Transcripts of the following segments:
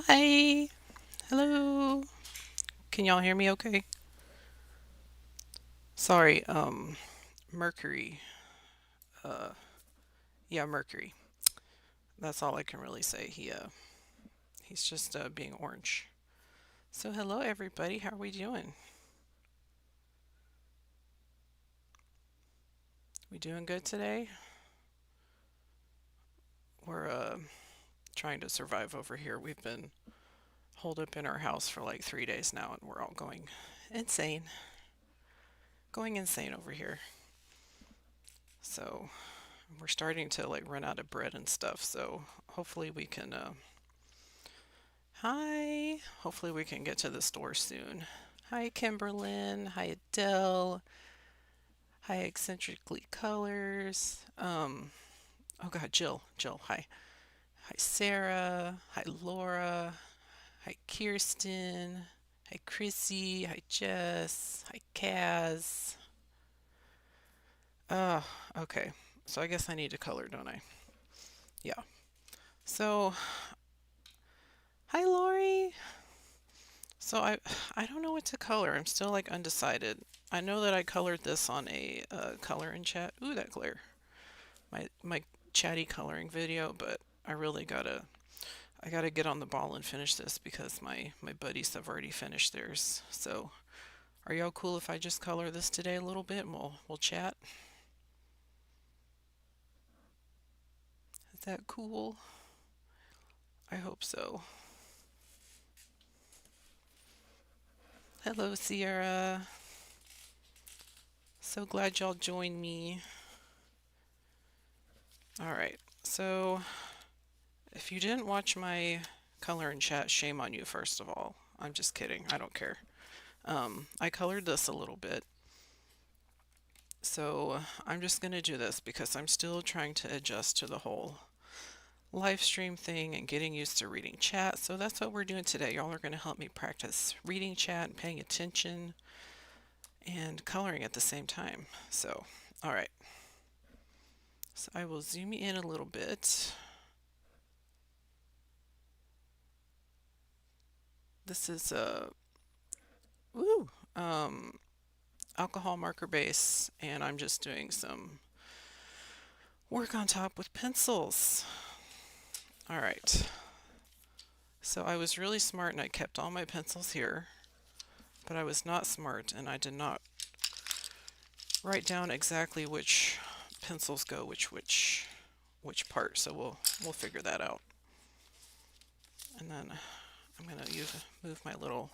Hi. Hello. Can y'all hear me okay? Sorry, Mercury. Uh, yeah, Mercury. That's all I can really say. He's just being orange. So hello everybody. How are we doing? We doing good today? We're trying to survive over here. We've been holed up in our house for like 3 days now, and we're all going insane. Going insane over here. So we're starting to like run out of bread and stuff. So hopefully we can hi. Hopefully we can get to the store soon. Hi, Kimberlyn. Hi, Adele. Hi, Eccentrically Colors. Oh God, Jill. Jill, hi. Hi, Sarah. Hi, Laura. Hi, Kirsten. Hi, Chrissy. Hi, Jess. Hi, Kaz. Uh, okay. So I guess I need to color, don't I? Yeah. So, hi, Lori. So I don't know what to color. I'm still like undecided. I know that I colored this on a color in chat. Ooh, that glare. My chatty coloring video, but I gotta get on the ball and finish this because my buddies have already finished theirs. So are y'all cool if I just color this today a little bit and we'll chat? Is that cool? I hope so. Hello, Sierra. So glad y'all joined me. All right. So if you didn't watch my color and chat, shame on you, first of all. I'm just kidding. I don't care. I colored this a little bit. So I'm just going to do this because I'm still trying to adjust to the whole live stream thing and getting used to reading chat. So that's what we're doing today. Y'all are going to help me practice reading chat and paying attention and coloring at the same time. So, all right. So I will zoom in a little bit. This is a woo, um, alcohol marker base, and I'm just doing some work on top with pencils. All right. So I was really smart and I kept all my pencils here, but I was not smart and I did not write down exactly which pencils go which part. So we'll figure that out. And then I'm gonna move my little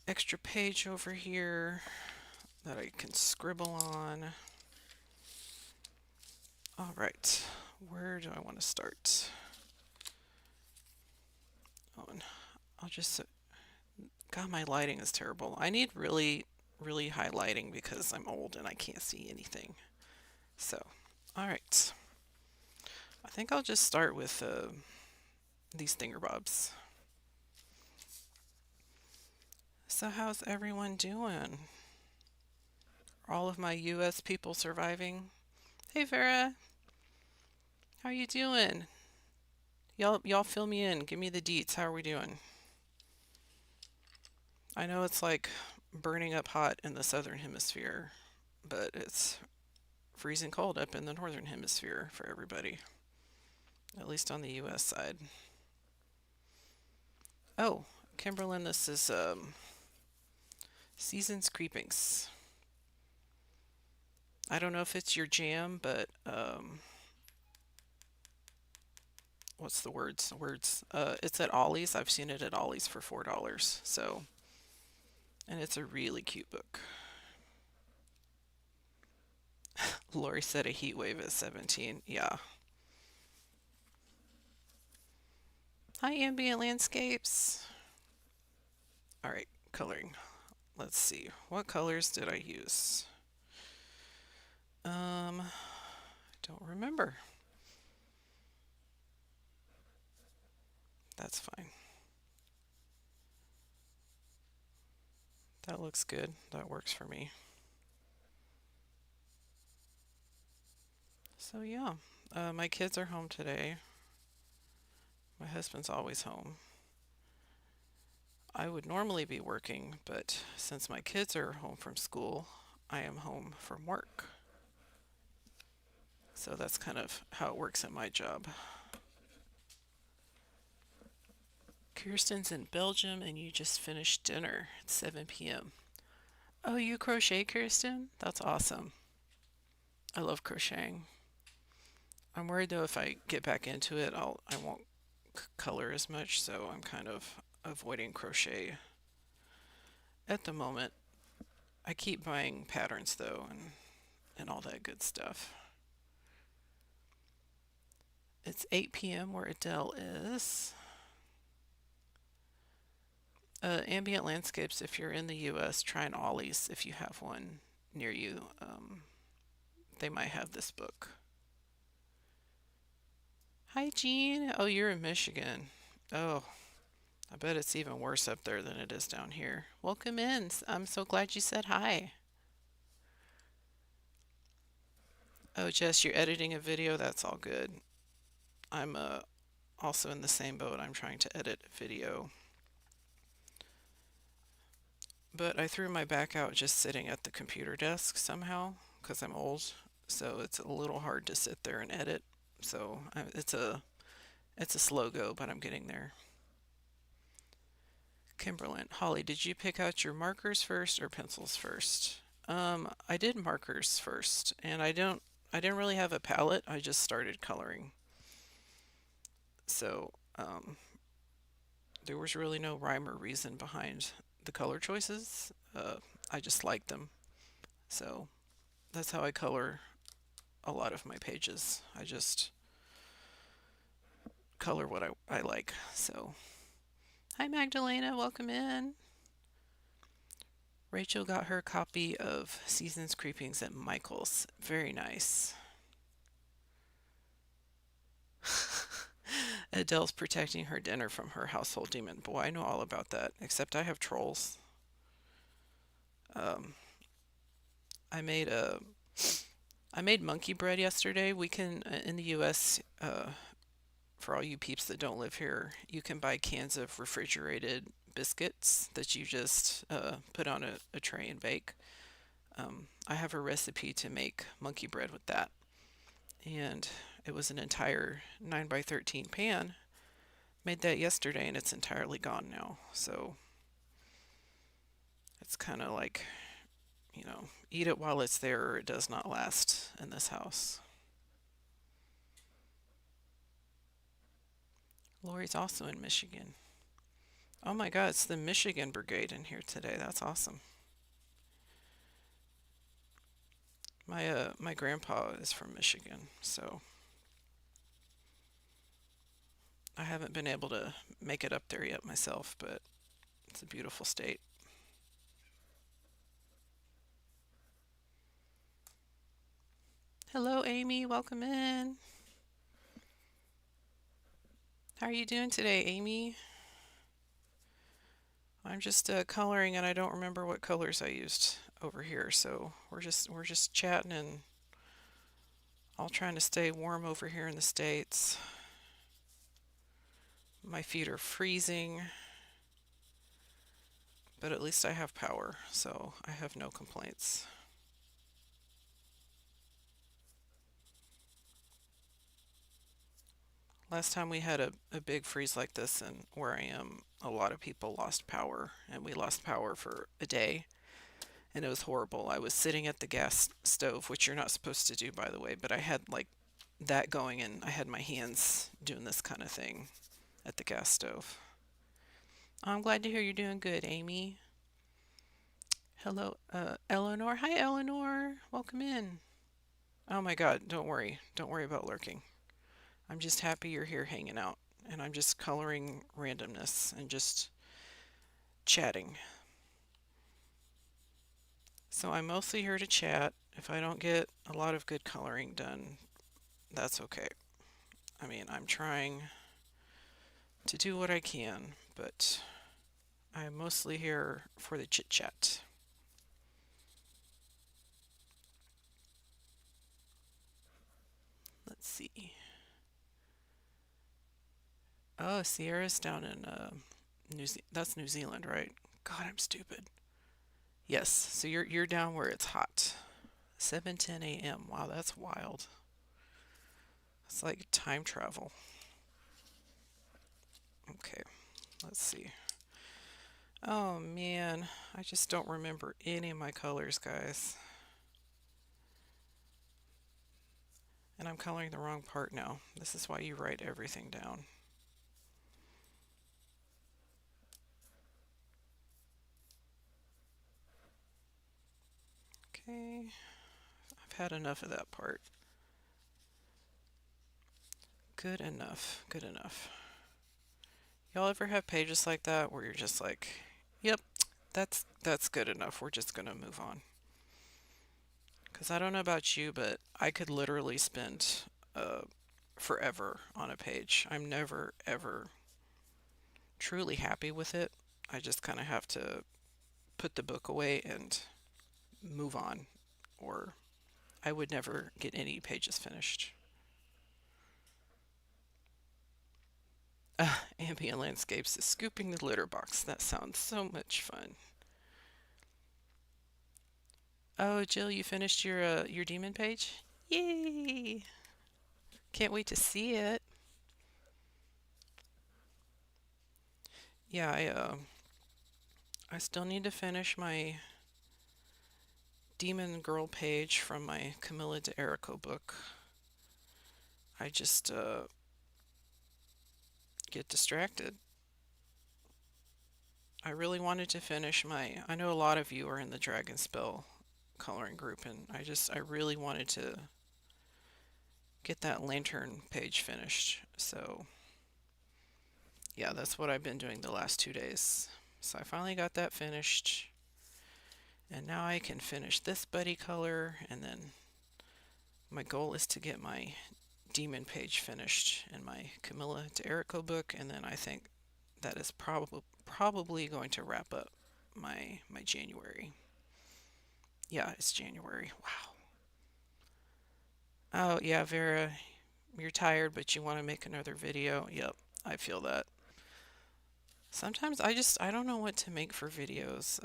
extra page over here that I can scribble on. All right, where do I want to start? Oh, and I'll just God, my lighting is terrible. I need really high lighting because I'm old and I can't see anything. So, all right. I think I'll just start with these thingerbobs. So, how's everyone doing? Are all of my U.S. people surviving? Hey, Vera, how you doing? Y'all fill me in. Give me the deets. How are we doing? I know it's like burning up hot in the southern hemisphere, but it's freezing cold up in the northern hemisphere for everybody, at least on the U.S. side. Oh, Kimberlyn, this is Seasons Creepings. I don't know if it's your jam, but what's the words? Words. It's at Ollie's. I've seen it at Ollie's for $4. So, and it's a really cute book. Lori said a heat wave at 17. Yeah. Hi, Ambient Landscapes. All right, coloring. Let's see. What colors did I use? Don't remember. That's fine. That looks good. That works for me. So yeah, my kids are home today. My husband's always home. I would normally be working, but since my kids are home from school, I am home from work. So that's kind of how it works at my job. Kirsten's in Belgium and you just finished dinner at 7 p.m. Oh, you crochet, Kirsten? That's awesome. I love crocheting. I'm worried though if I get back into it, I won't color as much, so I'm kind of avoiding crochet at the moment. I keep buying patterns though and all that good stuff. It's 8 p.m. where Adele is. Ambient landscapes, if you're in the US, try an Ollie's if you have one near you. They might have this book. Hi, Jean. Oh, you're in Michigan. Oh, I bet it's even worse up there than it is down here. Welcome in. I'm so glad you said hi. Oh, Jess, you're editing a video? That's all good. I'm also in the same boat. I'm trying to edit a video. But I threw my back out just sitting at the computer desk somehow because I'm old. So it's a little hard to sit there and edit. So it's a slow go, but I'm getting there. Kimberlyn, Holly, did you pick out your markers first or pencils first? I did markers first, and I didn't really have a palette. I just started coloring. So, there was really no rhyme or reason behind the color choices. I just liked them. So, that's how I color a lot of my pages. I just color what I like. So, hi Magdalena, welcome in. Rachel got her copy of Seasons Creepings at Michael's. Very nice. Adele's protecting her dinner from her household demon. Boy, I know all about that, except I have trolls. Um, I made a I made monkey bread yesterday. We can in the US, for all you peeps that don't live here, you can buy cans of refrigerated biscuits that you just put on a tray and bake. I have a recipe to make monkey bread with that, and it was an entire 9 by 13 pan. Made that yesterday and it's entirely gone now. So it's kind of like, eat it while it's there or it does not last in this house. Lori's also in Michigan. Oh my God, it's the Michigan Brigade in here today. That's awesome. My grandpa is from Michigan, so I haven't been able to make it up there yet myself, but it's a beautiful state. Hello, Amy. Welcome in. How are you doing today, Amy? I'm just coloring, and I don't remember what colors I used over here, so we're just chatting and all trying to stay warm over here in the States. My feet are freezing, but at least I have power, so I have no complaints. Last time we had a big freeze like this, and where I am, a lot of people lost power, and we lost power for a day, and it was horrible. I was sitting at the gas stove, which you're not supposed to do, by the way, but I had like that going, and I had my hands doing this kind of thing at the gas stove. I'm glad to hear you're doing good, Amy. Hello, Eleanor. Hi, Eleanor. Welcome in. Oh my God, don't worry. Don't worry about lurking. I'm just happy you're here hanging out, and I'm just coloring randomness and just chatting. So I'm mostly here to chat. If I don't get a lot of good coloring done, that's okay. I mean, I'm trying to do what I can, but I'm mostly here for the chit chat. Let's see. Oh, Sierra's down in that's New Zealand, right? God, I'm stupid. Yes, so you're down where it's hot. 7:10 a.m. Wow, that's wild. It's like time travel. Okay, let's see. Oh man, I just don't remember any of my colors, guys. And I'm coloring the wrong part now. This is why you write everything down. Okay, I've had enough of that part. Good enough, good enough. Y'all ever have pages like that where you're just like, yep, that's good enough. We're just gonna move on. Because I don't know about you, but I could literally spend uh, forever on a page. I'm never ever truly happy with it. I just kind of have to put the book away and move on, or I would never get any pages finished. Ambient landscapes is scooping the litter box. That sounds so much fun. Oh, Jill, you finished your demon page? Yay! Can't wait to see it. Yeah, I still need to finish my demon girl page from my Camilla de Erico book. I just get distracted. I really wanted to finish my. I know a lot of you are in the Dragon Spell coloring group, and I really wanted to get that lantern page finished. So, yeah, that's what I've been doing the last 2 days. So I finally got that finished, and now I can finish this buddy color, and then my goal is to get my demon page finished in my Camilla de Erico book, and then I think that is probably going to wrap up my January. Yeah, it's January. Wow. Oh yeah, Vera, you're tired, but you want to make another video. Yep, I feel that. Sometimes I don't know what to make for videos.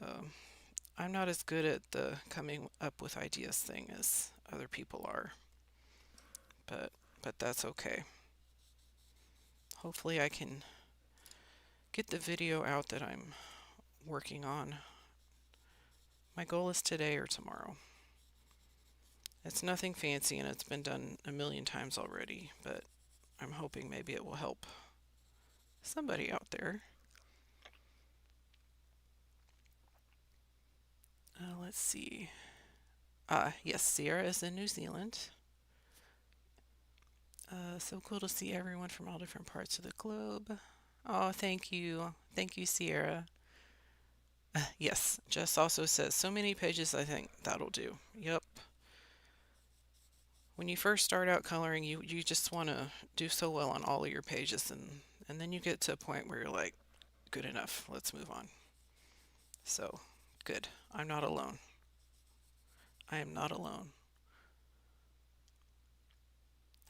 I'm not as good at the coming up with ideas thing as other people are, but that's okay. Hopefully I can get the video out that I'm working on. My goal is today or tomorrow. It's nothing fancy and it's been done a million times already, but I'm hoping maybe it will help somebody out there. Let's see. Yes, Sierra is in New Zealand. So cool to see everyone from all different parts of the globe. Oh, thank you. Thank you, Sierra. Yes, Jess also says so many pages, I think that'll do. Yep. When you first start out coloring, you just want to do so well on all of your pages, and then you get to a point where you're like, good enough, let's move on. So, good. I'm not alone. I am not alone.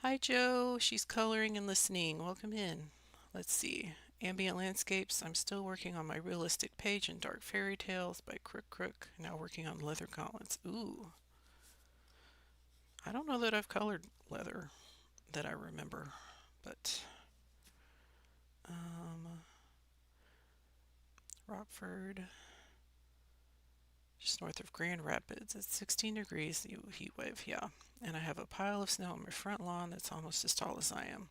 Hi, Joe. She's coloring and listening. Welcome in. Let's see. Ambient landscapes. I'm still working on my realistic page in Dark Fairy Tales by Crook Crook. Now working on leather gauntlets. Ooh. I don't know that I've colored leather that I remember, but um, Rockford, just north of Grand Rapids. It's 16 degrees, the heat wave, yeah. And I have a pile of snow on my front lawn that's almost as tall as I am.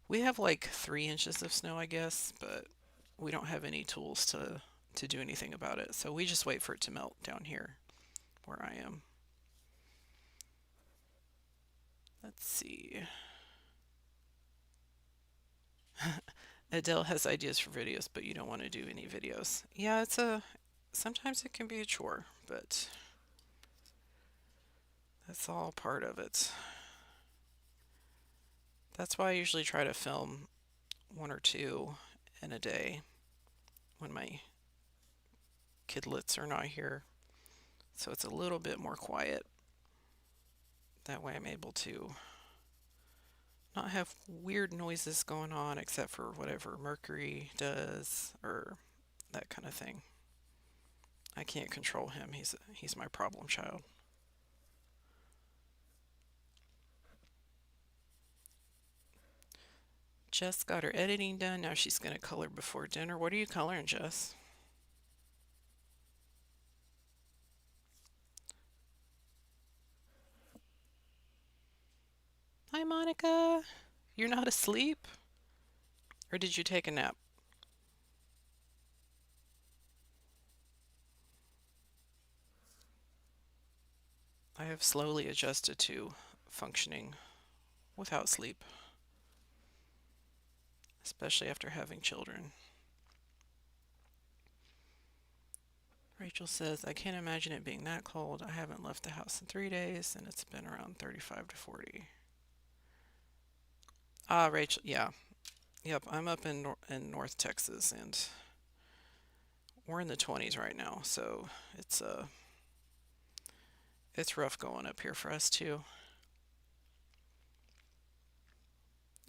We have like 3 inches of snow, I guess, but we don't have any tools to do anything about it. So we just wait for it to melt down here where I am. Let's see. Adele has ideas for videos, but you don't want to do any videos. Yeah, sometimes it can be a chore, but that's all part of it. That's why I usually try to film one or two in a day when my kidlets are not here. So it's a little bit more quiet. That way I'm able to not have weird noises going on except for whatever Mercury does or that kind of thing. I can't control him. He's my problem child. Jess got her editing done. Now she's going to color before dinner. What are you coloring, Jess? Hi, Monica. You're not asleep? Or did you take a nap? I have slowly adjusted to functioning without sleep, especially after having children. Rachel says, I can't imagine it being that cold. I haven't left the house in 3 days and it's been around 35 to 40. Ah, Rachel, yeah. Yep, I'm up in North Texas and we're in the 20s right now, so it's rough going up here for us too.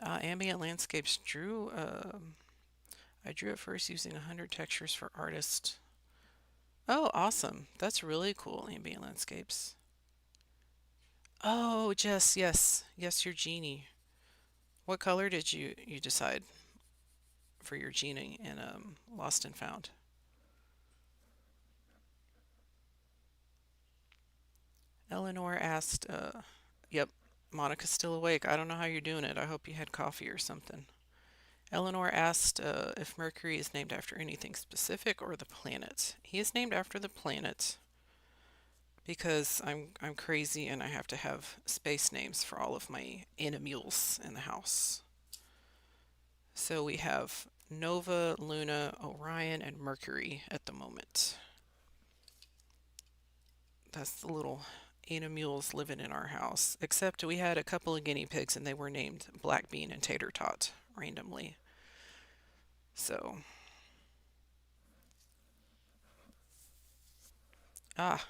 Ambient landscapes drew. I drew it first using 100 textures for artists. Oh, awesome! That's really cool. Ambient landscapes. Oh, Jess, yes, yes, your genie. What color did you decide for your genie in Lost and Found? Eleanor asked. Yep, Monica's still awake. I don't know how you're doing it. I hope you had coffee or something. Eleanor asked if Mercury is named after anything specific or the planet. He is named after the planet because I'm crazy and I have to have space names for all of my animals in the house. So we have Nova, Luna, Orion, and Mercury at the moment. That's the little animals living in our house. Except we had a couple of guinea pigs and they were named Black Bean and Tater Tot randomly. So, ah,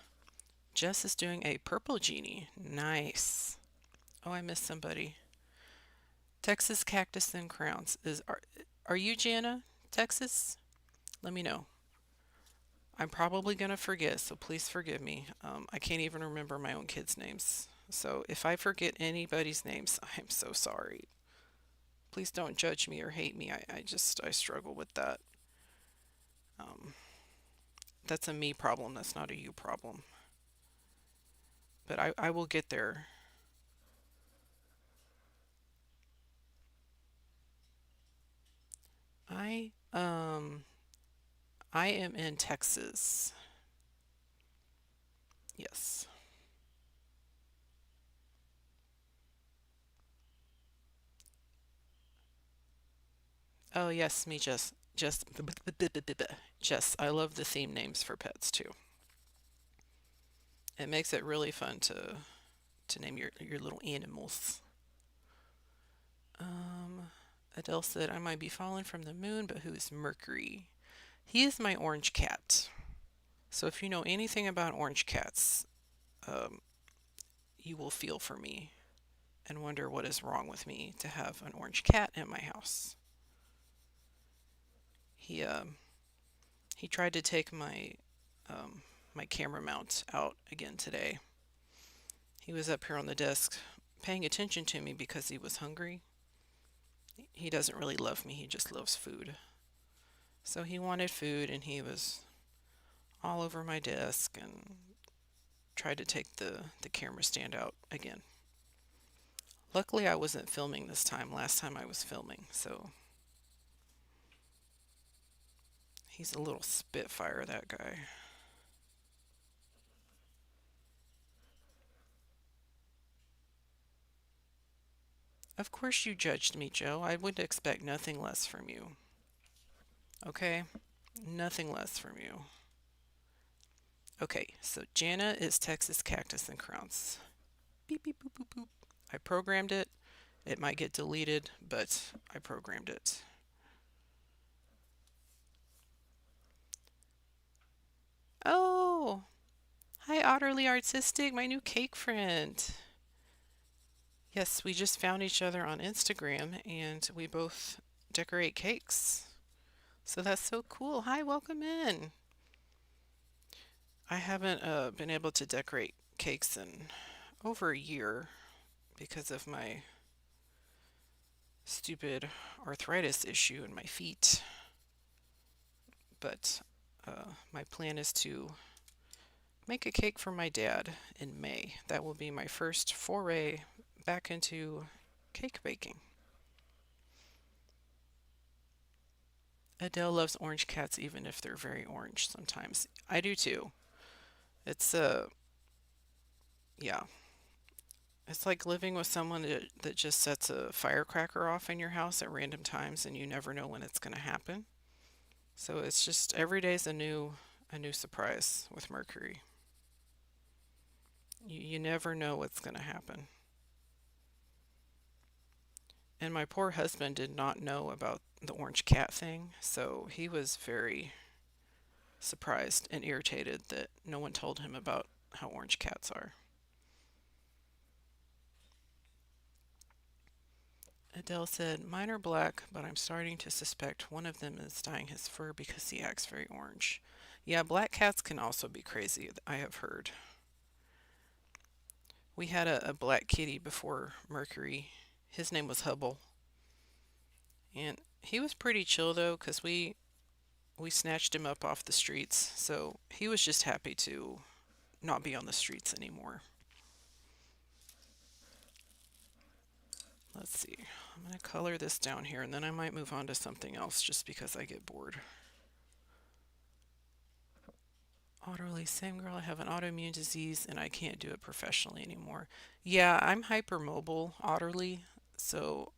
Jess is doing a purple genie. Nice. Oh, I missed somebody. Texas Cactus and Crowns. Are you Jana? Texas? Let me know. I'm probably gonna forget, so please forgive me. I can't even remember my own kids' names. So if I forget anybody's names, I'm so sorry. Please don't judge me or hate me. I struggle with that. Um, that's a me problem. That's not a you problem. But I will get there. I um I am in Texas. Yes. Oh yes, me just I love the theme names for pets too. It makes it really fun to name your little animals. Um, Adele said I might be falling from the moon, but who is Mercury? He is my orange cat. So if you know anything about orange cats, um, you will feel for me and wonder what is wrong with me to have an orange cat in my house. He he tried to take um, my camera mount out again today. He was up here on the desk paying attention to me because he was hungry. He doesn't really love me, he just loves food. So he wanted food and he was all over my desk and tried to take the camera stand out again. Luckily, I wasn't filming this time. Last time I was filming, so he's a little spitfire, that guy. Of course, you judged me, Joe. I would expect nothing less from you. Okay? Nothing less from you. Okay, so Jana is Texas Cactus and Crowns. Beep, beep, boop, boop, boop. I programmed it. It might get deleted, but I programmed it. Oh, hi, Otterly Artistic, my new cake friend. Yes, we just found each other on Instagram and we both decorate cakes. So that's so cool. Hi, welcome in. I haven't been able to decorate cakes in over a year because of my stupid arthritis issue in my feet. But my plan is to make a cake for my dad in May. That will be my first foray back into cake baking. Adele loves orange cats even if they're very orange sometimes. I do too. It's yeah. It's like living with someone that just sets a firecracker off in your house at random times and you never know when it's going to happen. So it's just every day's a new surprise with Mercury. You never know what's going to happen. And my poor husband did not know about the orange cat thing, so he was very surprised and irritated that no one told him about how orange cats are. Adele said, "Mine are black, but I'm starting to suspect one of them is dyeing his fur because he acts very orange." Yeah, black cats can also be crazy, I have heard. We had a black kitty before Mercury. His name was Hubble, and he was pretty chill though, because we snatched him up off the streets, so he was just happy to not be on the streets anymore. Let's see. I'm going to color this down here and then I might move on to something else just because I get bored. Autoly, same girl. I have an autoimmune disease and I can't do it professionally anymore. Yeah, I'm hypermobile, Otterly, so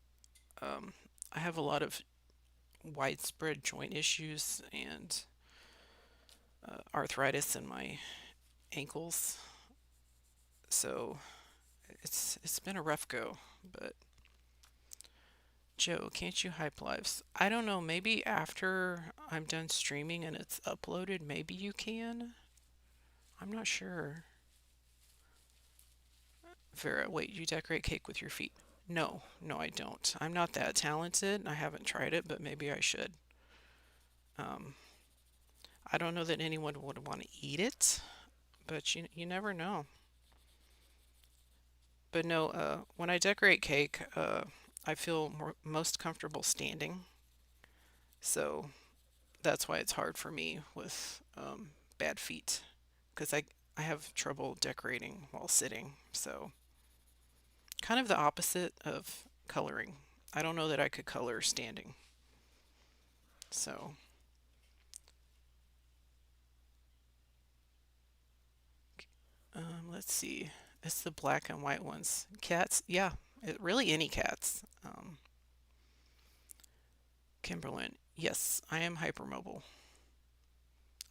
um, I have a lot of widespread joint issues and arthritis in my ankles. So it's been a rough go, but Joe, can't you hype lives? I don't know, maybe after I'm done streaming and it's uploaded, maybe you can. I'm not sure. Vera, wait, you decorate cake with your feet? No, no, I don't. I'm not that talented. I haven't tried it, but maybe I should. Um, I don't know that anyone would want to eat it, but you never know. But no, when I decorate cake, I feel most comfortable standing. So that's why it's hard for me with bad feet because I have trouble decorating while sitting. So kind of the opposite of coloring. I don't know that I could color standing. So let's see. It's the black and white ones. Cats, yeah, really any cats. Kimberlyn, yes, I am hypermobile.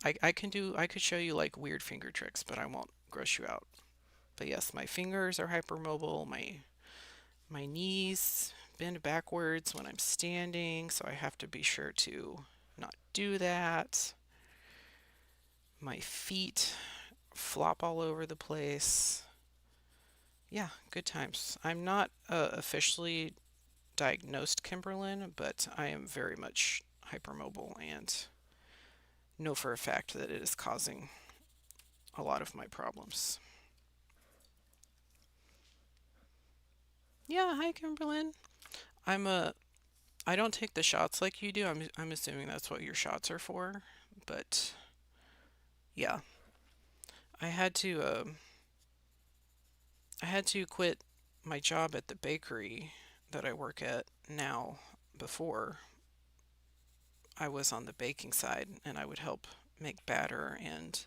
I could show you like weird finger tricks, but I won't gross you out. But yes, my fingers are hypermobile. My knees bend backwards when I'm standing, so I have to be sure to not do that. My feet flop all over the place. Yeah, good times. I'm not officially diagnosed Kimberlyn, but I am very much hypermobile and know for a fact that it is causing a lot of my problems. Yeah, hi Kimberlyn. I'm a I don't take the shots like you do. I'm assuming that's what your shots are for, but yeah, I had to I had to quit my job at the bakery that I work at now. Before I was on the baking side and I would help make batter and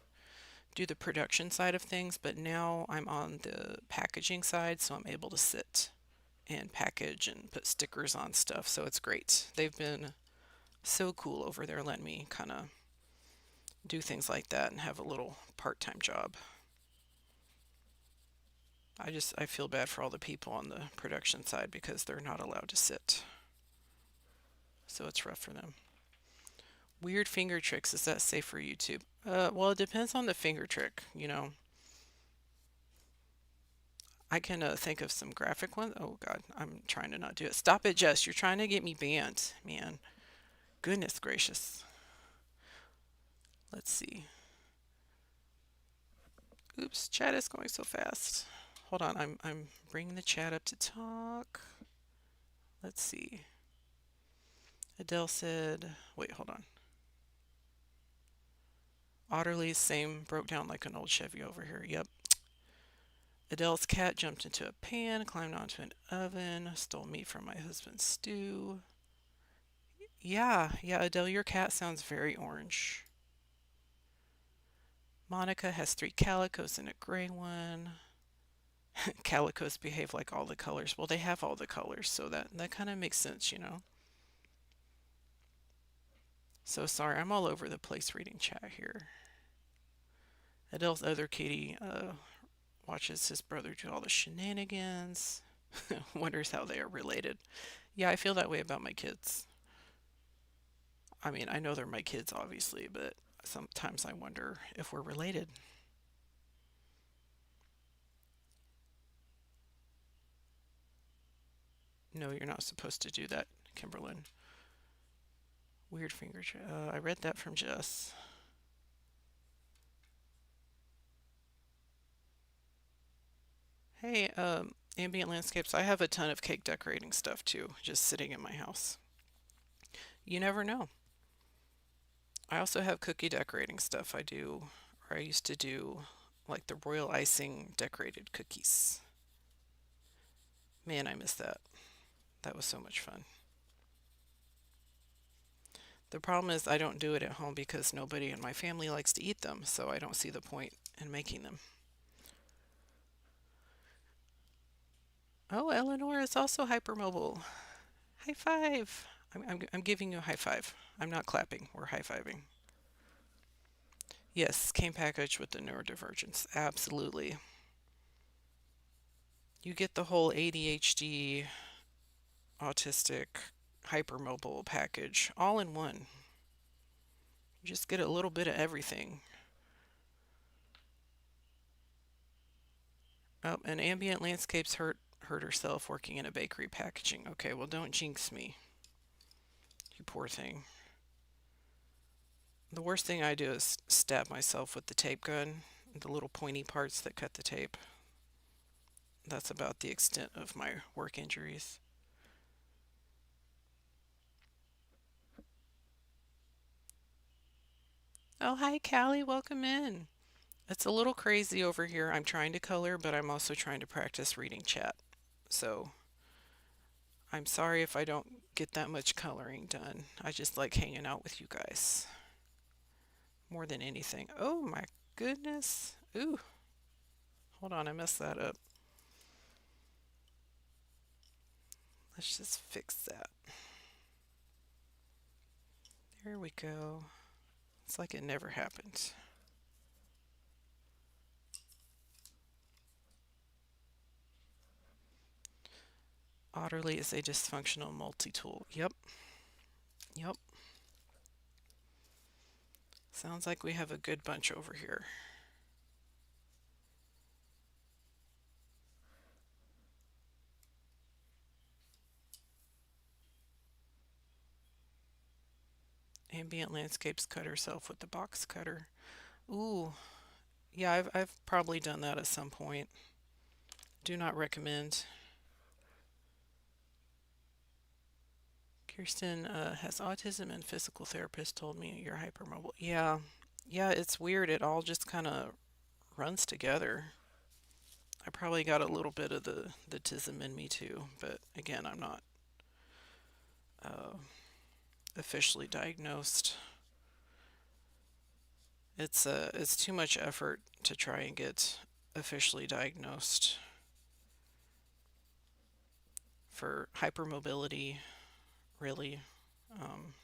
do the production side of things, but now I'm on the packaging side, so I'm able to sit and package and put stickers on stuff. So it's great. They've been so cool over there, letting me kind of do things like that and have a little part-time job. I feel bad for all the people on the production side because they're not allowed to sit. So it's rough for them. Weird finger tricks, is that safe for YouTube? Well, it depends on the finger trick. I can think of some graphic ones. Oh God, I'm trying to not do it. Stop it, Jess. You're trying to get me banned, man. Goodness gracious. Let's see. Oops, chat is going so fast. Hold on, I'm bringing the chat up to talk. Let's see. Adele said, wait, hold on. Otterly's same broke down like an old Chevy over here. Yep. Adele's cat jumped into a pan, climbed onto an oven, stole meat from my husband's stew. Yeah, yeah, Adele, your cat sounds very orange. Monica has three calicos and a gray one. Calicos behave like all the colors. Well, they have all the colors, so that kind of makes sense, you know. So sorry, I'm all over the place reading chat here. Adele's other kitty watches his brother do all the shenanigans. Wonders how they are related. Yeah, I feel that way about my kids. I mean, I know they're my kids, obviously, but sometimes I wonder if we're related. No, you're not supposed to do that, Kimberlyn. Weird finger. I read that from Jess. Hey, Ambient Landscapes. I have a ton of cake decorating stuff too, just sitting in my house. You never know. I also have cookie decorating stuff I do, or I used to do, like the royal icing decorated cookies. Man, I miss that. That was so much fun. The problem is I don't do it at home because nobody in my family likes to eat them, so I don't see the point in making them. Oh, Eleanor is also hypermobile. High five. I'm giving you a high five. I'm not clapping. We're high fiving. Yes, came packaged with the neurodivergence. Absolutely. You get the whole ADHD, autistic, hypermobile package all in one. You just get a little bit of everything. Oh, and Ambient Landscapes hurt herself working in a bakery packaging. Okay, well don't jinx me, you poor thing. The worst thing I do is stab myself with the tape gun, the little pointy parts that cut the tape. That's about the extent of my work injuries. Oh, hi, Callie. Welcome in. It's a little crazy over here. I'm trying to color, but I'm also trying to practice reading chat. So I'm sorry if I don't get that much coloring done. I just like hanging out with you guys more than anything. Oh my goodness. Ooh, hold on. I messed that up. Let's just fix that. There we go. It's like it never happened. Otterly is a dysfunctional multi-tool. Yep, yep. Sounds like we have a good bunch over here. Ambient Landscapes cut herself with the box cutter. Ooh, yeah, I've probably done that at some point. Do not recommend. Kirsten has autism and physical therapist told me you're hypermobile. Yeah, yeah, it's weird. It all just kind of runs together. I probably got a little bit of the tism in me too, but again, I'm not uh, officially diagnosed. It's too much effort to try and get officially diagnosed for hypermobility, really. Um,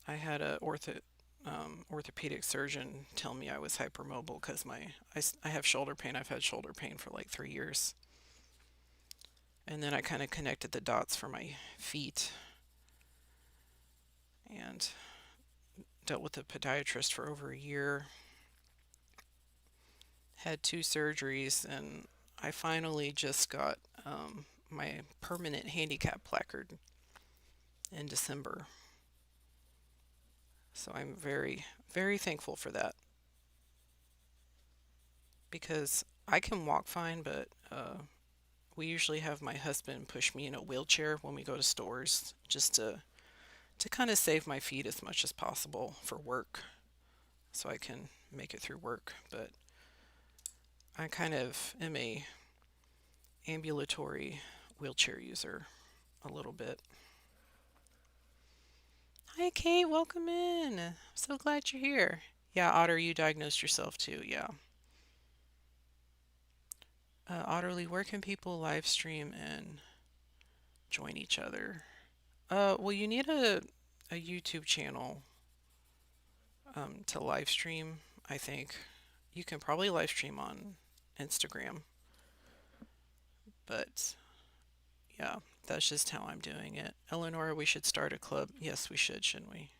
I had a orthopedic surgeon tell me I was hypermobile because I have shoulder pain. I've had shoulder pain for like 3 years. And then I kind of connected the dots for my feet and dealt with a podiatrist for over a year. had two surgeries, and I finally just got my permanent handicap placard in December. So I'm very, very thankful for that because I can walk fine, but we usually have my husband push me in a wheelchair when we go to stores just to kind of save my feet as much as possible for work so I can make it through work. But I kind of am a ambulatory wheelchair user a little bit. Hi, Kate. Welcome in. I'm so glad you're here. Yeah, Otter, you diagnosed yourself too. Yeah. Otterly, where can people live stream and join each other? Well, you need a YouTube channel to live stream, I think. You can probably live stream on Instagram, but yeah, that's just how I'm doing it. Eleanor, we should start a club. Yes, we should, shouldn't we?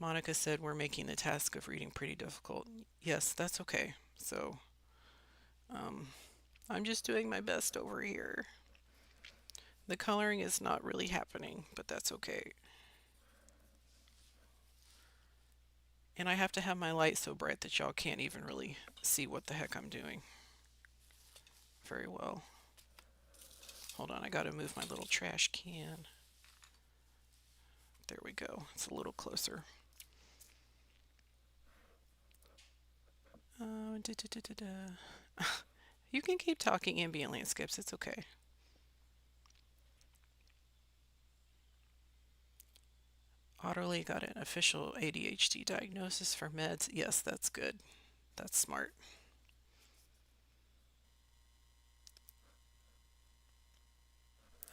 Monica said we're making the task of reading pretty difficult. Yes, that's okay. So, um, I'm just doing my best over here. The coloring is not really happening, but that's okay. And I have to have my light so bright that y'all can't even really see what the heck I'm doing very well. Hold on, I gotta move my little trash can. There we go. It's a little closer. Da, da, da, da, da. You can keep talking ambient landscapes. It's okay. Otterly got an official ADHD diagnosis for meds. Yes, that's good. That's smart.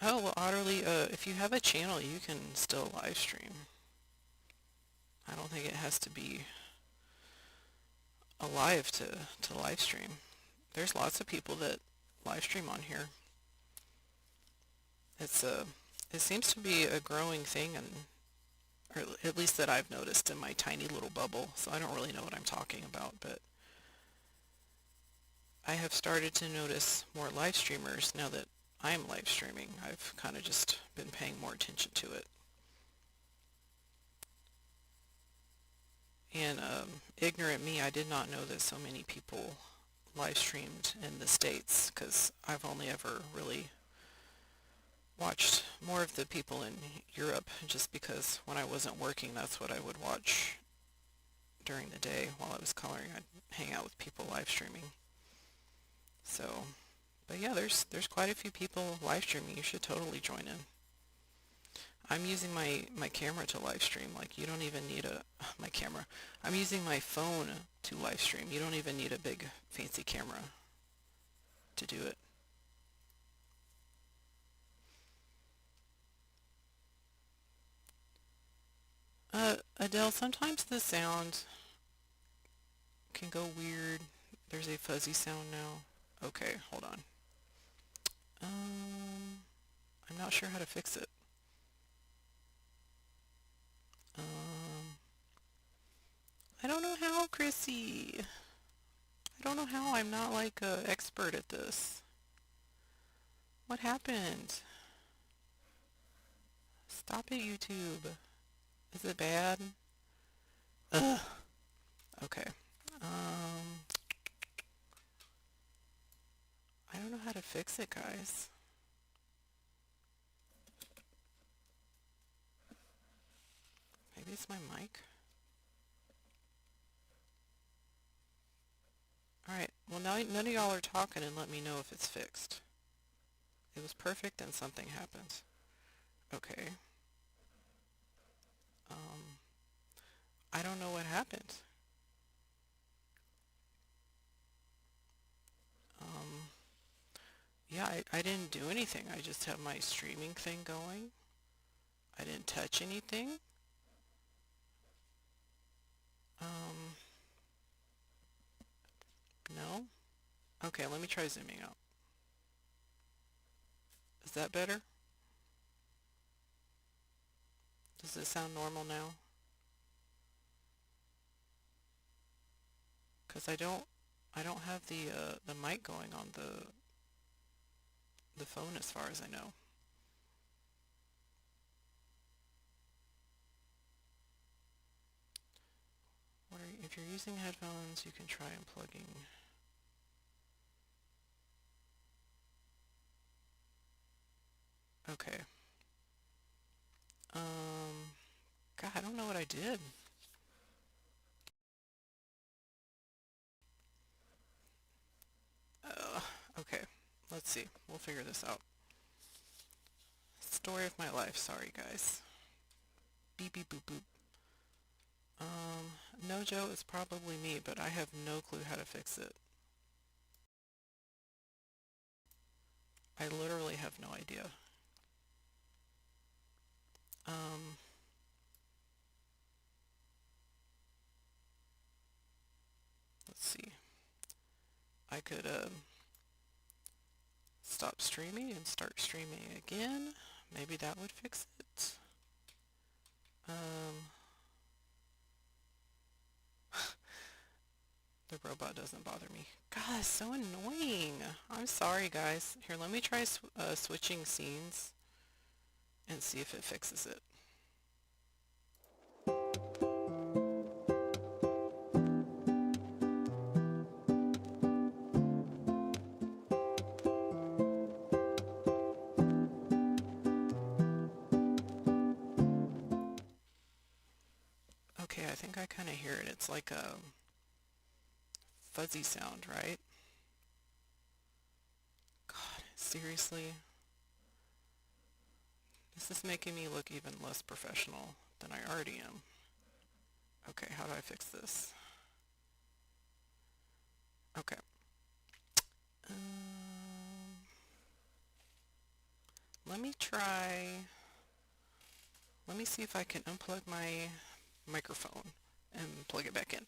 Oh, well, Otterly, if you have a channel, you can still live stream. I don't think it has to be alive to live stream. There's lots of people that live stream on here. It's a, it seems to be a growing thing, and or at least that I've noticed in my tiny little bubble. So I don't really know what I'm talking about, but I have started to notice more live streamers now that I'm live streaming. I've kind of just been paying more attention to it. And ignorant me, I did not know that so many people live streamed in the States because I've only ever really watched more of the people in Europe just because when I wasn't working, that's what I would watch during the day while I was coloring. I'd hang out with people live streaming. So, but yeah, there's quite a few people live streaming. You should totally join in. I'm using my camera to live stream. Like you don't even need a my camera. I'm using my phone to live stream. You don't even need a big fancy camera to do it. Adele, sometimes the sound can go weird. There's a fuzzy sound now. Okay, hold on. Um, I'm not sure how to fix it. Um, I don't know how, Chrissy. I don't know how. I'm not like a expert at this. What happened? Stop it, YouTube. Is it bad? Ugh. Okay. Um, I don't know how to fix it, guys. Maybe it's my mic. Alright, well now none of y'all are talking and let me know if it's fixed. It was perfect and something happened. Okay. Um, I don't know what happened. Um, yeah, I didn't do anything. I just have my streaming thing going. I didn't touch anything. Um, no? Okay, let me try zooming out. Is that better? Does it sound normal now? because I don't have the mic going on the phone as far as I know. If you're using headphones, you can try unplugging. Okay. God, I don't know what I did. Uh, okay, let's see. We'll figure this out. Story of my life. Sorry, guys. Beep beep boop boop. No, Joe, it's probably me, but I have no clue how to fix it. I literally have no idea. Um, let's see. I could stop streaming and start streaming again. Maybe that would fix it. Um, the robot doesn't bother me. God, it's so annoying. I'm sorry, guys. Here, let me try switching scenes and see if it fixes it. Okay, I think I kind of hear it. It's like a fuzzy sound, right? God, seriously? This is making me look even less professional than I already am. Okay, how do I fix this? Okay. Um, let me try, let me see if I can unplug my microphone and plug it back in.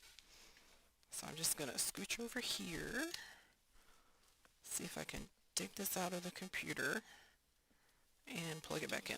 So I'm just gonna scooch over here, see if I can dig this out of the computer and plug it back in.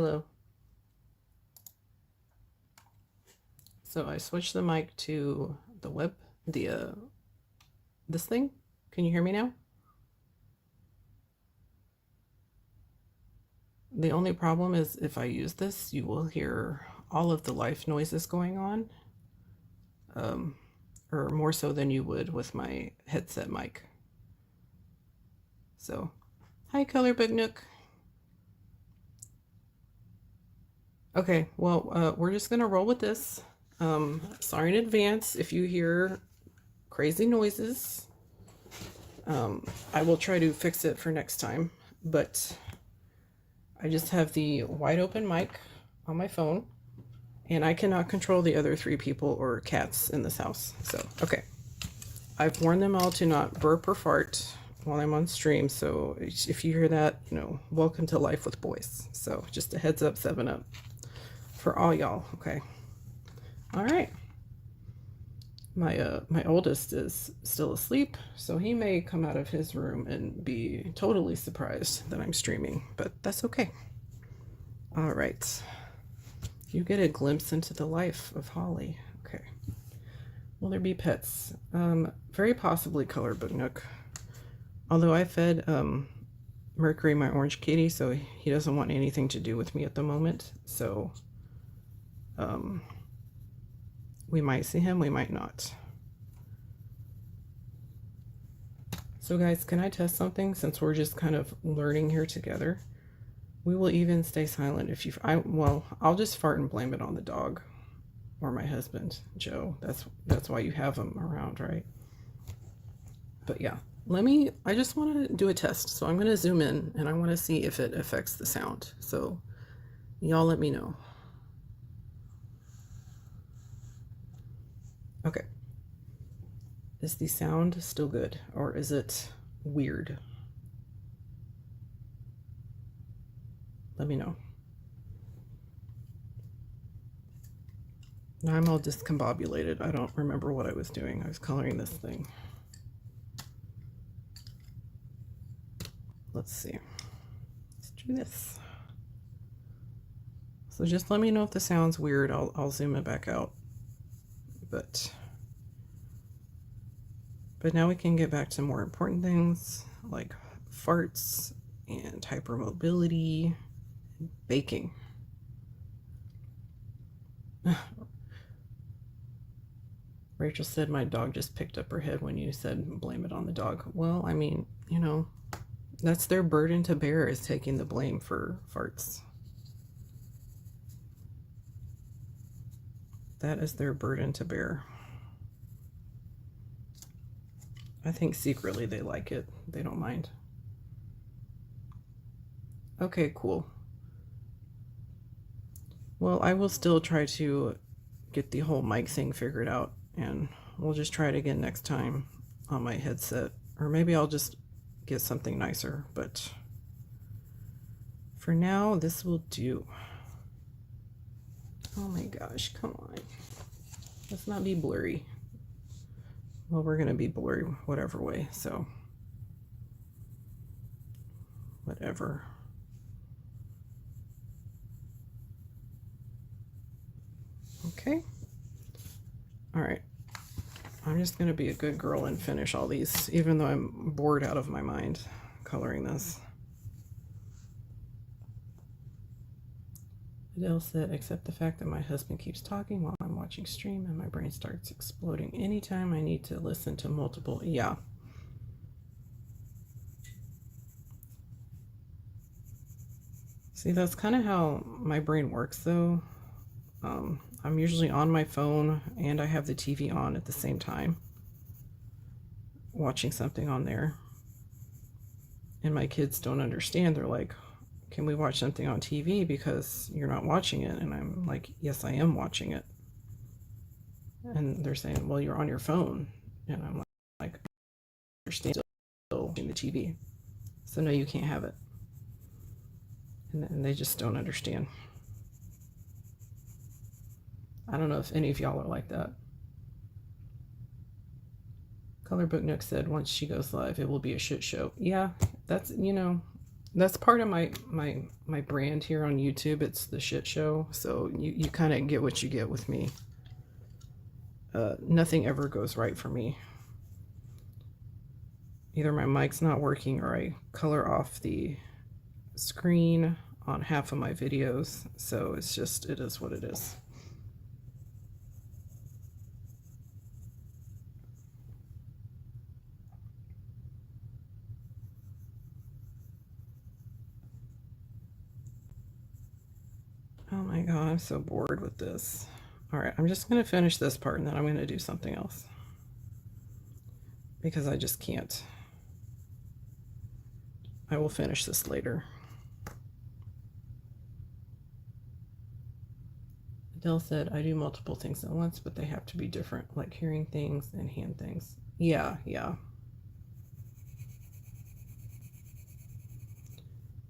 Hello. So I switched the mic to the web, this thing. Can you hear me now? The only problem is if I use this, you will hear all of the life noises going on, um, or more so than you would with my headset mic. So, hi, Color Book Nook. Okay, well, we're just gonna roll with this. Sorry in advance if you hear crazy noises. I will try to fix it for next time, but I just have the wide open mic on my phone, and I cannot control the other three people or cats in this house. So, okay. I've warned them all to not burp or fart while I'm on stream, so if you hear that, welcome to Life with Boys. So, just a heads up, 7 Up for all y'all, okay? All right. My oldest is still asleep, so he may come out of his room and be totally surprised that I'm streaming, but that's okay. All right. You get a glimpse into the life of Holly. Okay. Will there be pets? Very possibly Color Book Nook. Although I fed Mercury my orange kitty, so he doesn't want anything to do with me at the moment. So we might see him, we might not. So guys, can I test something since we're just kind of learning here together? We will even stay silent if I'll just fart and blame it on the dog or my husband, Joe. That's why you have him around, right? But yeah, I just want to do a test. So I'm going to zoom in and I want to see if it affects the sound. So y'all let me know. Okay. Is the sound still good or is it weird? Let me know. Now I'm all discombobulated. I don't remember what I was doing. I was coloring this thing. Let's see. Let's do this. So just let me know if the sound's weird. I'll zoom it back out. But now we can get back to more important things like farts and hypermobility, and baking. Rachel said my dog just picked up her head when you said blame it on the dog. Well, I mean, that's their burden to bear, is taking the blame for farts. That is their burden to bear. I think secretly they like it. They don't mind. Okay, cool. Well, I will still try to get the whole mic thing figured out, and we'll just try it again next time on my headset. Or maybe I'll just get something nicer, but for now, this will do. Oh my gosh, come on. Let's not be blurry. Well, we're going to be blurry whatever way, so whatever. Okay. All right. I'm just going to be a good girl and finish all these, even though I'm bored out of my mind coloring this. Adele said, except the fact that my husband keeps talking while I'm watching stream and my brain starts exploding anytime I need to listen to multiple. Yeah. See, that's kind of how my brain works, though. I'm usually on my phone and I have the TV on at the same time, watching something on there. And my kids don't understand. They're like, can we watch something on TV because you're not watching it? And I'm like, yes, I am watching it. And they're saying, well, you're on your phone. And I'm like, I understand, still watching the TV. So no, you can't have it. And they just don't understand. I don't know if any of y'all are like that. Color Book Nook said once she goes live, it will be a shit show. Yeah, that's, That's part of my brand here on YouTube. It's the shit show. So you kind of get what you get with me. Nothing ever goes right for me. Either my mic's not working or I color off the screen on half of my videos. So it's just, it is what it is. Oh my God, I'm so bored with this. All right, I'm just going to finish this part and then I'm going to do something else. Because I just can't. I will finish this later. Adele said, I do multiple things at once, but they have to be different, like hearing things and hand things. Yeah, yeah.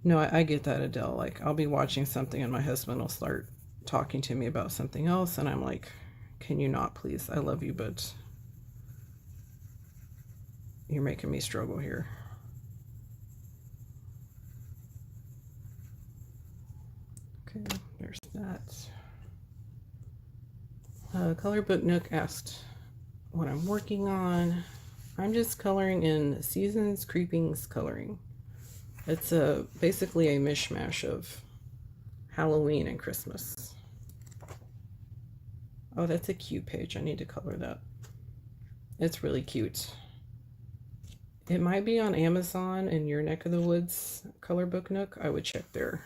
No, I get that, Adele. Like, I'll be watching something and my husband will start talking to me about something else, and I'm like, can you not, please? I love you, but you're making me struggle here. Okay, there's that. Color Book Nook asked what I'm working on. I'm just coloring in Seasons Creepings coloring. It's basically a mishmash of Halloween and Christmas. Oh, that's a cute page. I need to color that. It's really cute. It might be on Amazon in your neck of the woods, Color Book Nook. I would check there.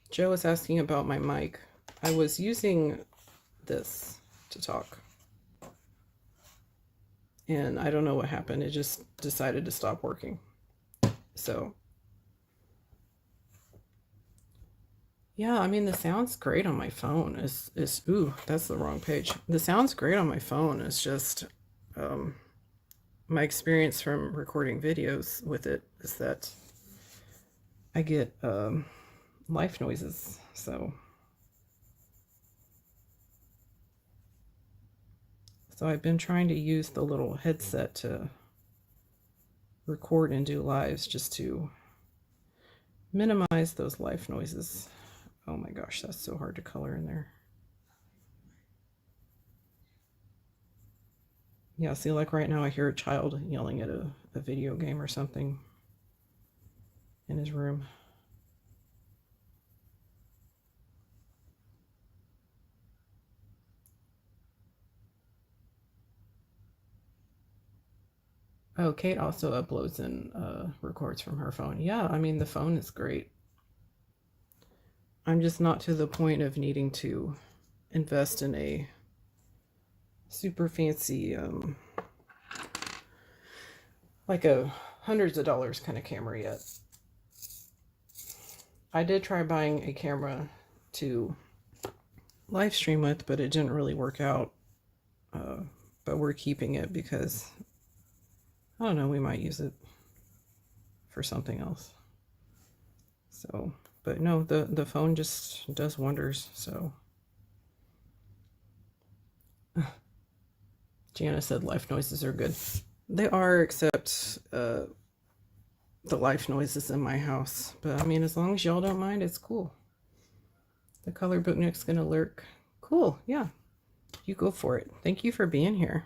Joe was asking about my mic. I was using this to talk. And I don't know what happened. It just decided to stop working. So, yeah, I mean, the sound's great on my phone. Ooh, that's the wrong page. The sound's great on my phone. It's just my experience from recording videos with it is that I get life noises. So I've been trying to use the little headset to record and do lives just to minimize those life noises. Oh my gosh, that's so hard to color in there. Yeah, see, like right now I hear a child yelling at a video game or something in his room. Oh, Kate also uploads and records from her phone. Yeah, I mean, the phone is great. I'm just not to the point of needing to invest in a super fancy, like a hundreds of dollars kind of camera yet. I did try buying a camera to live stream with, but it didn't really work out. But we're keeping it because, I don't know, we might use it for something else. So, but no, the phone just does wonders. So Jana said life noises are good. They are, except the life noises in my house. But I mean, as long as y'all don't mind, it's cool. The Color Book Nook's gonna lurk. Cool, yeah. You go for it. Thank you for being here.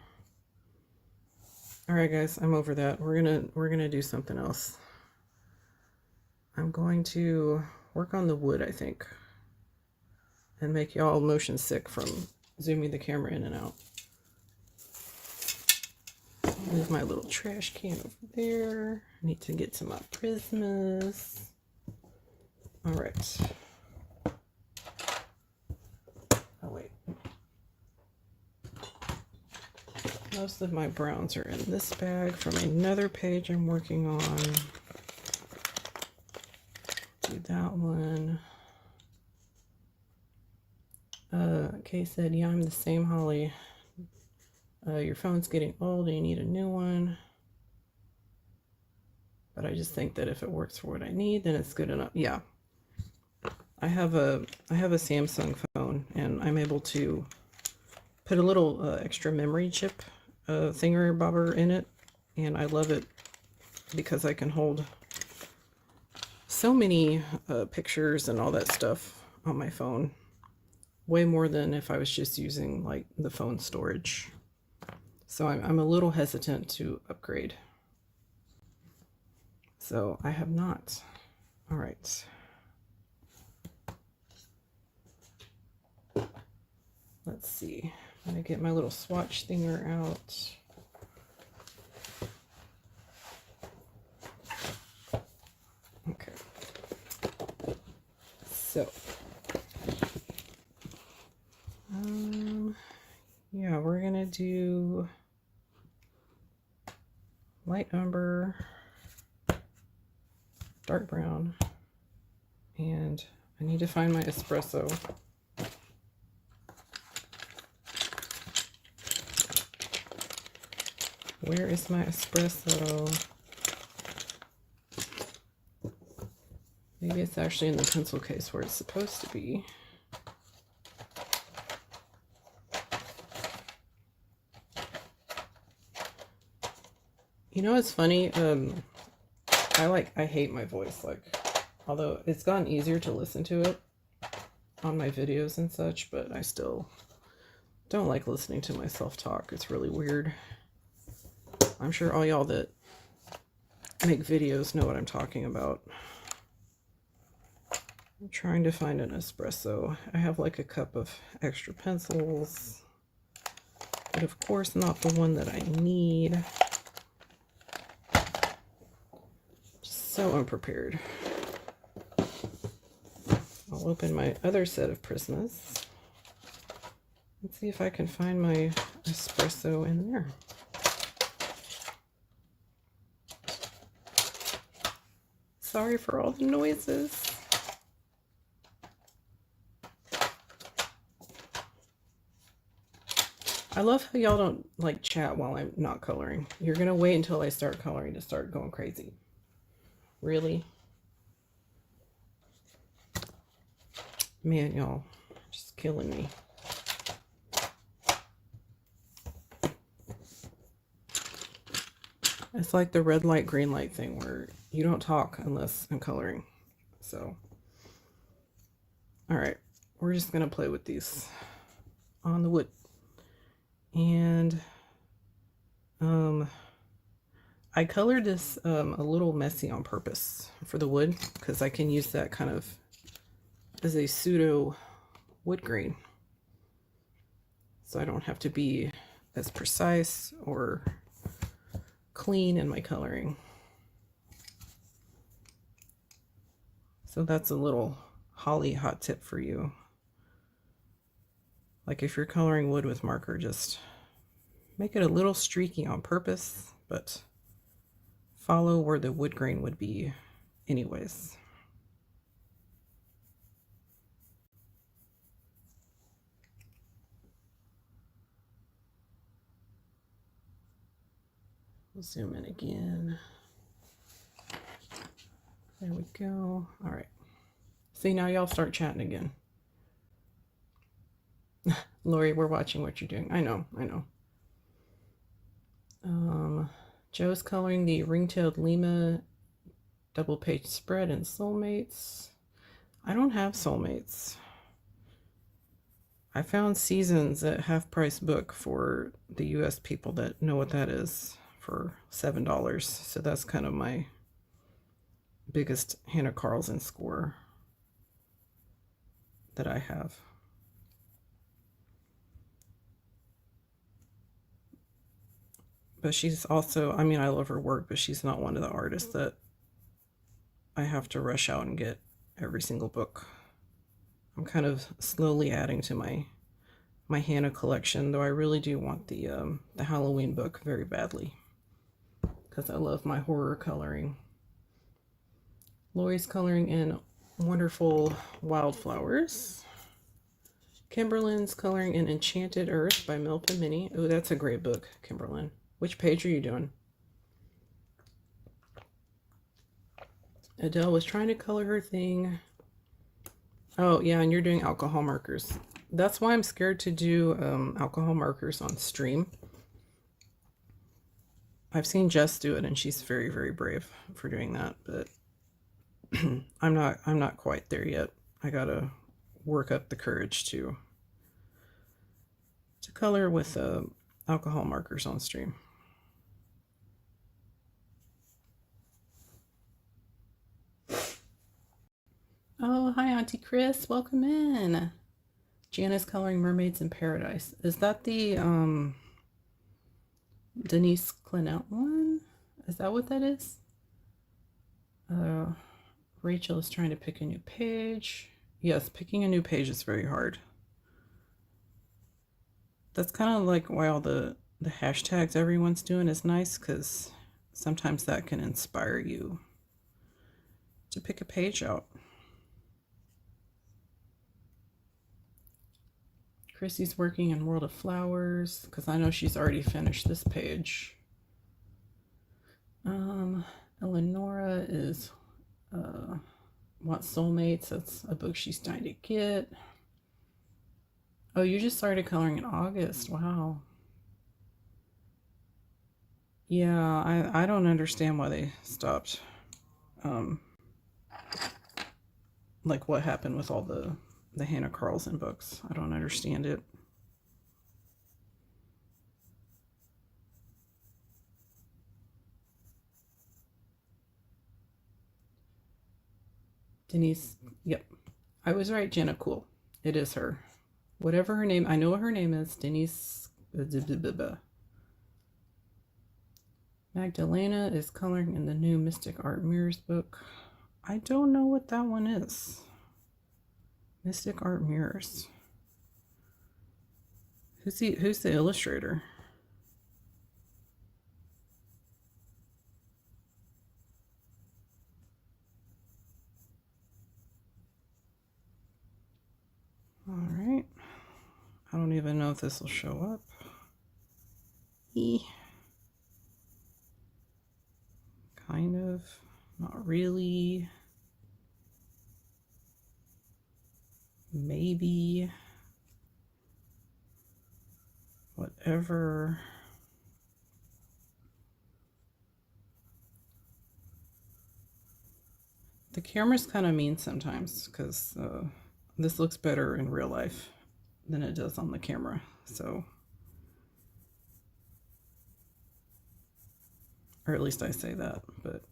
All right, guys, I'm over that. We're gonna do something else. I'm going to work on the wood, I think, and make y'all motion sick from zooming the camera in and out. Move my little trash can over there. I need to get to my Prismas. All right. Oh, wait. Most of my browns are in this bag from another page I'm working on. Do that one. Kay said, yeah, I'm the same, Holly. Your phone's getting old and you need a new one. But I just think that if it works for what I need, then it's good enough. Yeah. I have a Samsung phone and I'm able to put a little extra memory chip thinger bobber in it, and I love it because I can hold so many pictures and all that stuff on my phone. Way more than if I was just using like the phone storage. So I'm a little hesitant to upgrade. So I have not. All right. Let's see. I'm gonna get my little swatch thinger out. Okay. So, yeah, we're gonna do light umber, dark brown, and I need to find my espresso. Where is my espresso? Maybe it's actually in the pencil case where it's supposed to be. You know, it's funny. I hate my voice. Like, although it's gotten easier to listen to it on my videos and such, but I still don't like listening to myself talk. It's really weird. I'm sure all y'all that make videos know what I'm talking about. I'm trying to find an espresso. I have like a cup of extra pencils, but of course not the one that I need. So unprepared. I'll open my other set of Prismas. Let's see if I can find my espresso in there. Sorry for all the noises. I love how y'all don't like chat while I'm not coloring. You're gonna wait until I start coloring to start going crazy. Really? Man, y'all, just killing me. It's like the red light, green light thing where you don't talk unless I'm coloring. So, all right, we're just gonna play with these on the wood. And I colored this a little messy on purpose for the wood because I can use that kind of as a pseudo wood grain. So I don't have to be as precise or clean in my coloring. So that's a little Holly hot tip for you. Like if you're coloring wood with marker, just make it a little streaky on purpose, but follow where the wood grain would be anyways. We'll zoom in again. There we go. All right. See, now y'all start chatting again. Lori, we're watching what you're doing. I know. Joe's coloring the ring-tailed Lima double page spread in Soulmates. I don't have Soulmates. I found Seasons at Half Price Book for the US people that know what that is for $7. So that's kind of my biggest Hannah Carlson score that I have. But she's also, I mean, I love her work, but she's not one of the artists that I have to rush out and get every single book. I'm kind of slowly adding to my Hannah collection, though I really do want the Halloween book very badly because I love my horror coloring. Lori's coloring in Wonderful Wildflowers. Kimberly's coloring in Enchanted Earth by Milton Minnie. Oh, that's a great book, Kimberlyn. Which page are you doing? Adele was trying to color her thing. Oh, yeah, and you're doing alcohol markers. That's why I'm scared to do alcohol markers on stream. I've seen Jess do it, and she's very, very brave for doing that. But I'm not quite there yet. I gotta work up the courage to color with alcohol markers on stream. Oh, hi, Auntie Chris. Welcome in. Janice coloring Mermaids in Paradise. Is that the Denise Clinette one? Is that what that is? Rachel is trying to pick a new page. Yes, picking a new page is very hard. That's kind of like why all the hashtags everyone's doing is nice, because sometimes that can inspire you to pick a page out. Chrissy's working in World of Flowers because I know she's already finished this page. Eleonora is wants soulmates. That's a book she's dying to get. Oh, you just started coloring in August. Wow. Yeah, I don't understand why they stopped. Like what happened with all the Hannah Carlson books. I don't understand it. Denise, yep. I was right, Jenna. Cool. It is her. Whatever her name, I know what her name is. Denise. Magdalena is coloring in the new Mystic Art Mirrors book. I don't know what that one is. Mystic Art Mirrors. Who's the illustrator? All right. I don't even know if this will show up. Kind of. Not really. Maybe. Whatever. The camera's kind of mean sometimes because this looks better in real life than it does on the camera. So, or at least I say that, but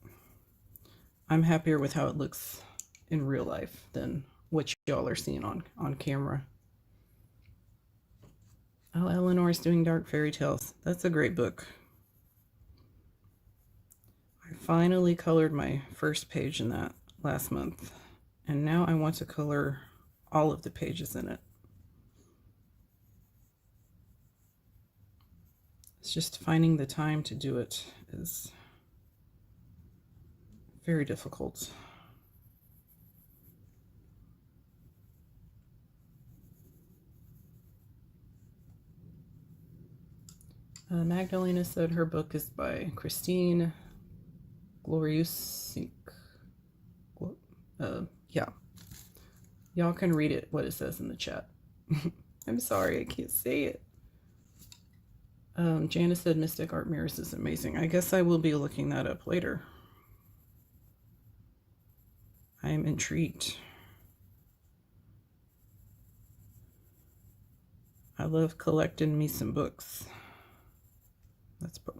I'm happier with how it looks in real life than what y'all are seeing on camera. Oh, Eleanor's doing Dark Fairy Tales. That's a great book. I finally colored my first page in that last month, and now I want to color all of the pages in it. It's just finding the time to do it is very difficult. Magdalena said her book is by Christine Gloriusink. Yeah. Y'all can read it, what it says in the chat. I'm sorry, I can't say it. Janice said Mystic Art Mirrors is amazing. I guess I will be looking that up later. I am intrigued. I love collecting me some books.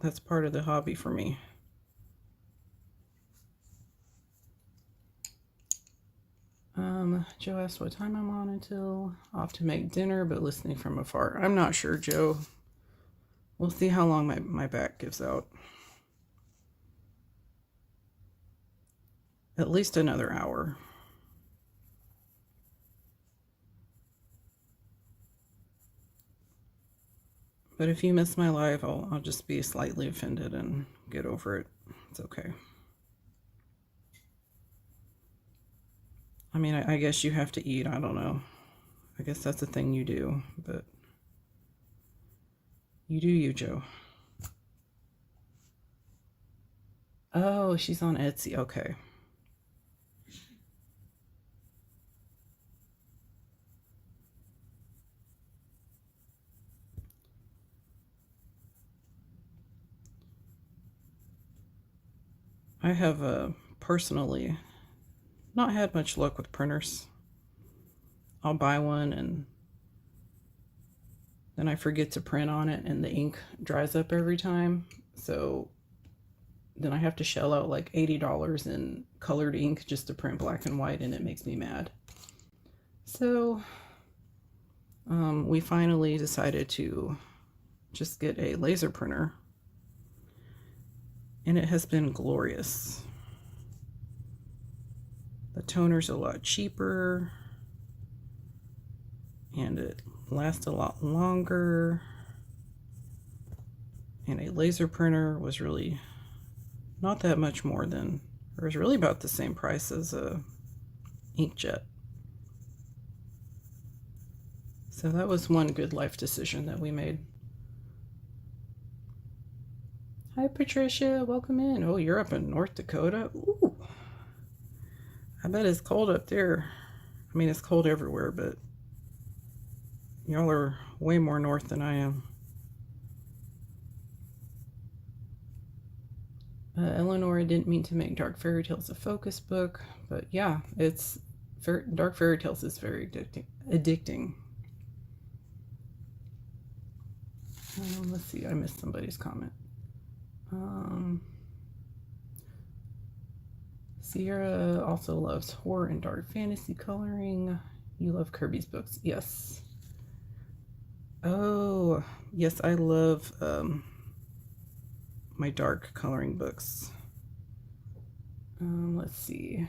That's part of the hobby for me. Joe asked what time I'm on until. Off to make dinner, but listening from afar. I'm not sure, Joe. We'll see how long my back gives out. At least another hour. But if you miss my live, I'll just be slightly offended and get over it. It's okay. I mean, I guess you have to eat. I don't know. I guess that's a thing you do, but you do you, Joe. Oh, she's on Etsy. Okay. I have personally not had much luck with printers. I'll buy one and then I forget to print on it and the ink dries up every time. So then I have to shell out like $80 in colored ink just to print black and white, and it makes me mad. So we finally decided to just get a laser printer, and it has been glorious. The toner's a lot cheaper and it lasts a lot longer, and a laser printer was really not that much more than, or was really about the same price as a inkjet. So that was one good life decision that we made. Hi Patricia, welcome in. Oh, you're up in North Dakota? Ooh, I bet it's cold up there. I mean, it's cold everywhere, but y'all are way more north than I am. Eleanor, I didn't mean to make Dark Fairy Tales a focus book, but yeah, it's Dark Fairy Tales is very addicting. Let's see, I missed somebody's comment. Sierra also loves horror and dark fantasy coloring. You love Kirby's books. Yes. Oh, yes, I love my dark coloring books. Let's see.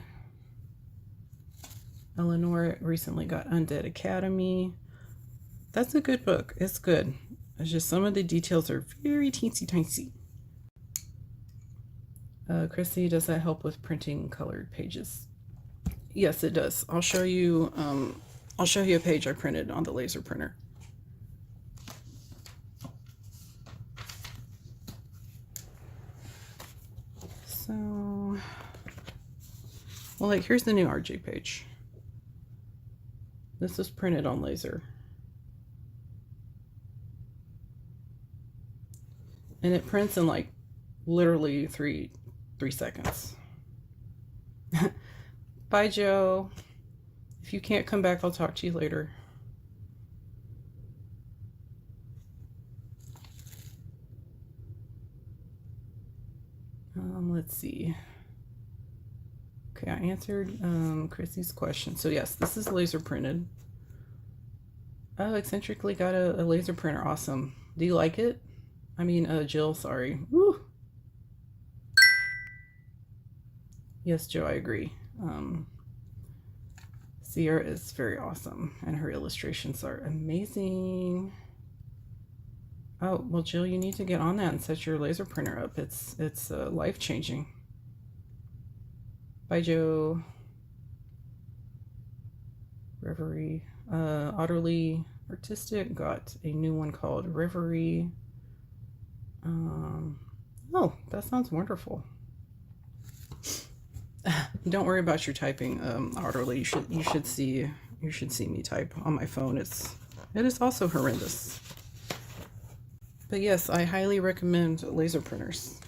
Eleanor recently got Undead Academy. That's a good book. It's good. It's just some of the details are very teensy-tiny. Chrissy, does that help with printing colored pages? Yes, it does. I'll show you a page I printed on the laser printer. So, well, like here's the new RJ page. This was printed on laser. And it prints in like literally three seconds. Bye, Joe. If you can't come back, I'll talk to you later. Let's see. Okay, I answered Chrissy's question. So yes, this is laser printed. Oh, Eccentrically got a laser printer. Awesome. Do you like it? I mean, Jill, sorry. Woo. Yes, Joe, I agree. Sierra is very awesome, and her illustrations are amazing. Oh, well, Jill, you need to get on that and set your laser printer up. It's life-changing. Bye, Joe. Reverie. Utterly Artistic got a new one called Reverie. Oh, that sounds wonderful. Don't worry about your typing, Utterly. You should see me type on my phone. It is also horrendous. But yes, I highly recommend laser printers.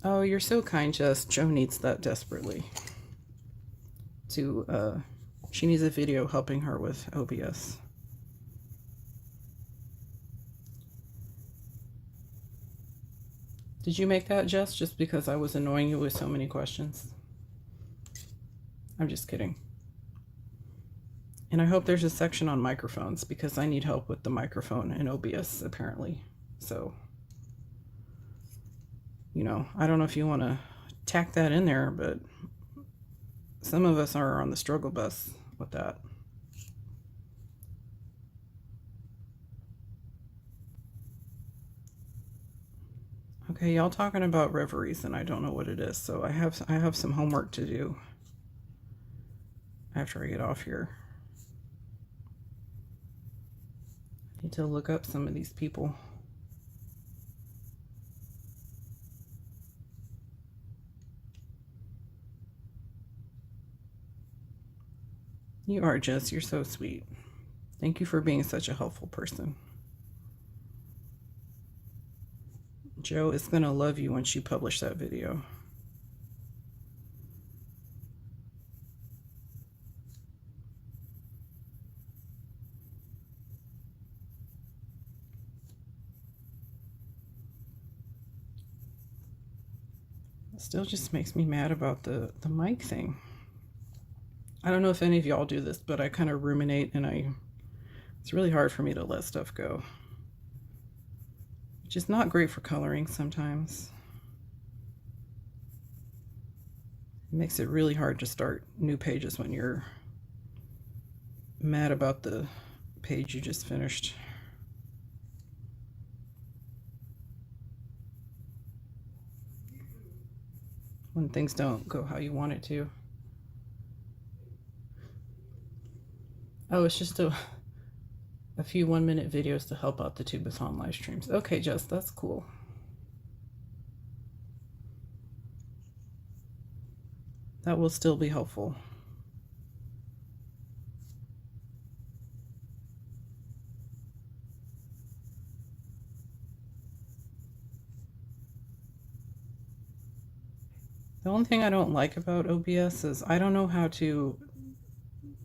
Oh, you're so kind, Jess. Joe needs that desperately. She needs a video helping her with OBS. Did you make that, Jess, just because I was annoying you with so many questions? I'm just kidding. And I hope there's a section on microphones, because I need help with the microphone in OBS, apparently. So, you know, I don't know if you want to tack that in there, but some of us are on the struggle bus with that. Okay, y'all talking about reveries, and I don't know what it is, so I have some homework to do after I get off here. I need to look up some of these people. You are, Jess. You're so sweet. Thank you for being such a helpful person. Joe is gonna love you once you publish that video. It still just makes me mad about the mic thing. I don't know if any of y'all do this, but I kind of ruminate and it's really hard for me to let stuff go. Which is not great for coloring sometimes. It makes it really hard to start new pages when you're mad about the page you just finished. When things don't go how you want it to. Oh, it's just a few 1-minute videos to help out the Tubeathon live streams. Okay, Jess, that's cool. That will still be helpful. The only thing I don't like about OBS is I don't know how to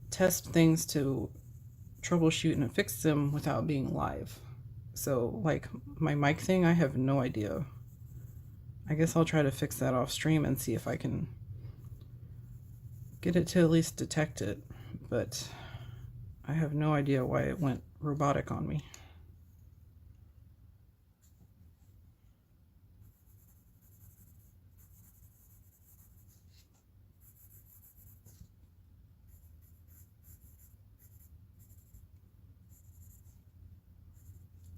test things to troubleshoot and fix them without being live. So like my mic thing, I have no idea. I guess I'll try to fix that off stream and see if I can get it to at least detect it, but I have no idea why it went robotic on me.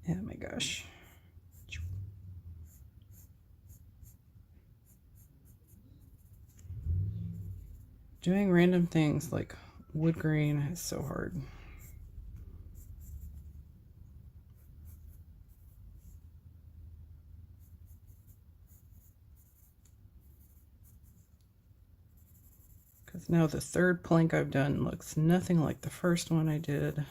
Oh my gosh. Doing random things like wood grain is so hard. Because now the third plank I've done looks nothing like the first one I did.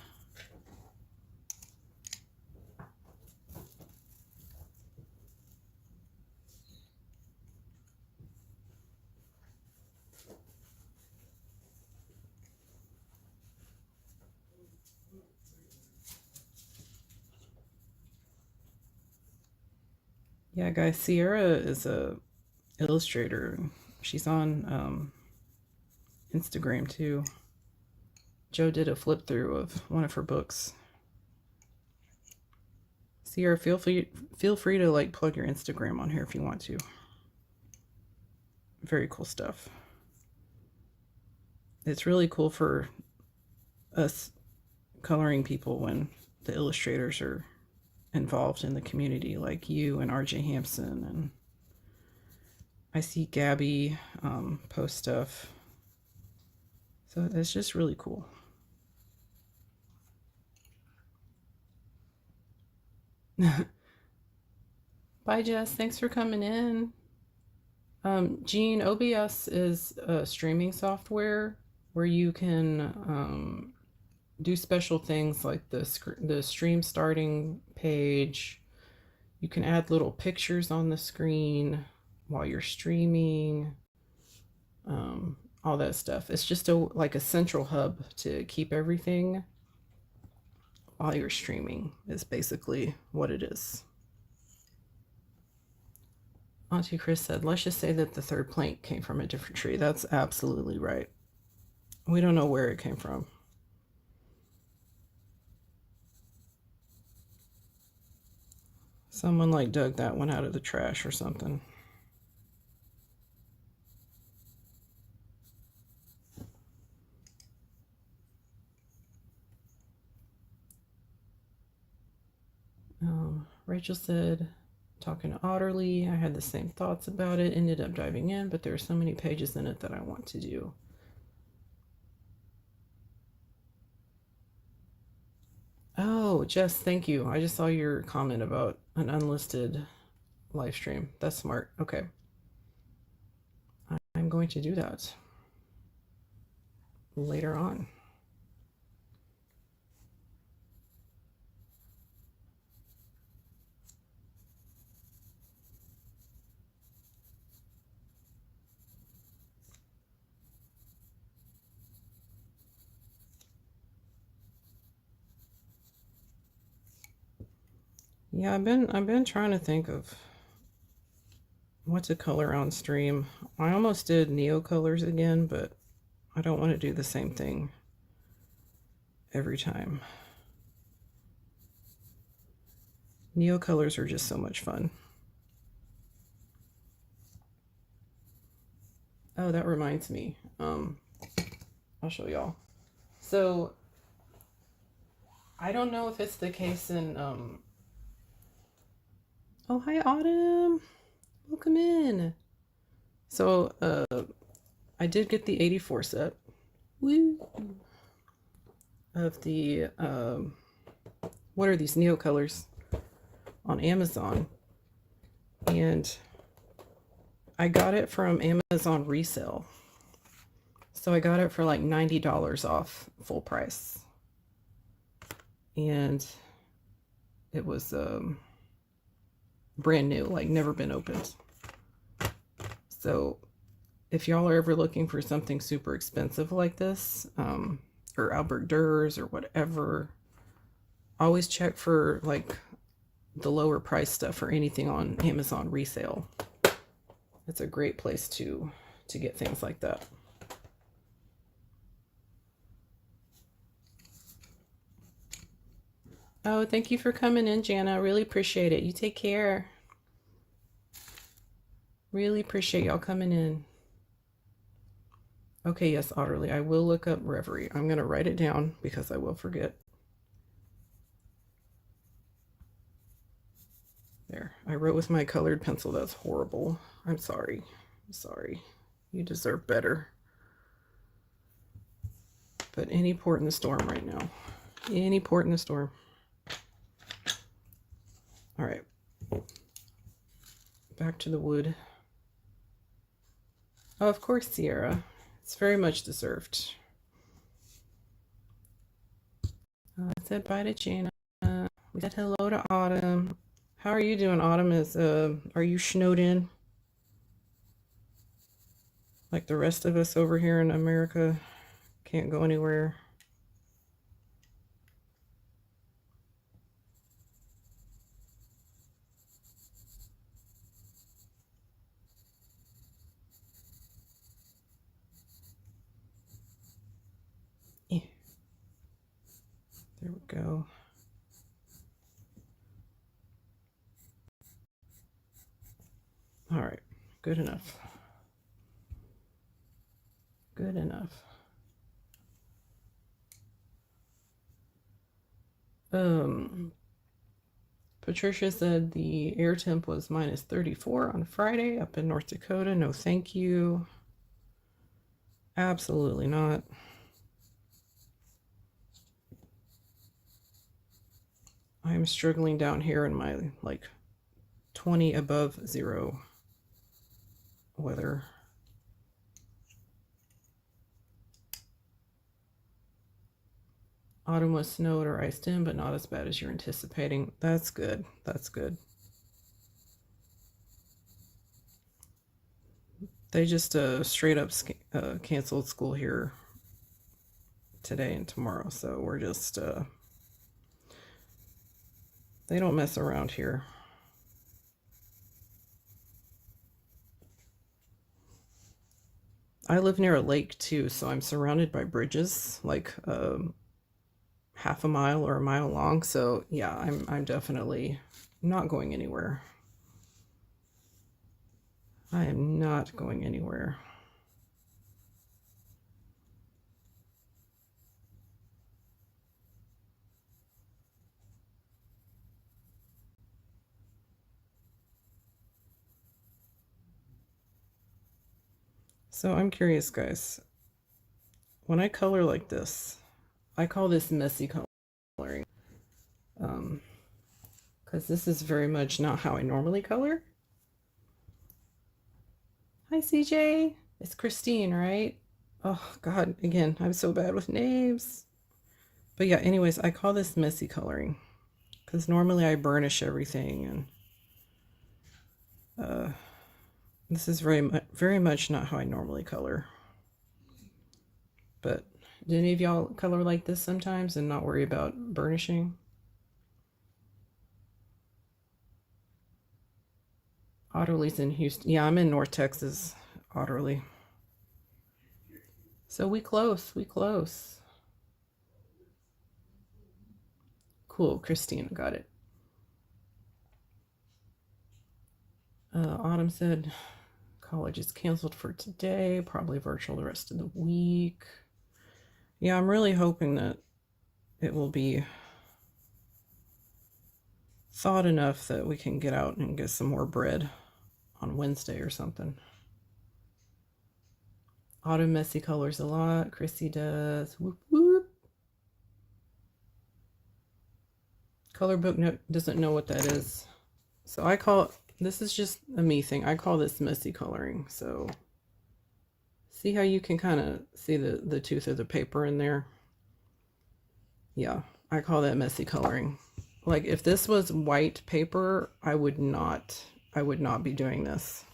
Yeah, guys, Sierra is a illustrator. She's on Instagram too. Joe did a flip through of one of her books. Sierra, feel free to like plug your Instagram on here if you want to. Very cool stuff. It's really cool for us coloring people when the illustrators are involved in the community, like you and RJ Hampson, and I see Gabby post stuff. So it's just really cool. Bye, Jess. Thanks for coming in. Jean, OBS is a streaming software where you can do special things like the stream starting page. You can add little pictures on the screen while you're streaming. All that stuff. It's just like a central hub to keep everything while you're streaming is basically what it is. Auntie Chris said, let's just say that the third plank came from a different tree. That's absolutely right. We don't know where it came from. Someone like dug that one out of the trash or something. Rachel said, talking to Otterly, I had the same thoughts about it, ended up diving in, but there are so many pages in it that I want to do. Oh, Jess, thank you. I just saw your comment about an unlisted live stream. That's smart. Okay. I'm going to do that later on. Yeah, I've been trying to think of what to color on stream. I almost did Neo colors again, but I don't want to do the same thing every time. Neo colors are just so much fun. Oh, that reminds me. I'll show y'all. So I don't know if it's the case in oh, hi Autumn. Welcome in. So I did get the 84 set. Woo! Of the what are these Neo colors on Amazon, and I got it from Amazon resale. So I got it for like $90 off full price, and it was brand new, like never been opened. So if y'all are ever looking for something super expensive like this, or Albert Durs or whatever, always check for like the lower price stuff or anything on Amazon resale. It's a great place to get things like that. Oh, thank you for coming in, Jana. Really appreciate it. You take care. Really appreciate y'all coming in. Okay, yes, Otterly. I will look up Reverie. I'm going to write it down because I will forget. There. I wrote with my colored pencil. That's horrible. I'm sorry. I'm sorry. You deserve better. But any port in the storm right now. Any port in the storm. All right. Back to the wood. Oh, of course, Sierra. It's very much deserved. I said bye to Jana. We said hello to Autumn. How are you doing, Autumn? Are you snowed in? Like the rest of us over here in America, can't go anywhere. Eh, there we go. All right, good enough. Good enough. Patricia said the air temp was minus 34 on Friday up in North Dakota. No, thank you. Absolutely not. I'm struggling down here in my like 20 above zero weather. Autumn was snowed or iced in, but not as bad as you're anticipating. That's good. That's good. They just straight up canceled school here today and tomorrow, so we're just they don't mess around here. I live near a lake too, so I'm surrounded by bridges, like half a mile or a mile long. So yeah, I'm definitely not going anywhere. I am not going anywhere. So I'm curious, guys. When I color like this, I call this messy coloring. Because this is very much not how I normally color. Hi, CJ. It's Christine, right? Oh, God. Again, I'm so bad with names. But yeah, anyways, I call this messy coloring. Because normally I burnish everything. And this is very much not how I normally color. But do any of y'all color like this sometimes and not worry about burnishing? Otterly's in Houston. Yeah, I'm in North Texas, Otterly. So we close, we close. Cool, Christina got it. Autumn said college is canceled for today, probably virtual the rest of the week. Yeah, I'm really hoping that it will be thawed enough that we can get out and get some more bread on Wednesday or something. Autumn messy colors a lot. Chrissy does. Whoop whoop. Color book doesn't know what that is. So I call this is just a me thing. I call this messy coloring. So see how you can kind of see the tooth of the paper in there? Yeah, I call that messy coloring. Like if this was white paper, I would not be doing this.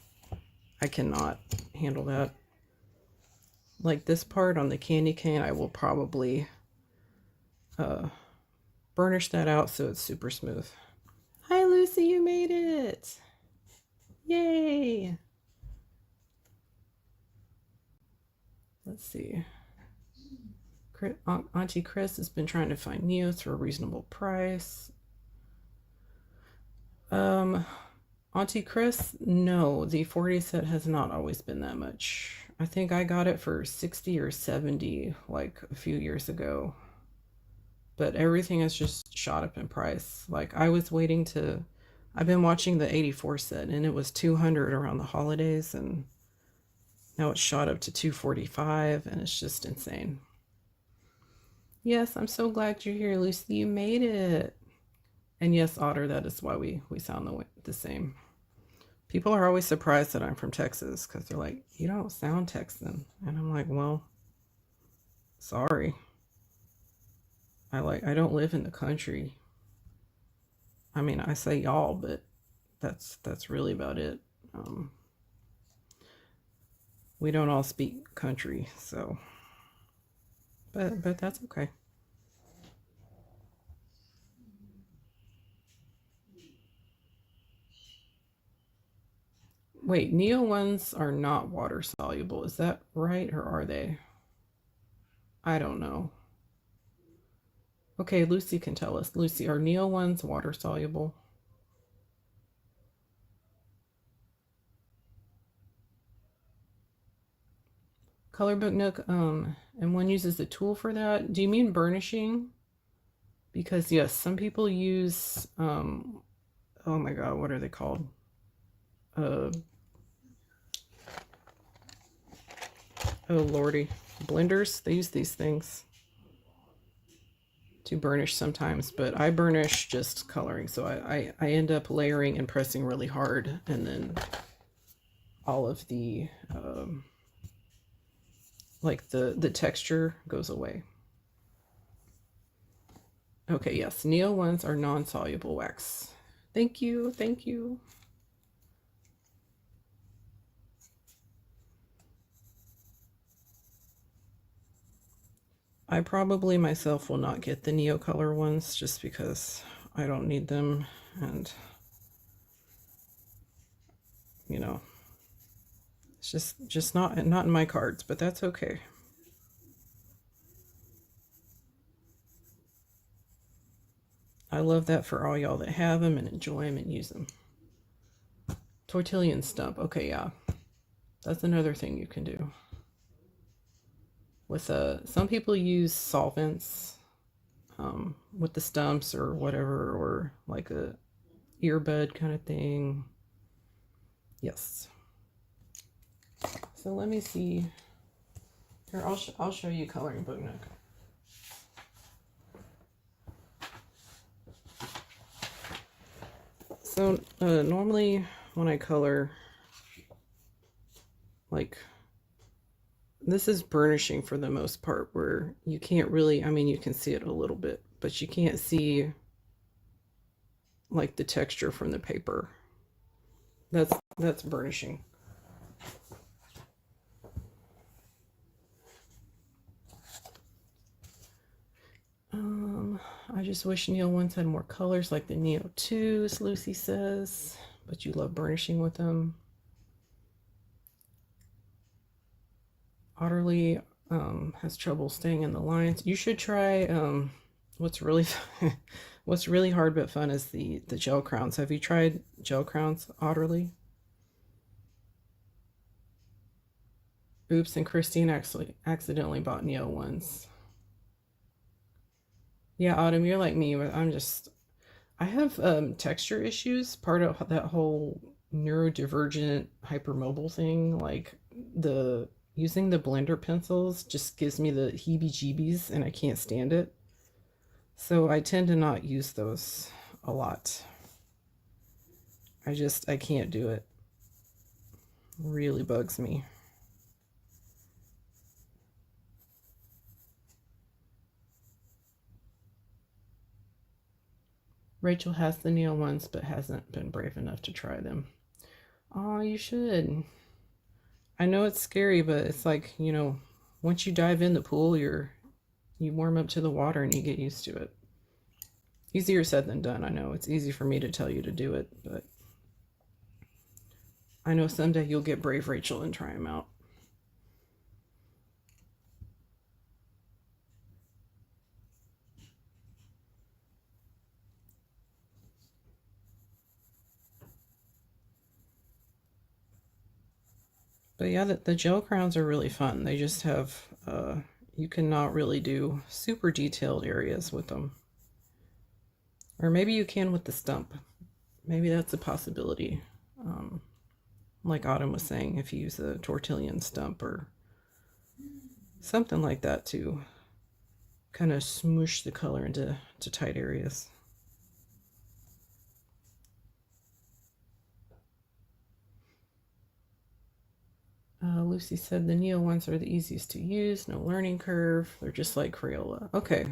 I cannot handle that. Like this part on the candy cane, I will probably burnish that out so it's super smooth. Hi Lucy, you made it! Yay! Let's see. Auntie Chris has been trying to find Neos for a reasonable price. Auntie Chris, no, the 40 set has not always been that much. I think I got it for 60 or 70 like a few years ago. But everything has just shot up in price. Like I've been watching the 84 set and it was 200 around the holidays and now it's shot up to 245 and it's just insane. Yes, I'm so glad you're here, Lucy. You made it. And yes, Otter, that is why we sound the same. People are always surprised that I'm from Texas because they're like, you don't sound Texan. And I'm like, well, sorry. I don't live in the country. I mean, I say y'all, but that's really about it. We don't all speak country, so but that's okay. Wait, Neo ones are not water soluble. Is that right or are they? I don't know. Okay, Lucy can tell us. Lucy, are Neo ones water soluble? Color Book Nook, and one uses the tool for that. Do you mean burnishing? Because yes, some people use oh my god, what are they called? Uh oh lordy. Blenders, they use these things to burnish sometimes, but I burnish just coloring. So I end up layering and pressing really hard and then all of the like the texture goes away. Okay, yes, Neo ones are non-soluble wax. Thank you, thank you. I probably myself will not get the Neo color ones just because I don't need them and you know, it's just not in my cards, but that's okay. I love that for all y'all that have them and enjoy them and use them. Tortilla and stump. Okay, yeah. That's another thing you can do. With some people use solvents with the stumps or whatever, or like a earbud kind of thing. Yes. So let me see. Here, I'll show you Coloring Book Nook. So normally when I color, like this is burnishing for the most part, where you can't really, I mean, you can see it a little bit, but you can't see like the texture from the paper. That's burnishing. I just wish Neo ones had more colors like the Neo 2s, Lucy says. but you love burnishing with them. Otterly has trouble staying in the lines. You should try what's really what's really hard but fun is the gel crowns. Have you tried gel crowns, Otterly? Oops, and Christine actually accidentally bought Neo ones. Yeah, Autumn, you're like me. I have texture issues. Part of that whole neurodivergent hypermobile thing, like the using the blender pencils just gives me the heebie-jeebies and I can't stand it. So I tend to not use those a lot. I can't do it. It really bugs me. Rachel has the Neo ones but hasn't been brave enough to try them. Oh, you should. I know it's scary, but it's like, once you dive in the pool, you warm up to the water and you get used to it. Easier said than done. I know it's easy for me to tell you to do it, but I know someday you'll get brave, Rachel, and try them out. But yeah, the gel crowns are really fun. They just have, you cannot really do super detailed areas with them. Or maybe you can with the stump. Maybe that's a possibility. Like Autumn was saying, if you use a tortillon stump or something like that to kind of smoosh the color into tight areas. Lucy said the Neo ones are the easiest to use, no learning curve. They're just like Crayola. Okay.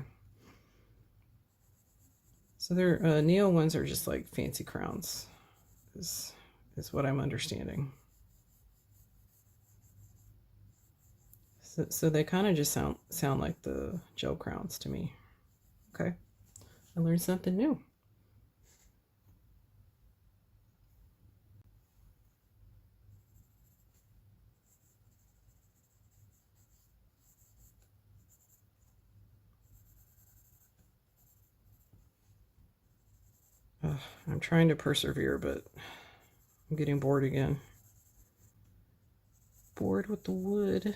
So their Neo ones are just like fancy crowns, is what I'm understanding. So they kind of just sound like the gel crowns to me. Okay, I learned something new. I'm trying to persevere, but I'm getting bored again. Bored with the wood.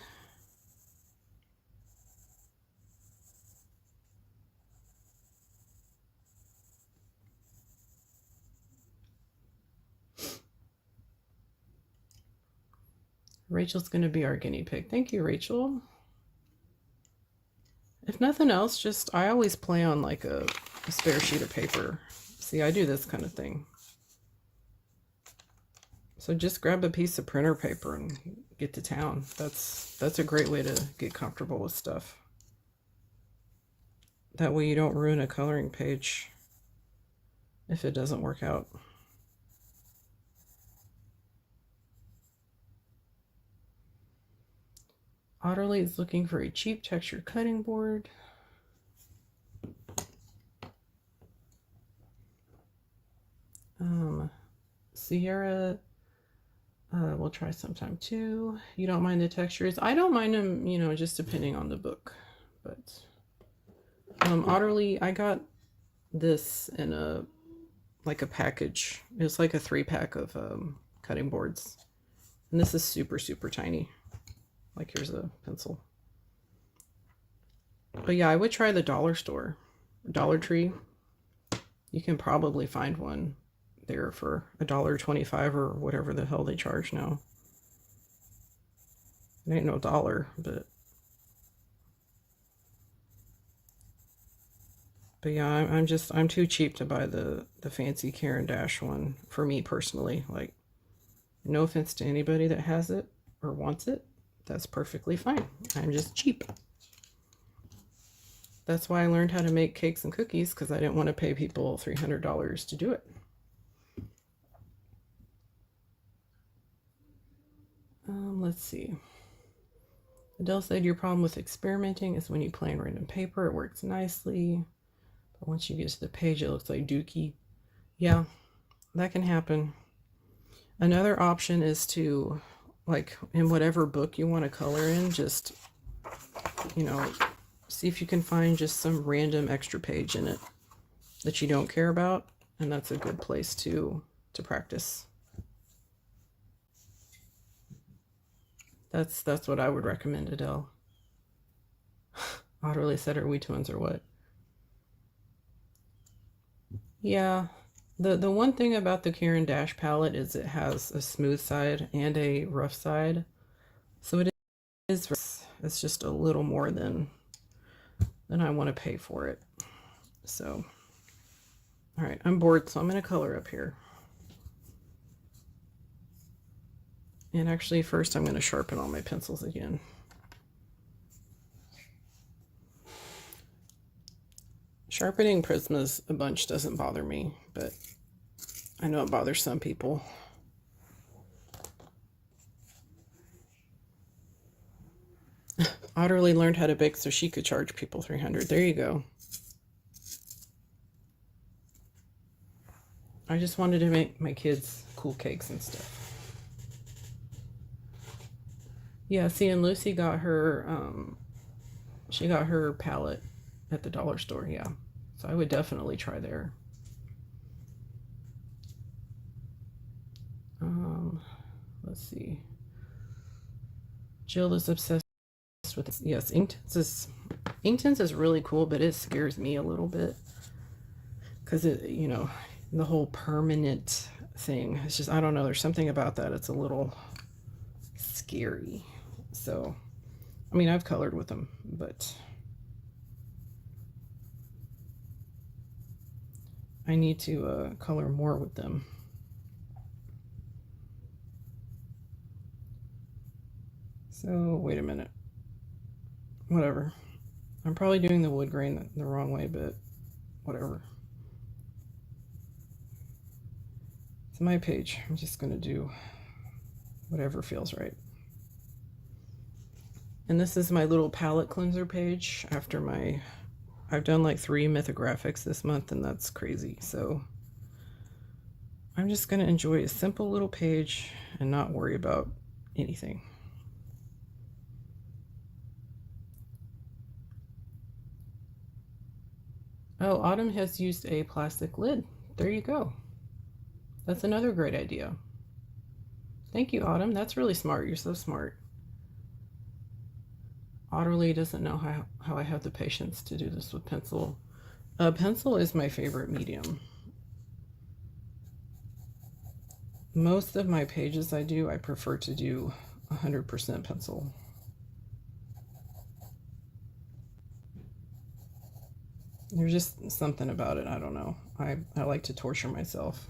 Rachel's going to be our guinea pig. Thank you, Rachel. If nothing else, I always play on like a spare sheet of paper. See, I do this kind of thing. So just grab a piece of printer paper and get to town. That's a great way to get comfortable with stuff. That way you don't ruin a coloring page if it doesn't work out. Otterly is looking for a cheap texture cutting board. Sierra, we'll try sometime too. You don't mind the textures? I don't mind them, just depending on the book. But Otterly, I got this in a package. It's like a 3-pack of cutting boards. And this is super, super tiny. Like here's a pencil. But yeah, I would try the dollar store. Dollar Tree. You can probably find one there for $1.25 or whatever the hell they charge now. It ain't no dollar, but yeah, I'm too cheap to buy the fancy Caran d'Ache one for me personally. Like, no offense to anybody that has it or wants it, that's perfectly fine. I'm just cheap. That's why I learned how to make cakes and cookies, because I didn't want to pay people $300 to do it. Let's see. Adele said your problem with experimenting is when you play on random paper, it works nicely. But once you get to the page, it looks like dookie. Yeah, that can happen. Another option is to, like, in whatever book you want to color in, just, you know, see if you can find just some random extra page in it that you don't care about, and that's a good place to practice. That's what I would recommend, Adele. Otterly said, "Are we twins or what?" Yeah. The one thing about the Caran d'Ache palette is it has a smooth side and a rough side. So it is, it's just a little more than I want to pay for it. So, all right, I'm bored, so I'm going to color up here. And actually, first I'm going to sharpen all my pencils again. Sharpening Prismas a bunch doesn't bother me, but I know it bothers some people. Otterly learned how to bake so she could charge people $300. There you go. I just wanted to make my kids cool cakes and stuff. Yeah, see, and Lucy got her, she got her palette at the dollar store, yeah. So I would definitely try there. Let's see. Jill is obsessed with this. Yes, Inktense is really cool, but it scares me a little bit because it, you know, the whole permanent thing. It's just, I don't know. There's something about that. It's a little scary. So, I mean, I've colored with them, but I need to color more with them. So, wait a minute. Whatever. I'm probably doing the wood grain the wrong way, but whatever. It's my page. I'm just going to do whatever feels right. And this is my little palette cleanser page after I've done like 3 mythographics this month, and that's crazy. So I'm just going to enjoy a simple little page and not worry about anything. Oh, Autumn has used a plastic lid. There you go. That's another great idea. Thank you, Autumn. That's really smart. You're so smart. Otterly doesn't know how I have the patience to do this with pencil. Pencil is my favorite medium. Most of my pages I prefer to do 100% pencil. There's just something about it. I don't know. I like to torture myself.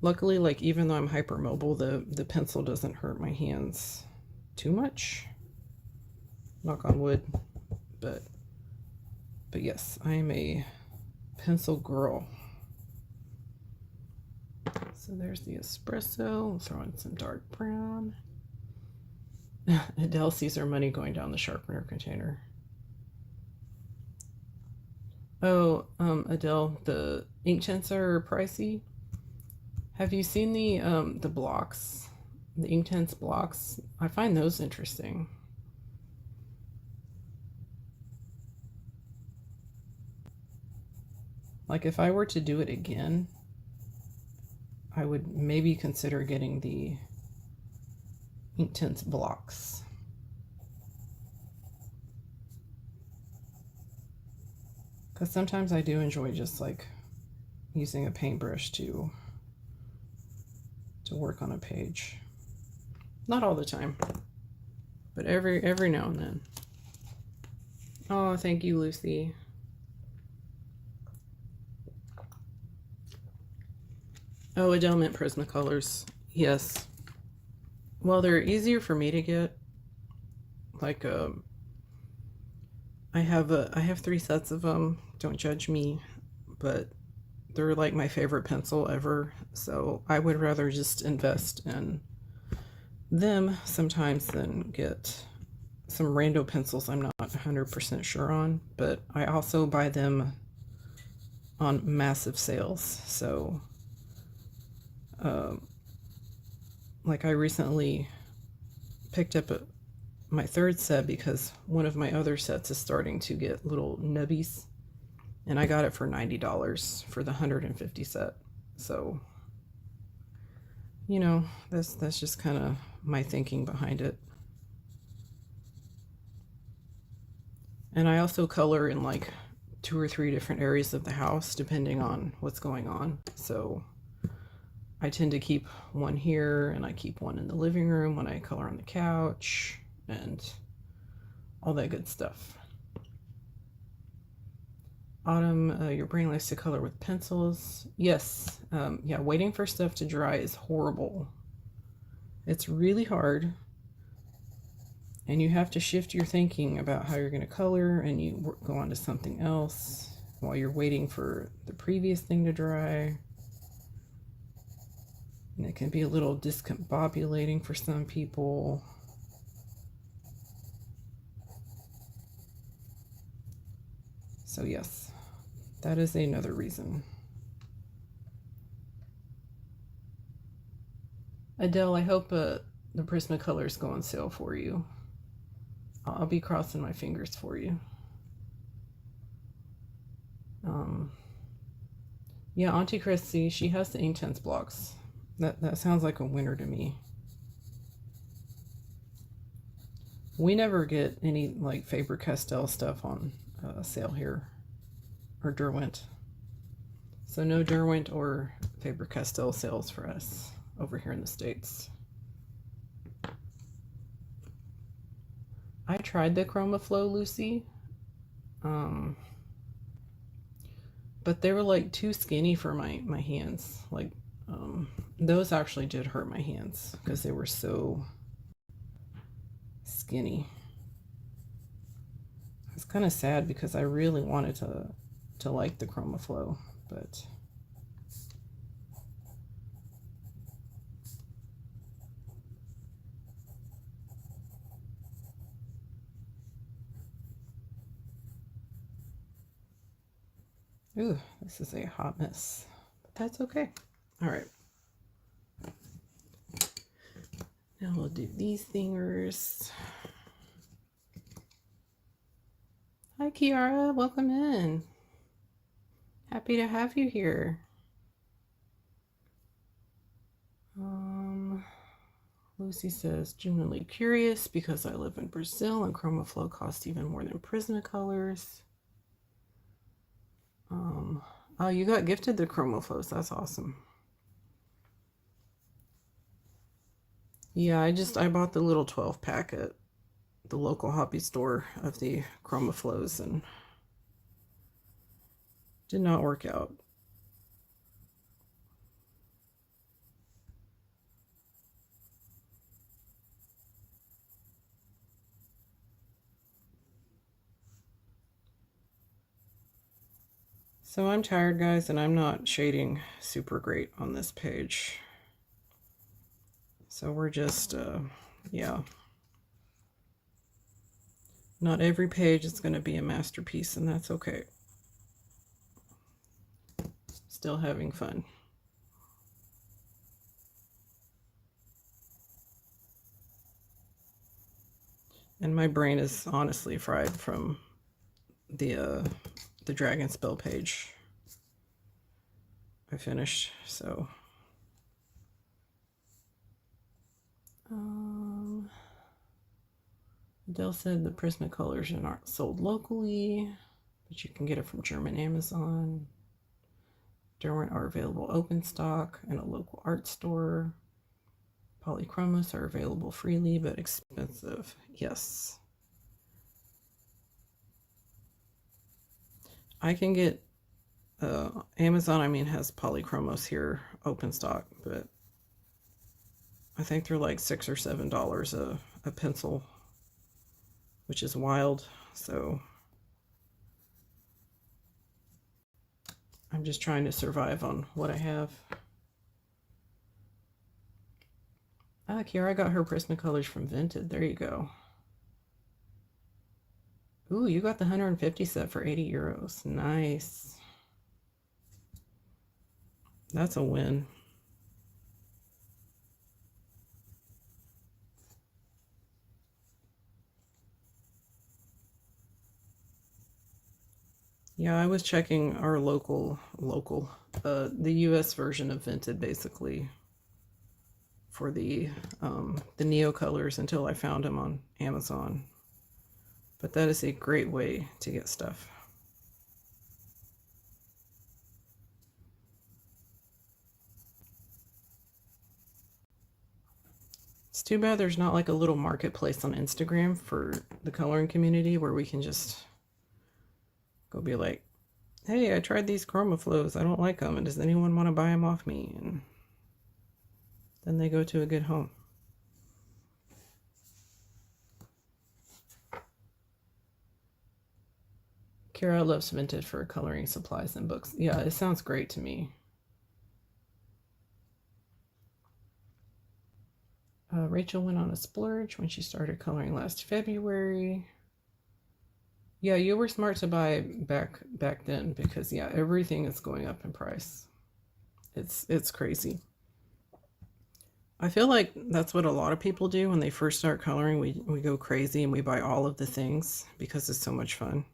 Luckily, like, even though I'm hypermobile, the pencil doesn't hurt my hands too much. Knock on wood. But yes, I am a pencil girl. So there's the espresso. We'll throw in some dark brown. Adele sees her money going down the sharpener container. Oh, Adele, the Inktense are pricey. Have you seen the blocks, the Inktense blocks? I find those interesting. Like, if I were to do it again, I would maybe consider getting the Inktense blocks. Because sometimes I do enjoy just like using a paintbrush to work on a page. Not all the time, but every now and then. Oh, thank you, Lucy. Oh, Adele meant Prismacolors. Yes. Well, they're easier for me to get. Like, I have 3 sets of them. Don't judge me, but they're like my favorite pencil ever. So I would rather just invest in them sometimes than get some rando pencils I'm not 100% sure on. But I also buy them on massive sales. So Like I recently picked up my third set because one of my other sets is starting to get little nubbies, and I got it for $90 for the 150 set. So, you know, that's just kind of my thinking behind it. And I also color in like 2 or 3 different areas of the house depending on what's going on. So I tend to keep one here, and I keep one in the living room when I color on the couch and all that good stuff. Autumn, your brain likes to color with pencils. Yes, yeah, waiting for stuff to dry is horrible. It's really hard, and you have to shift your thinking about how you're going to color, and you go on to something else while you're waiting for the previous thing to dry. And it can be a little discombobulating for some people. So yes, that is another reason. Adele, I hope the Prismacolors go on sale for you. I'll be crossing my fingers for you. Yeah, Auntie Chrissy, she has the Inktense blocks. That sounds like a winner to me. We never get any like Faber-Castell stuff on sale here, or Derwent. So no Derwent or Faber-Castell sales for us over here in the States. I tried the ChromaFlow, Lucy, but they were like too skinny for my hands. Like those actually did hurt my hands because they were so skinny. It's kind of sad because I really wanted to like the ChromaFlow, but ooh, this is a hot mess, but that's okay. All right. Now we'll do these thingers. Hi, Kiara. Welcome in. Happy to have you here. Lucy says, genuinely curious because I live in Brazil and ChromaFlow costs even more than Prismacolors. Oh, you got gifted the ChromaFlows. That's awesome. Yeah, I bought the little 12 pack at the local hobby store of the ChromaFlows and did not work out. So I'm tired, guys, and I'm not shading super great on this page. So we're just, yeah. Not every page is going to be a masterpiece, and that's okay. Still having fun. And my brain is honestly fried from the dragon spell page I finished. So Adele said the Prismacolors are not sold locally, but you can get it from German Amazon. Derwent are available open stock in a local art store. Polychromos are available freely but expensive. Yes. I can get Amazon, I mean, has Polychromos here open stock, but I think they're like $6 or $7 a pencil, which is wild. So I'm just trying to survive on what I have. Ah, Kiara got her Prismacolors from Vinted. There you go. Ooh, you got the 150 set for 80 euros. Nice. That's a win. Yeah, I was checking our the US version of Vinted basically for the Neo colors until I found them on Amazon. But that is a great way to get stuff. It's too bad there's not like a little marketplace on Instagram for the coloring community where we can just go be like, hey, I tried these chroma flows. I don't like them. And does anyone want to buy them off me? And then they go to a good home. Kara loves Vinted for coloring supplies and books. Yeah, it sounds great to me. Rachel went on a splurge when she started coloring last February. Yeah, you were smart to buy back then because yeah, everything is going up in price. It's crazy. I feel like that's what a lot of people do when they first start coloring. We go crazy and we buy all of the things because it's so much fun.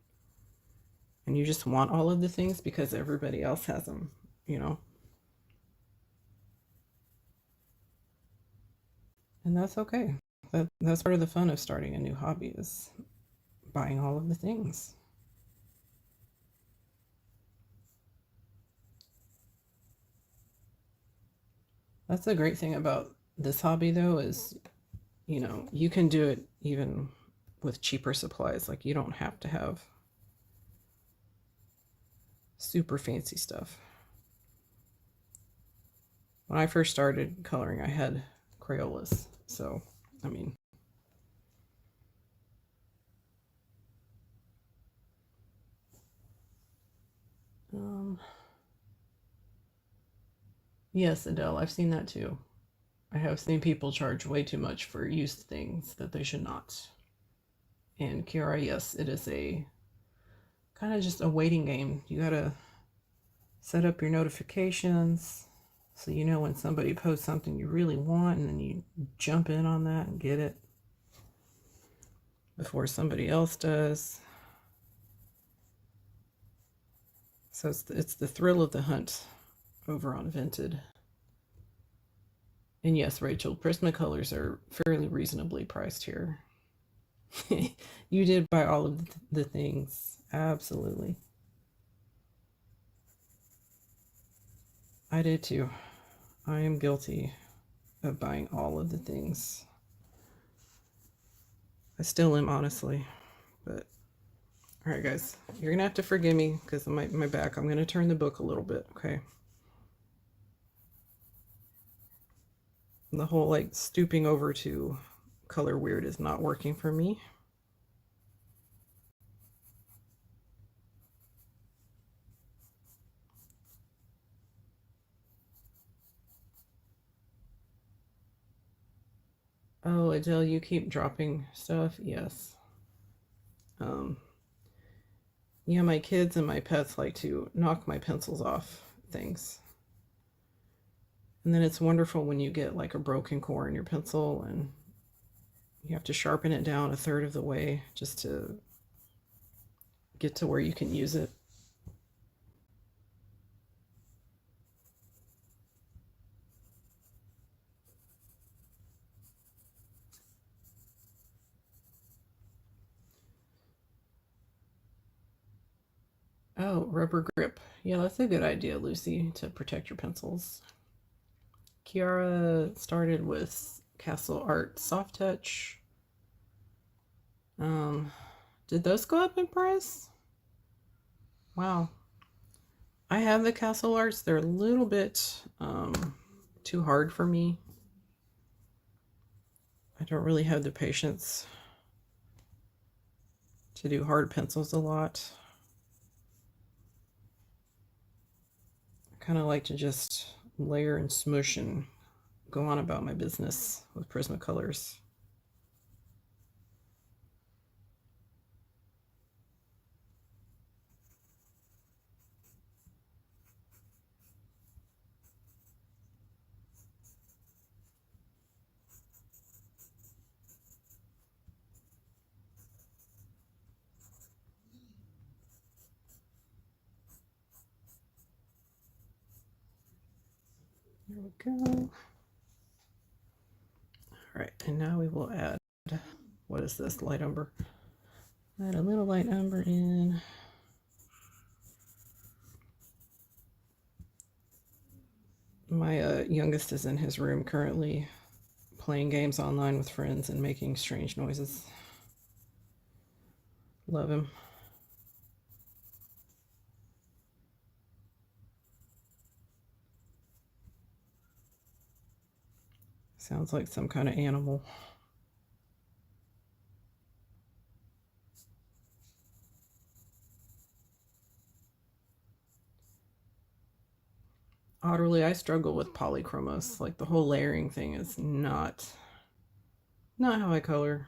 And you just want all of the things because everybody else has them, you know? And that's okay. That's part of the fun of starting a new hobby is buying all of the things. That's the great thing about this hobby though is, you know, you can do it even with cheaper supplies. Like you don't have to have super fancy stuff. When I first started coloring, I had Crayolas. So, I mean, um, yes, Adele, I've seen that too. I have seen people charge way too much for used things that they should not. And Kiara, yes, it is a kind of just a waiting game. You gotta set up your notifications so you know when somebody posts something you really want and then you jump in on that and get it before somebody else does. So it's the thrill of the hunt over on Vinted. And yes, Rachel, Prismacolors are fairly reasonably priced here. You did buy all of the things. Absolutely. I did too. I am guilty of buying all of the things. I still am, honestly. But, all right, guys, you're going to have to forgive me because of my back. I'm going to turn the book a little bit, okay? The whole like stooping over to color weird is not working for me. Oh, Adele, you keep dropping stuff? Yes. Um, yeah, my kids and my pets like to knock my pencils off things. And then it's wonderful when you get like a broken core in your pencil and you have to sharpen it down a third of the way just to get to where you can use it. Oh, rubber grip. Yeah, that's a good idea, Lucy, to protect your pencils. Kiara started with Castle Art Soft Touch. Um, did those go up in price? Wow. I have the Castle Arts. They're a little bit too hard for me. I don't really have the patience to do hard pencils a lot. I kind of like to just layer and smush and go on about my business with Prismacolors. There we go. All right, and now we will add, what is this, light umber? Add a little light umber in. My youngest is in his room currently playing games online with friends and making strange noises. Love him. Sounds like some kind of animal. Oddly, I struggle with polychromos. Like the whole layering thing is not how I color.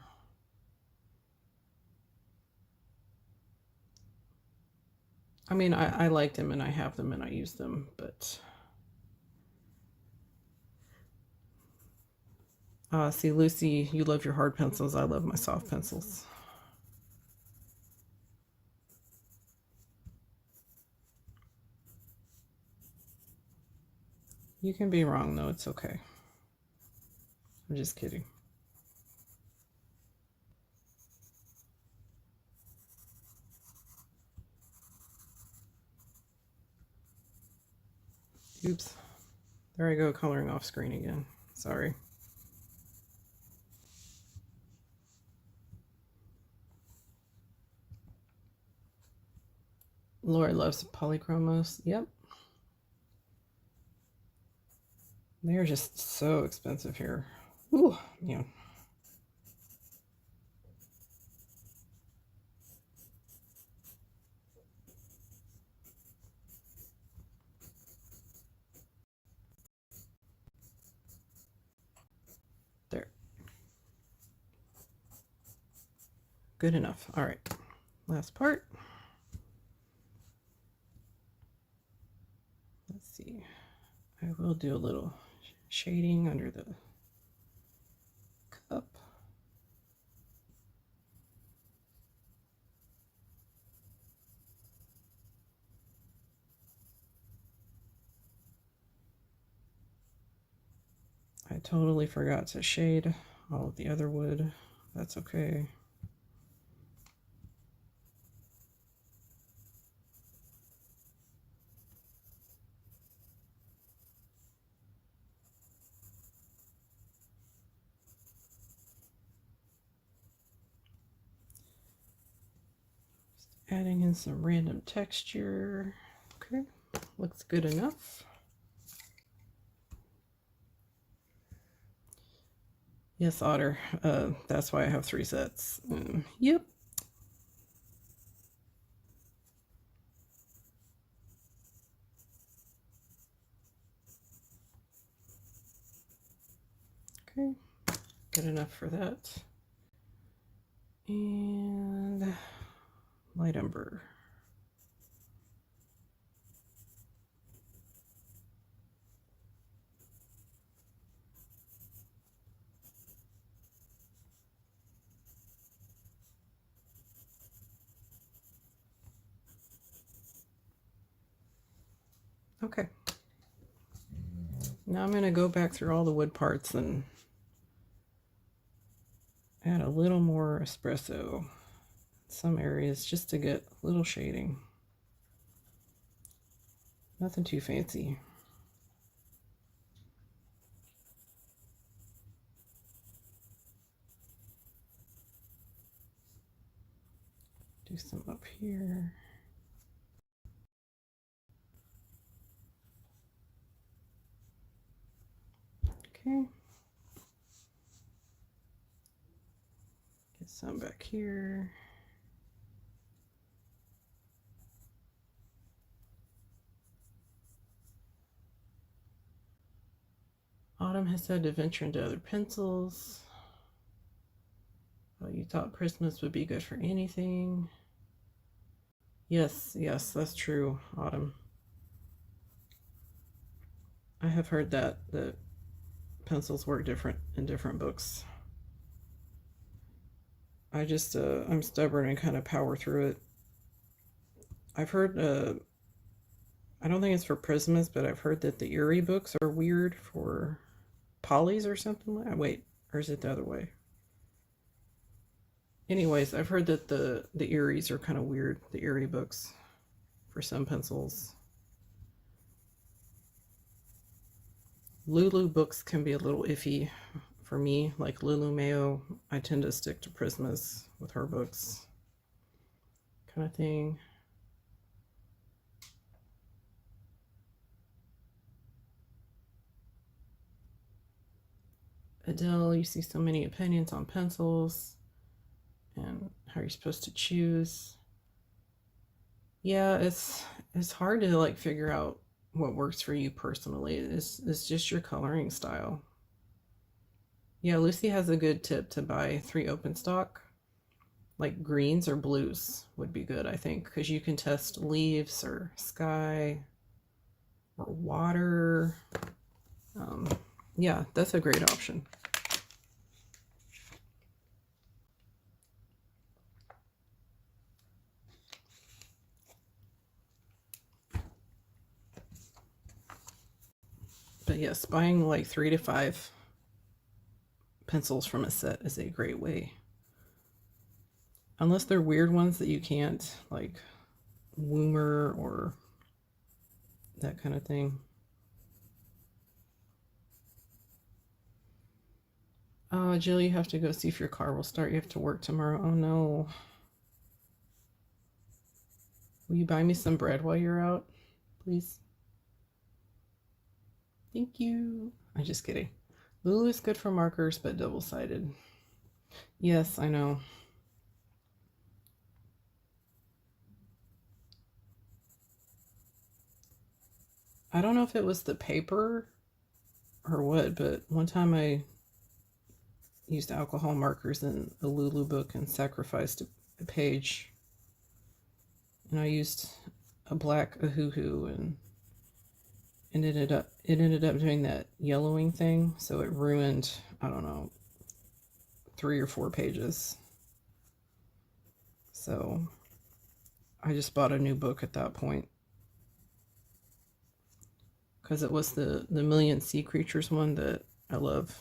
I mean, I like them and I have them and I use them, but see, Lucy, you love your hard pencils. I love my soft pencils. You can be wrong, though. It's okay. I'm just kidding. Oops. There I go, coloring off screen again. Sorry. Laura loves polychromos. Yep. They're just so expensive here. Ooh, yeah. There. Good enough. All right. Last part. Let's see. I will do a little shading under the cup. I totally forgot to shade all of the other wood. That's okay. Just adding in some random texture. Okay, looks good enough. Yes, Otter. That's why I have 3 sets. Yep. Okay, good enough for that. And light umber. Okay. Now I'm going to go back through all the wood parts and add a little more espresso in some areas just to get a little shading. Nothing too fancy. Do some up here. Okay. Get some back here. Autumn has said to venture into other pencils. Oh, you thought Christmas would be good for anything. Yes, yes, that's true, Autumn. I have heard that pencils work different in different books. I just I'm stubborn and kind of power through it. I've heard I don't think it's for Prismas, but I've heard that the Erie books are weird for polys or something like that. Wait, or is it the other way? Anyways, I've heard that the Eries are kind of weird, the Erie books for some pencils. Lulu books can be a little iffy for me, like Lulu Mayo. I tend to stick to Prismas with her books, kind of thing. Adele, you see so many opinions on pencils and how you're supposed to choose. Yeah, it's hard to like figure out what works for you personally. It's just your coloring style. Yeah, Lucy has a good tip to buy 3 open stock. Like greens or blues would be good, I think, because you can test leaves or sky or water. Um, yeah, that's a great option. But yes, buying like 3 to 5 pencils from a set is a great way. Unless they're weird ones that you can't, like Woomer or that kind of thing. Oh, Jill, you have to go see if your car will start. You have to work tomorrow. Oh no. Will you buy me some bread while you're out, please? Thank you. I'm just kidding. Lulu is good for markers, but double-sided. Yes, I know. I don't know if it was the paper or what, but one time I used alcohol markers in a Lulu book and sacrificed a page. And I used a black Ahuhu and it ended up doing that yellowing thing, so it ruined, I don't know, 3 or 4 pages. So I just bought a new book at that point because it was the Million Sea Creatures one that I love.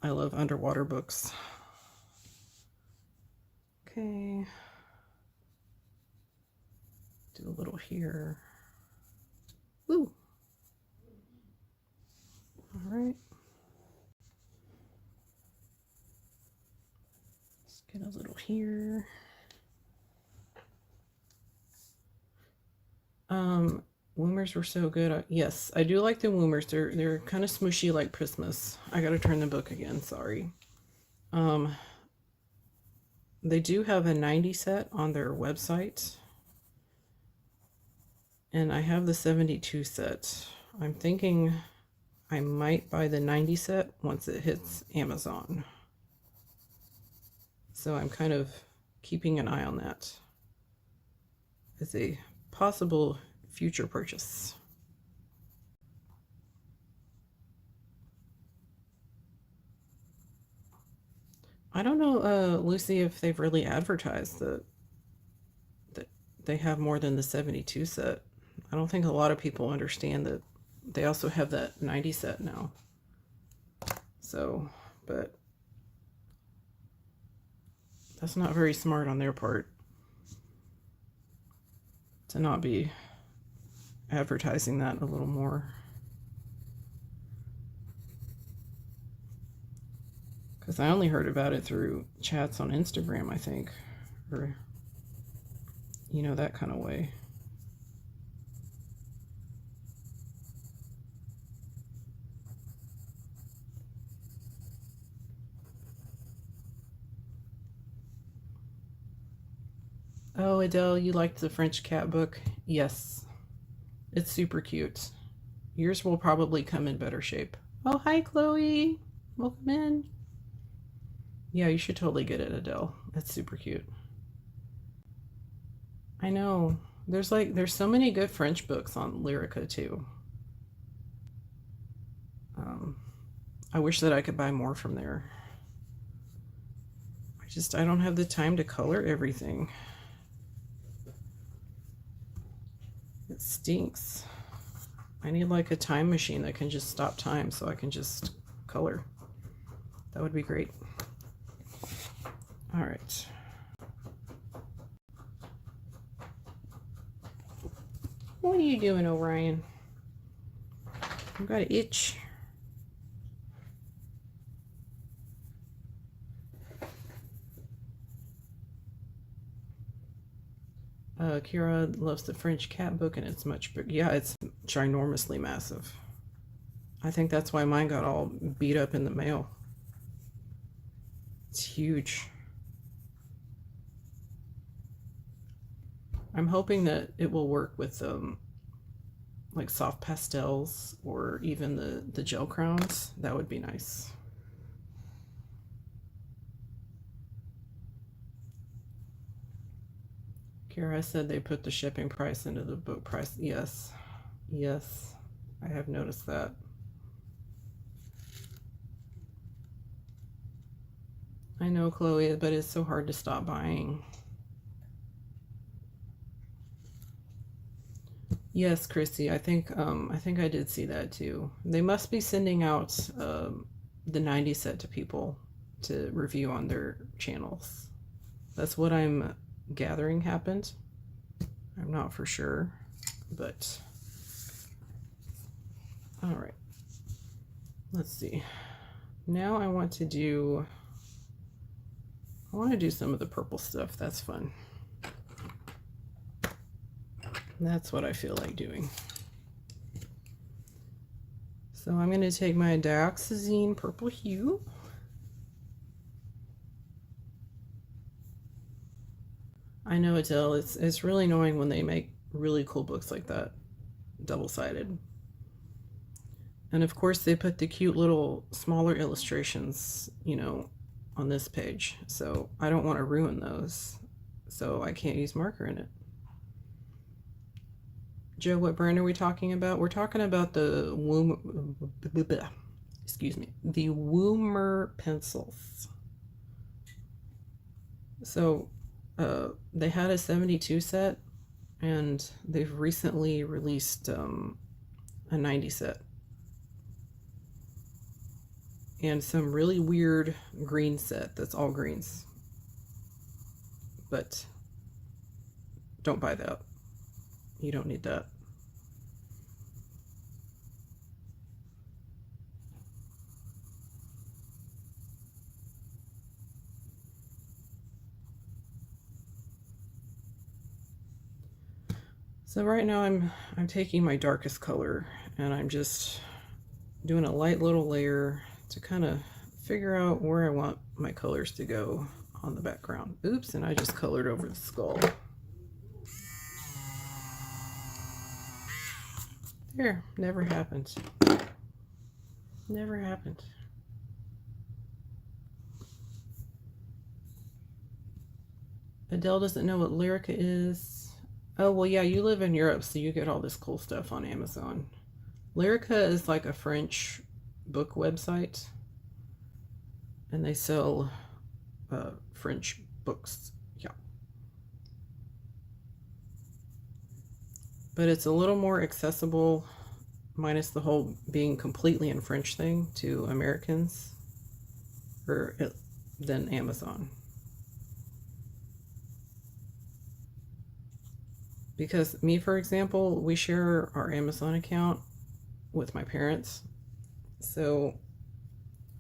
I love underwater books. Okay. Do a little here. Woo. All right. Let's get a little here. Woomers were so good. Yes, I do like the Woomers. They're kind of smooshy like Christmas. I gotta turn the book again. Sorry. Um, they do have a 90 set on their website, and I have the 72 set. I'm thinking I might buy the 90 set once it hits Amazon. So I'm kind of keeping an eye on that as a possible future purchase. I don't know, Lucy, if they've really advertised that they have more than the 72 set. I don't think a lot of people understand that they also have that 90 set now. So, but that's not very smart on their part to not be advertising that a little more. Because I only heard about it through chats on Instagram, I think, or, that kind of way. Oh, Adele, you liked the French cat book? Yes, it's super cute. Yours will probably come in better shape. Oh, hi, Chloe. Welcome in. Yeah, you should totally get it, Adele. It's super cute. I know. There's so many good French books on Lyrica too. Um, I wish that I could buy more from there. I don't have the time to color everything. It stinks. I need like a time machine that can just stop time so I can just color. That would be great. All right. What are you doing, Orion? I've got an itch. Kira loves the French cat book, and it's much bigger. Yeah, it's ginormously massive. I think that's why mine got all beat up in the mail. It's huge. I'm hoping that it will work with like soft pastels or even the gel crowns. That would be nice. Kara said they put the shipping price into the book price. Yes. Yes. I have noticed that. I know, Chloe, but it's so hard to stop buying. Yes, Chrissy, I think I did see that too. They must be sending out the 90 set to people to review on their channels. That's what I'm gathering happened. I'm not for sure, but all right. Let's see. Now I want to do some of the purple stuff. That's fun. That's what I feel like doing. So I'm going to take my Dioxazine Purple Hue. I know, Adele, it's really annoying when they make really cool books like that, double-sided. And of course they put the cute little smaller illustrations, you know, on this page. So I don't want to ruin those. So I can't use marker in it. Joe, what brand are we talking about? We're talking about the the Woomer pencils. So they had a 72 set, and they've recently released a 90 set. And some really weird green set that's all greens. But don't buy that. You don't need that. So right now I'm taking my darkest color and I'm just doing a light little layer to kind of figure out where I want my colors to go on the background. Oops, and I just colored over the skull. There, never happened. Never happened. Adele doesn't know what Lyrica is. Oh, well, yeah, you live in Europe, so you get all this cool stuff on Amazon. Lyrica is like a French book website, and they sell French books. Yeah. But it's a little more accessible, minus the whole being completely in French thing, to Americans than Amazon. Because me, for example, we share our Amazon account with my parents, so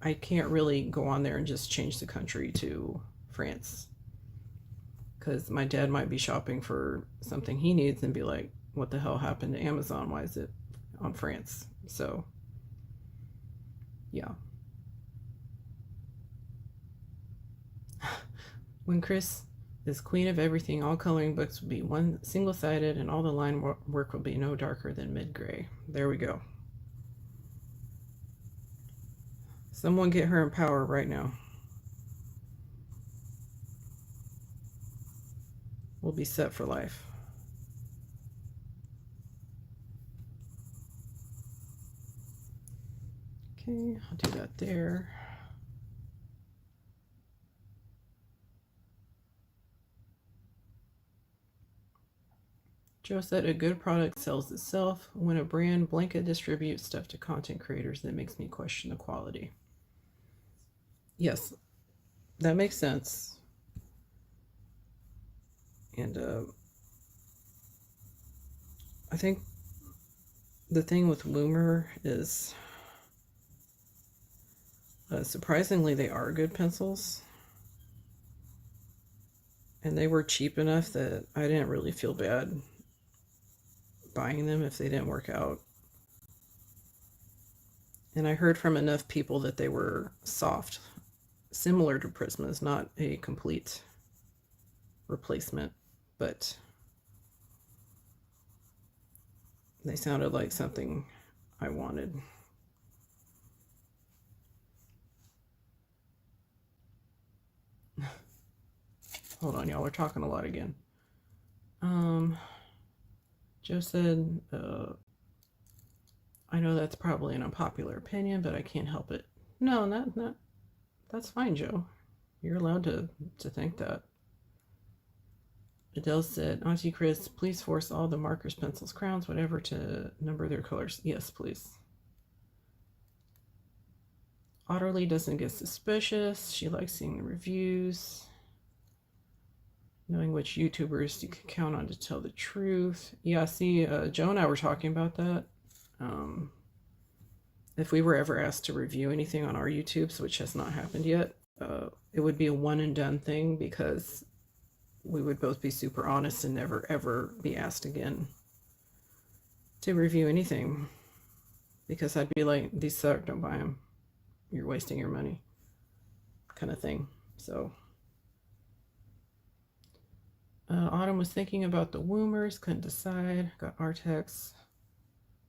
I can't really go on there and just change the country to France, because my dad might be shopping for something he needs and be like, what the hell happened to Amazon? Why is it on France? So yeah. When Chris is queen of everything, all coloring books will be one single-sided and all the line work will be no darker than mid-gray. There we go. Someone get her in power right now. We'll be set for life. Okay, I'll do that there. Joe said a good product sells itself. When a brand blanket distributes stuff to content creators, that makes me question the quality. Yes, that makes sense. And I think the thing with Loomer is surprisingly they are good pencils. And they were cheap enough that I didn't really feel bad buying them if they didn't work out. And I heard from enough people that they were soft, similar to Prismas, not a complete replacement, but they sounded like something I wanted. Hold on, y'all are talking a lot again. Joe said, I know that's probably an unpopular opinion, but I can't help it. No, not that's fine, Joe. You're allowed to think that. Adele said, Auntie Chris, please force all the markers, pencils, crowns, whatever to number their colors. Yes, please. Otterly doesn't get suspicious. She likes seeing the reviews. Knowing which YouTubers you can count on to tell the truth. Yeah, see, Joe and I were talking about that. If we were ever asked to review anything on our YouTubes, which has not happened yet, it would be a one and done thing because we would both be super honest and never ever be asked again to review anything. Because I'd be like, these suck, don't buy them. You're wasting your money, kind of thing. So Autumn was thinking about the Woomers, couldn't decide. Got Artex.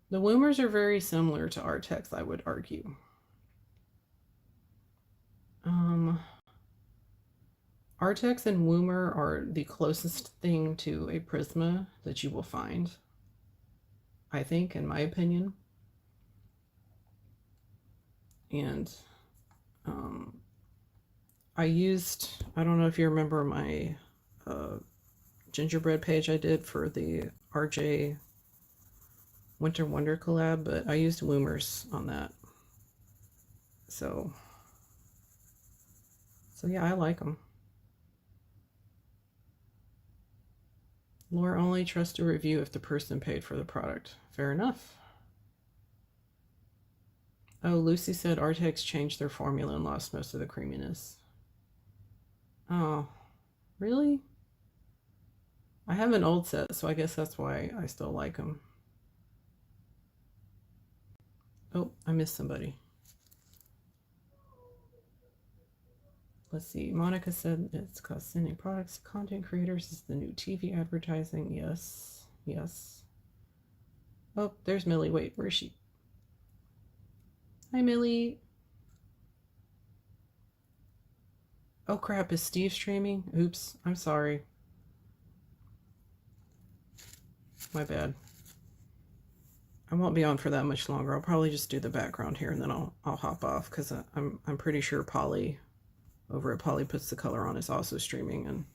The Woomers are very similar to Artex, I would argue. Artex and Woomer are the closest thing to a Prisma that you will find, I think, in my opinion. And I don't know if you remember my gingerbread page I did for the RJ Winter Wonder collab, but I used Woomers on that. So yeah, I like them. Laura only trusts a review if the person paid for the product. Fair enough. Oh, Lucy said Artex changed their formula and lost most of the creaminess. Oh, really? I have an old set, so I guess that's why I still like them. Oh, I missed somebody. Let's see. Monica said it's because sending products to content creators is the new TV advertising. Yes, yes. Oh, there's Millie. Wait, where is she? Hi, Millie. Oh crap, is Steve streaming? Oops, I'm sorry. My bad. I won't be on for that much longer. I'll probably just do the background here and then I'll hop off because I'm pretty sure Polly over at Polly Puts the Color On is also streaming, and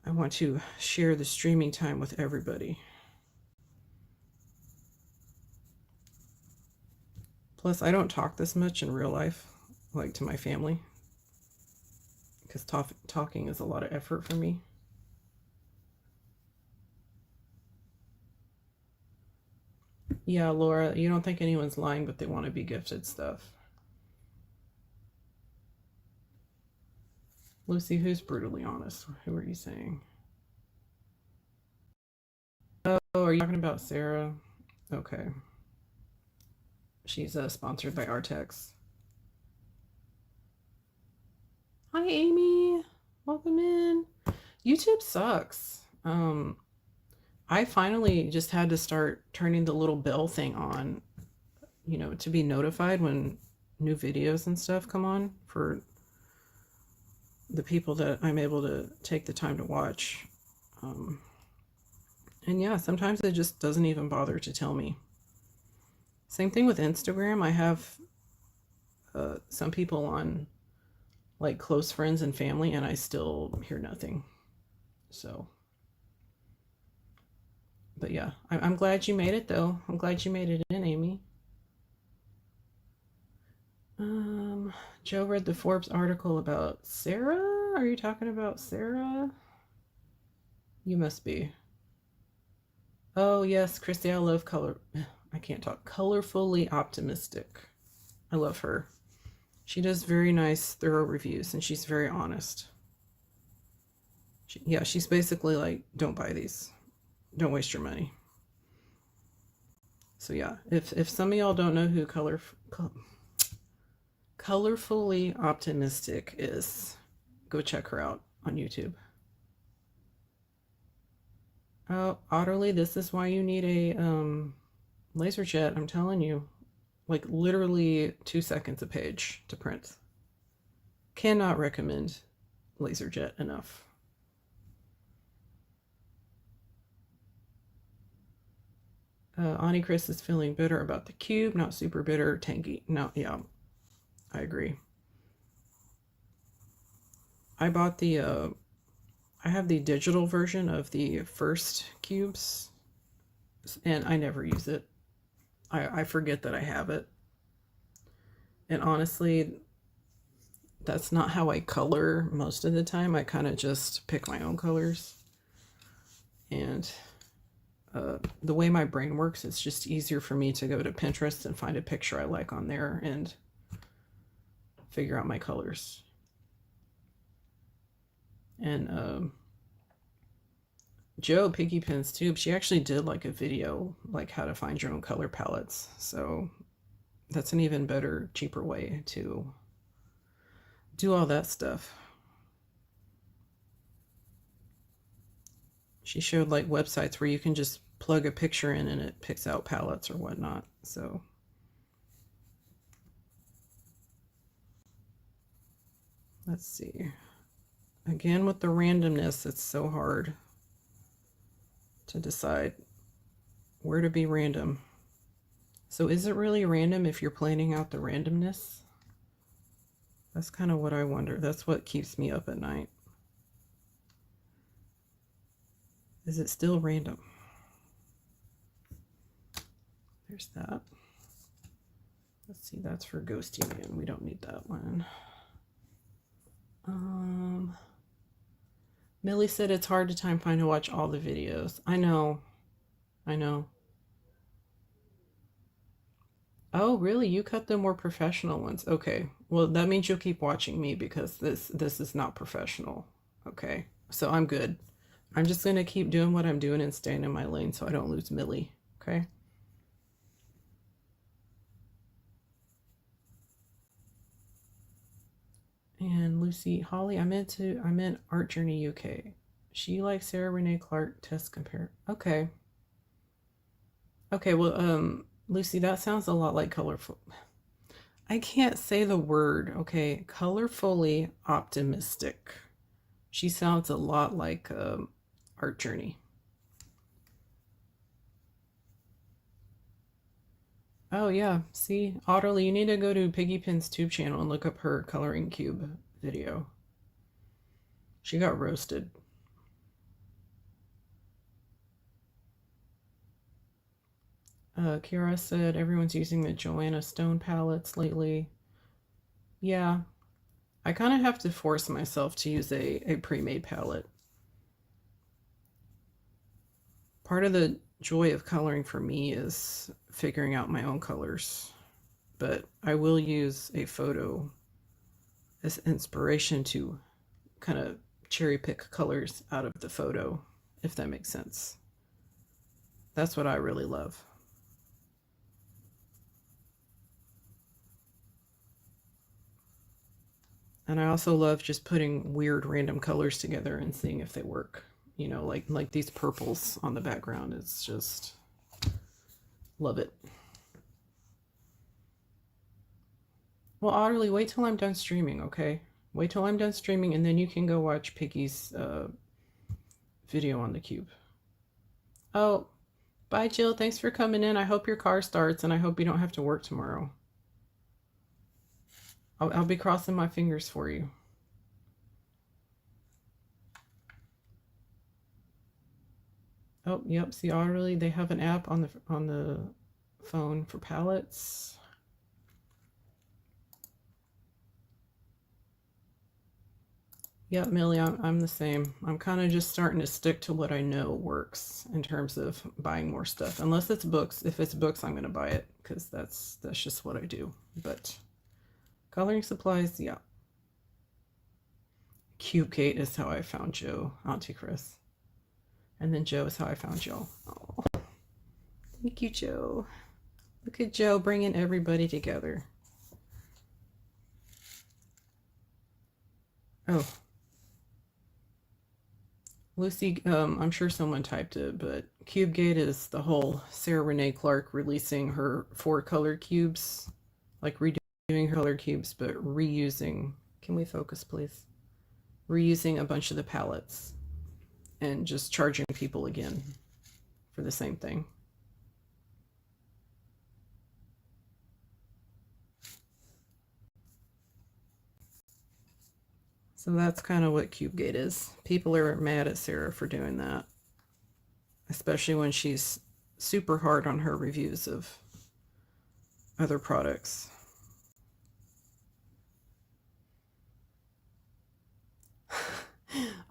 I want to share the streaming time with everybody. Plus, I don't talk this much in real life, like to my family, because talking is a lot of effort for me. Yeah, Laura, you don't think anyone's lying, but they want to be gifted stuff. Lucy, who's brutally honest? Who are you saying? Oh, are you talking about Sarah? Okay. She's sponsored by Artex. Hi, Amy. Welcome in. YouTube sucks. I finally just had to start turning the little bell thing on, to be notified when new videos and stuff come on for the people that I'm able to take the time to watch. And yeah, sometimes it just doesn't even bother to tell me. Same thing with Instagram. I have some people on, like, close friends and family, and I still hear nothing. So But yeah, I'm glad you made it though. I'm glad you made it in, Amy. Um, Joe read the Forbes article about Sarah. Are you talking about Sarah? You must be. Oh yes, Christy, I love color. I can't talk. Colorfully optimistic. I love her. She does very nice, thorough reviews, and she's very honest. Yeah, she's basically like, don't buy these. Don't waste your money. So yeah, if some of y'all don't know who Colorfully Optimistic is, go check her out on YouTube. Oh, Otterly, this is why you need a LaserJet. I'm telling you, like literally 2 seconds a page to print. Cannot recommend LaserJet enough. Ani Chris is feeling bitter about the cube, not super bitter, tangy. No, yeah, I agree. I bought the I have the digital version of the first cubes, and I never use it. I forget that I have it. And honestly, that's not how I color most of the time. I kind of just pick my own colors. And the way my brain works, it's just easier for me to go to Pinterest and find a picture I like on there and figure out my colors. And Joe Piggy Pins Tube, she actually did like a video like how to find your own color palettes. So that's an even better, cheaper way to do all that stuff. She showed like websites where you can just plug a picture in and it picks out palettes or whatnot. So let's see. Again, with the randomness, it's so hard to decide where to be random. So is it really random if you're planning out the randomness? That's kind of what I wonder. That's what keeps me up at night. Is it still random? There's that. Let's see, that's for Ghosty Man. We don't need that one. Millie said it's hard to find to watch all the videos. I know. I know. Oh, really? You cut the more professional ones. Okay. Well, that means you'll keep watching me because this is not professional. Okay. So I'm good. I'm just going to keep doing what I'm doing and staying in my lane so I don't lose Millie. Okay? And Lucy Holly, I meant Art Journey UK. She likes Sarah Renee Clark test compare. Okay. Okay, well, Lucy, that sounds a lot like colorful. I can't say the word, okay? Colorfully optimistic. She sounds a lot like Art Journey. Oh yeah, see, Otterly, you need to go to Piggy Pin's tube channel and look up her coloring cube video. She got roasted. Kira said everyone's using the Joanna Stone palettes lately. Yeah, I kind of have to force myself to use a pre-made palette. Part of the joy of coloring for me is figuring out my own colors, but I will use a photo as inspiration to kind of cherry pick colors out of the photo, if that makes sense. That's what I really love. And I also love just putting weird random colors together and seeing if they work. You know, like these purples on the background. It's just love it. Well, Otterly, wait till I'm done streaming, okay? Wait till I'm done streaming and then you can go watch Piggy's video on the cube. Oh, bye, Jill. Thanks for coming in. I hope your car starts and I hope you don't have to work tomorrow. I'll be crossing my fingers for you. Oh, yep. See, already they have an app on the phone for palettes. Yep, Millie, I'm the same. I'm kind of just starting to stick to what I know works in terms of buying more stuff. Unless it's books. If it's books, I'm going to buy it because that's just what I do. But coloring supplies, yeah. Cube Kate is how I found Joe, Auntie Chris. And then Joe is how I found Joe. Oh, thank you, Joe. Look at Joe bringing everybody together. Oh, Lucy, I'm sure someone typed it, but CubeGate is the whole Sarah Renee Clark releasing her 4-color cubes, like redoing her color cubes, but reusing. Can we focus, please? Reusing a bunch of the palettes and just charging people again for the same thing. So that's kind of what CubeGate is. People are mad at Sarah for doing that, especially when she's super hard on her reviews of other products.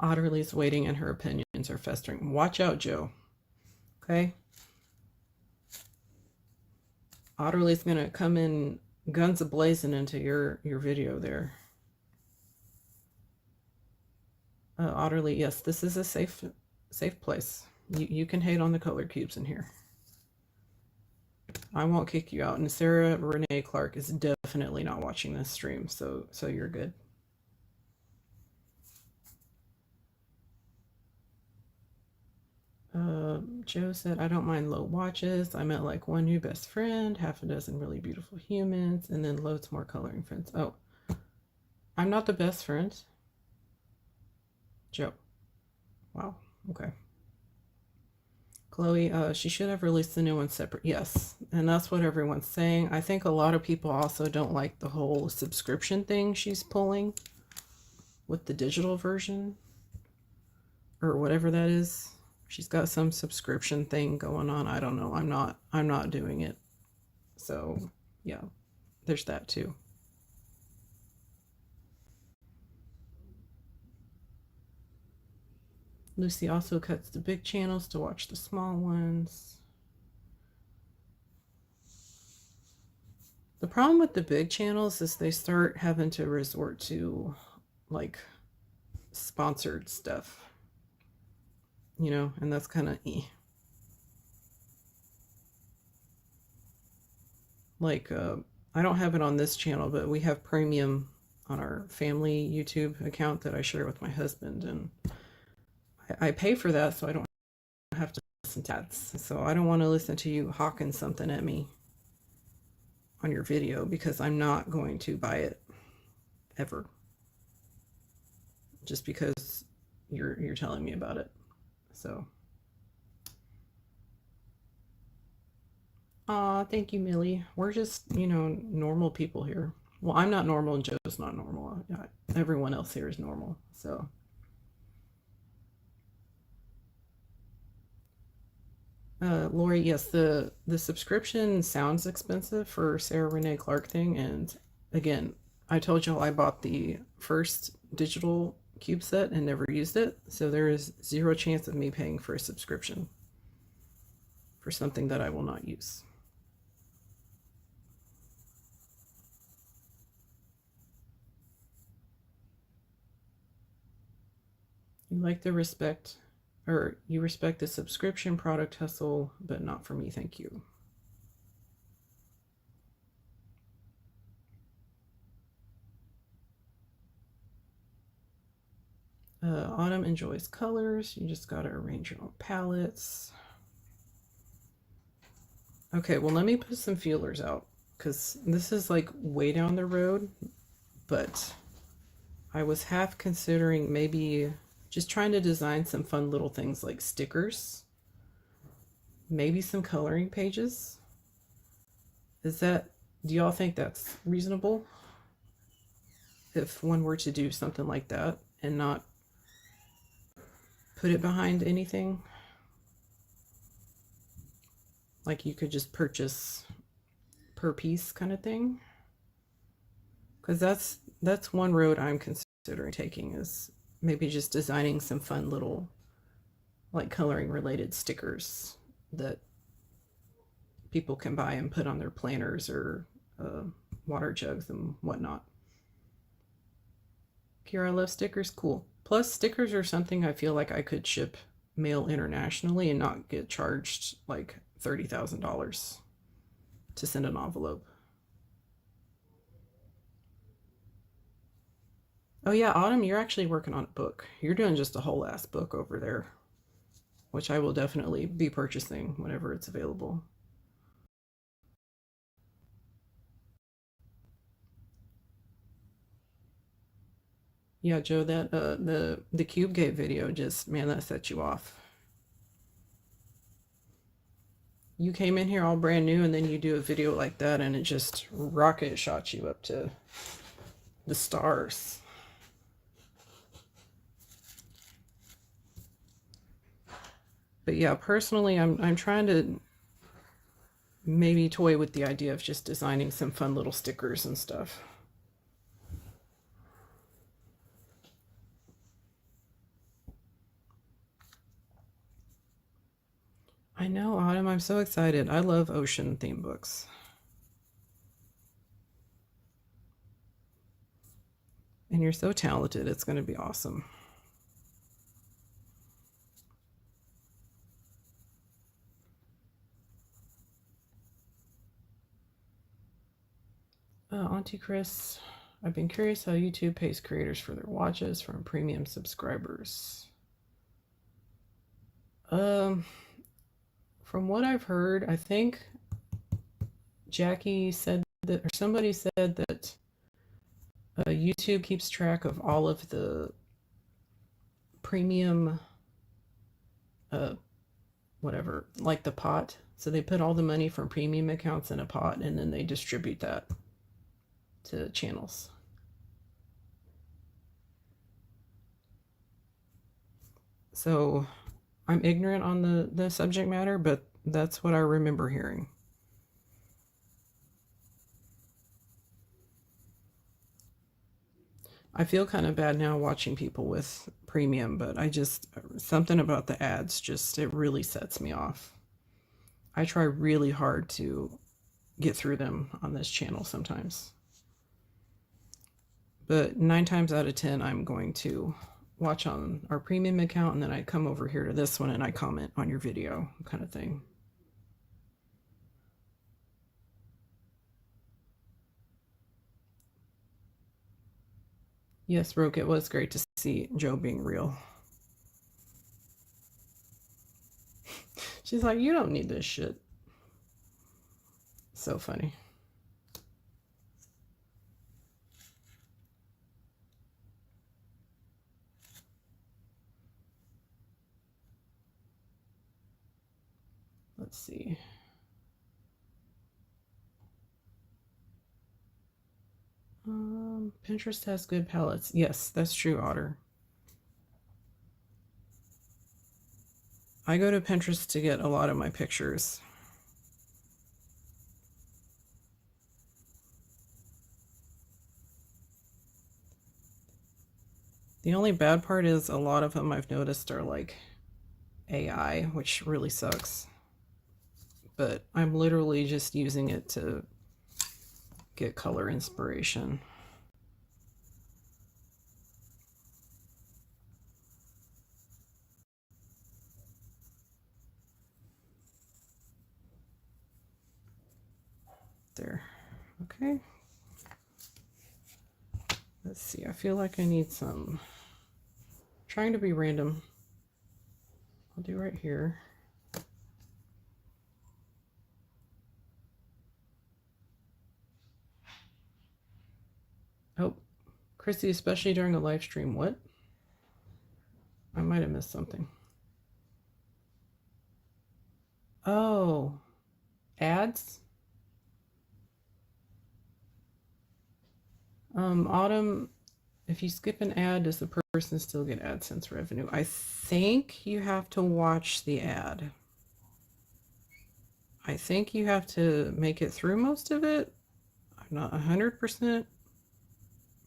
Otterly's waiting and her opinions are festering. Watch out, Joe. Okay? Otterly's going to come in guns a-blazing into your video there. Otterly, yes, this is a safe place. You can hate on the color cubes in here. I won't kick you out. And Sarah Renee Clark is definitely not watching this stream, so you're good. Joe said, I don't mind low watches. I met like one new best friend, half a dozen really beautiful humans, and then loads more coloring friends. Oh, I'm not the best friend. Joe. Wow. Okay. Chloe, she should have released the new one separate. Yes, and that's what everyone's saying. I think a lot of people also don't like the whole subscription thing she's pulling with the digital version or whatever that is. She's got some subscription thing going on. I don't know. I'm not doing it. So, yeah. There's that too. Lucy also cuts the big channels to watch the small ones. The problem with the big channels is they start having to resort to like sponsored stuff, you know, and that's kind of like I don't have it on this channel, but we have premium on our family YouTube account that I share with my husband, and I pay for that so I don't have to listen to ads. So I don't want to listen to you hawking something at me on your video because I'm not going to buy it ever just because you're telling me about it. So thank you, Millie. We're just, you know, normal people here. Well, I'm not normal and Joe's not normal. Everyone else here is normal. So Lori, yes, the subscription sounds expensive for Sarah Renee Clark thing, and again, I told y'all I bought the first digital cube set and never used it, so there is zero chance of me paying for a subscription for something that I will not use. You like the respect, or you respect the subscription product hustle, but not for me, thank you. Autumn enjoys colors. You just gotta arrange your own palettes. Okay, well, let me put some feelers out because this is like way down the road, but I was half considering maybe just trying to design some fun little things like stickers, maybe some coloring pages. Do y'all think that's reasonable? If one were to do something like that and not put it behind anything? Like you could just purchase per piece kind of thing. Because that's one road I'm considering taking, is maybe just designing some fun little like coloring related stickers that people can buy and put on their planners or uh, water jugs and whatnot. Kira, I love stickers. Cool. Plus, stickers are something I feel like I could ship mail internationally and not get charged like $30,000 to send an envelope. Oh yeah, Autumn, you're actually working on a book. You're doing just a whole ass book over there, which I will definitely be purchasing whenever it's available. Yeah, Joe, that the Cube Gate video just, man, that set you off. You came in here all brand new and then you do a video like that and it just rocket shot you up to the stars. But yeah, personally, I'm trying to maybe toy with the idea of just designing some fun little stickers and stuff. I know, Autumn, I'm so excited. I love ocean theme books. And you're so talented. It's going to be awesome. Auntie Chris, I've been curious how YouTube pays creators for their watches from premium subscribers. Um, from what I've heard, I think Jackie said that, or somebody said that YouTube keeps track of all of the premium, uh, whatever, like the pot. So they put all the money from premium accounts in a pot and then they distribute that to channels. So I'm ignorant on the subject matter, but that's what I remember hearing. I feel kind of bad now watching people with premium, but I just, something about the ads just, it really sets me off. I try really hard to get through them on this channel sometimes. But 9 times out of 10, I'm going to watch on our premium account and then I come over here to this one and I comment on your video kind of thing. Yes, Roke, it was great to see Joe being real. She's like, you don't need this shit. So funny. Let's see. Pinterest has good palettes. Yes, that's true, Otter. I go to Pinterest to get a lot of my pictures. The only bad part is a lot of them I've noticed are like AI, which really sucks. But I'm literally just using it to get color inspiration. There. Okay. Let's see. I feel like I need some. Trying to be random. I'll do right here. Oh, Chrissy, especially during a live stream. What? I might have missed something. Oh, ads? Autumn, if you skip an ad, does the person still get AdSense revenue? I think you have to watch the ad. I think you have to make it through most of it. I'm not 100%,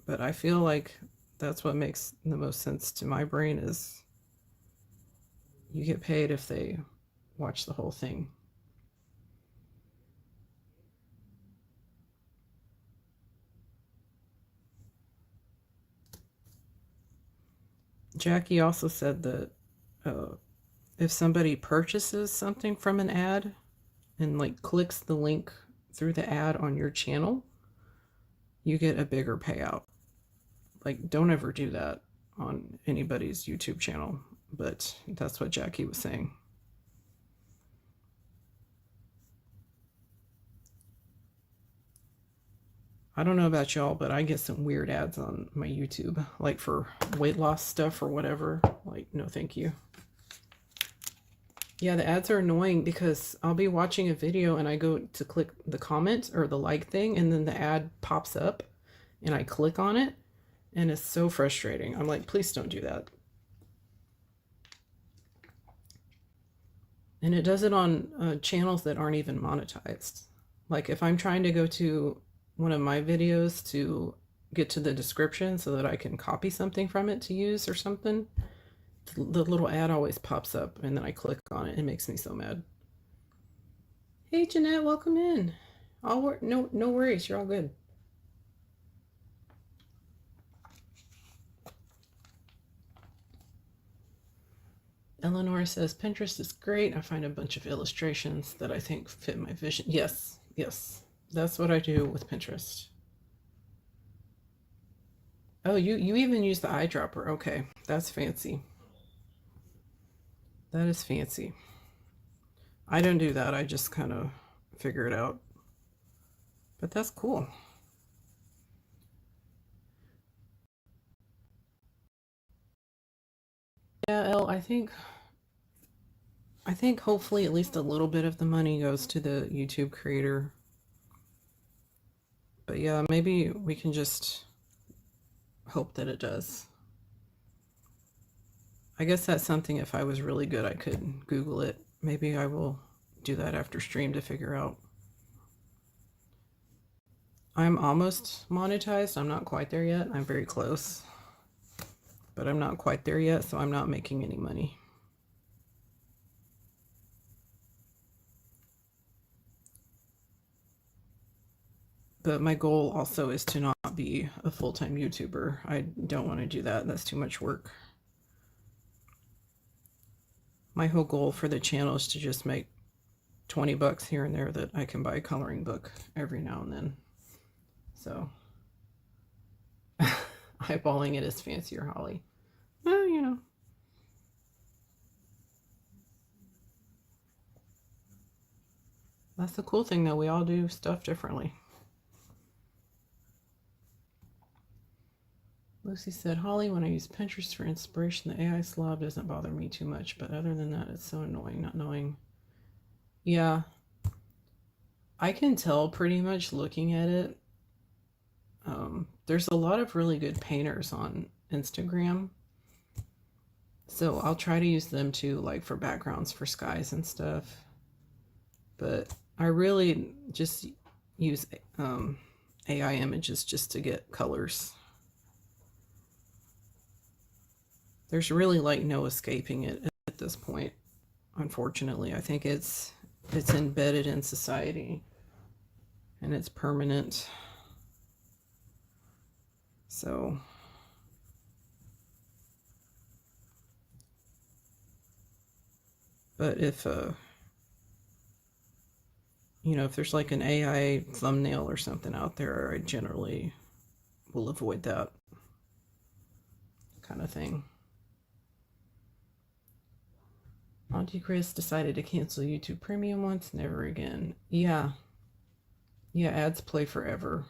but I feel like that's what makes the most sense to my brain is you get paid if they watch the whole thing. Jackie also said that if somebody purchases something from an ad and like clicks the link through the ad on your channel, you get a bigger payout. Like, don't ever do that on anybody's YouTube channel, but that's what Jackie was saying. I don't know about y'all, but I get some weird ads on my YouTube, like for weight loss stuff or whatever. Like, no, thank you. Yeah, the ads are annoying because I'll be watching a video and I go to click the comment or the like thing, and then the ad pops up and I click on it, and it's so frustrating. I'm like, please don't do that. And it does it on channels that aren't even monetized. Like if I'm trying to go to one of my videos to get to the description so that I can copy something from it to use or something, the little ad always pops up and then I click on it. It makes me so mad. Hey Jeanette, welcome in. No worries, you're all good. Eleanor says Pinterest is great. I find a bunch of illustrations that I think fit my vision. Yes, yes. That's what I do with Pinterest. Oh, you even use the eyedropper. Okay, that's fancy. That is fancy. I don't do that. I just kind of figure it out. But that's cool. Yeah, Elle, I think hopefully at least a little bit of the money goes to the YouTube creator. But yeah, maybe we can just hope that it does. I guess that's something if I was really good I could Google it. Maybe I will do that after stream to figure out. I'm almost monetized. I'm not quite there yet. I'm very close. But I'm not quite there yet, so I'm not making any money. But my goal also is to not be a full-time YouTuber. I don't want to do that. That's too much work. My whole goal for the channel is to just make 20 bucks here and there that I can buy a coloring book every now and then. So eyeballing it is fancier, Holly. Well, you know. That's the cool thing though. We all do stuff differently. Lucy said, Holly, when I use Pinterest for inspiration, the AI slob doesn't bother me too much, but other than that, it's so annoying not knowing. Yeah, I can tell pretty much looking at it. There's a lot of really good painters on Instagram, so I'll try to use them too, like for backgrounds for skies and stuff. But I really just use AI images just to get colors. There's really like no escaping it at this point, unfortunately. I think it's embedded in society and it's permanent. So but if if there's like an AI thumbnail or something out there, I generally will avoid that kind of thing. Auntie Chris decided to cancel YouTube Premium once, never again. Yeah. Yeah, ads play forever.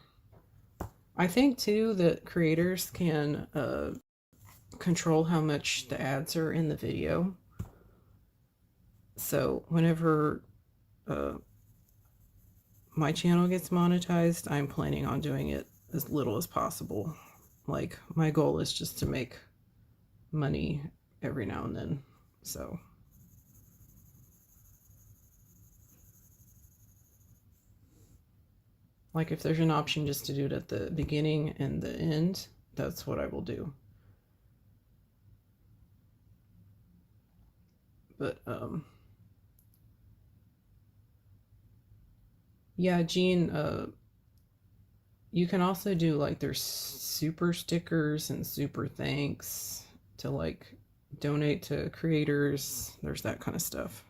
I think too that creators can control how much the ads are in the video. So whenever my channel gets monetized, I'm planning on doing it as little as possible. Like my goal is just to make money every now and then. So Like if there's an option just to do it at the beginning and the end, that's what I will do. But yeah, Jean, you can also do like there's super stickers and super thanks to like donate to creators. There's that kind of stuff.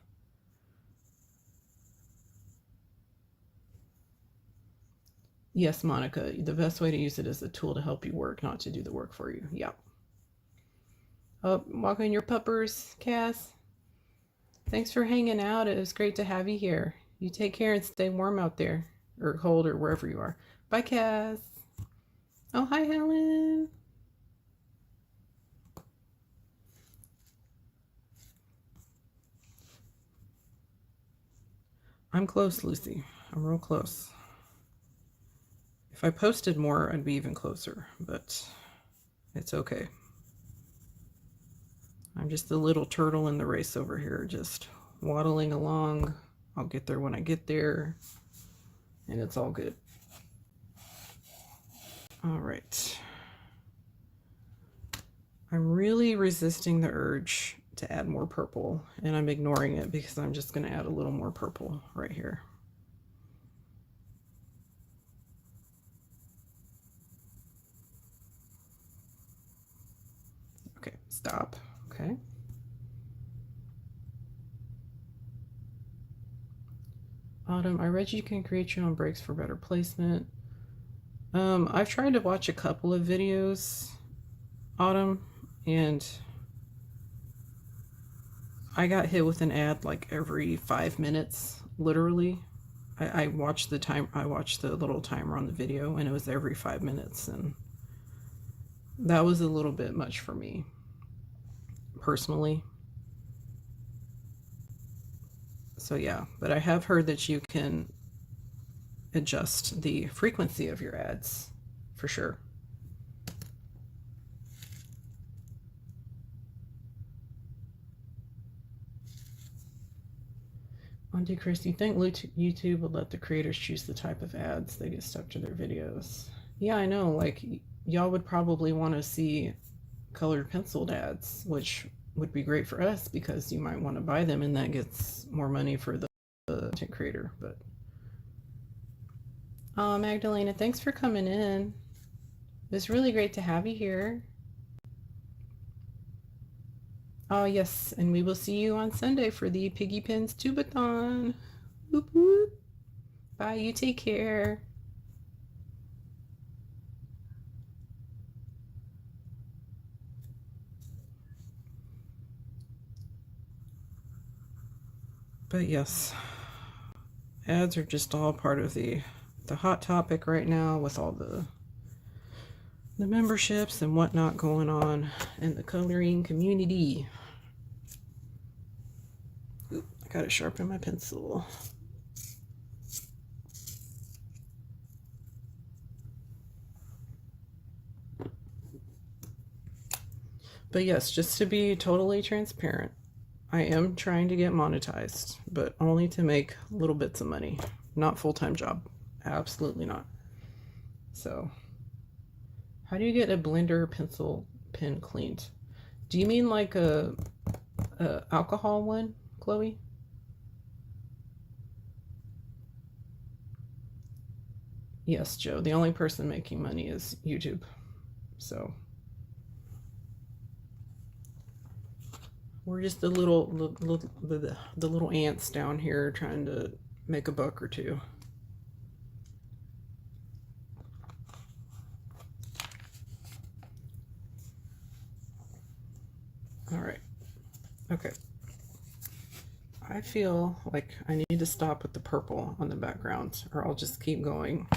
Yes, Monica, the best way to use it is a tool to help you work, not to do the work for you. Yeah. Oh, walking your puppers, Cass. Thanks for hanging out. It was great to have you here. You take care and stay warm out there, or cold, or wherever you are. Bye, Cass. Oh, hi, Helen. I'm close, Lucy. I'm real close. If I posted more, I'd be even closer, but it's okay. I'm just a little turtle in the race over here, just waddling along. I'll get there when I get there, and it's all good. All right. I'm really resisting the urge to add more purple, and I'm ignoring it because I'm just going to add a little more purple right here. Okay, stop. Okay. Autumn, I read you can create your own breaks for better placement. I've tried to watch a couple of videos, Autumn, and I got hit with an ad like every 5 minutes, literally. I watched the little timer on the video, and it was every 5 minutes, and that was a little bit much for me, personally. So yeah, but I have heard that you can adjust the frequency of your ads, for sure. Auntie Christy, think YouTube would let the creators choose the type of ads they get stuck to their videos. Yeah, I know. Like, y'all would probably want to see colored penciled ads, which would be great for us because you might want to buy them and that gets more money for the content creator. But oh, Magdalena, thanks for coming in. It was really great to have you here. Oh, yes, and we will see you on Sunday for the Piggy Pins Tubathon. Whoop, whoop. Bye, you take care. But yes, ads are just all part of the hot topic right now with all the memberships and whatnot going on in the coloring community. Oop, I gotta sharpen my pencil. But yes, just to be totally transparent, I am trying to get monetized, but only to make little bits of money, not full-time job. Absolutely not. So, how do you get a blender pencil pen cleaned? Do you mean like a alcohol one, Chloe? Yes, Joe. The only person making money is YouTube. So we're just the little ants down here trying to make a buck or two. All right. Okay. I feel like I need to stop with the purple on the background or I'll just keep going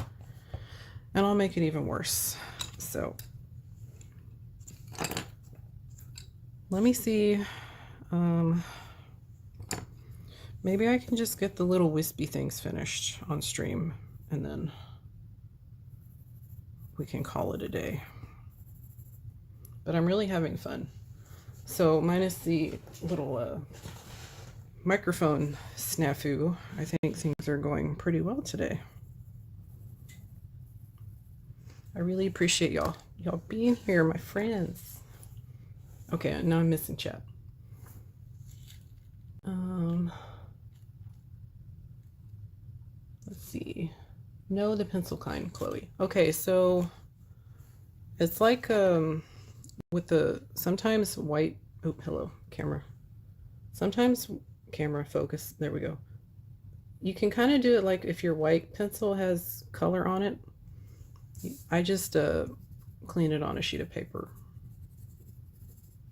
and I'll make it even worse. So let me see. Maybe I can just get the little wispy things finished on stream and then we can call it a day. But I'm really having fun. So minus the little microphone snafu, I think things are going pretty well today. I really appreciate y'all being here, my friends. Okay, now I'm missing chat. Let's see. No, the pencil kind, Chloe. Okay, so it's like with the sometimes white. Oh, hello, camera. Sometimes camera focus. There we go. You can kind of do it like if your white pencil has color on it. I just clean it on a sheet of paper.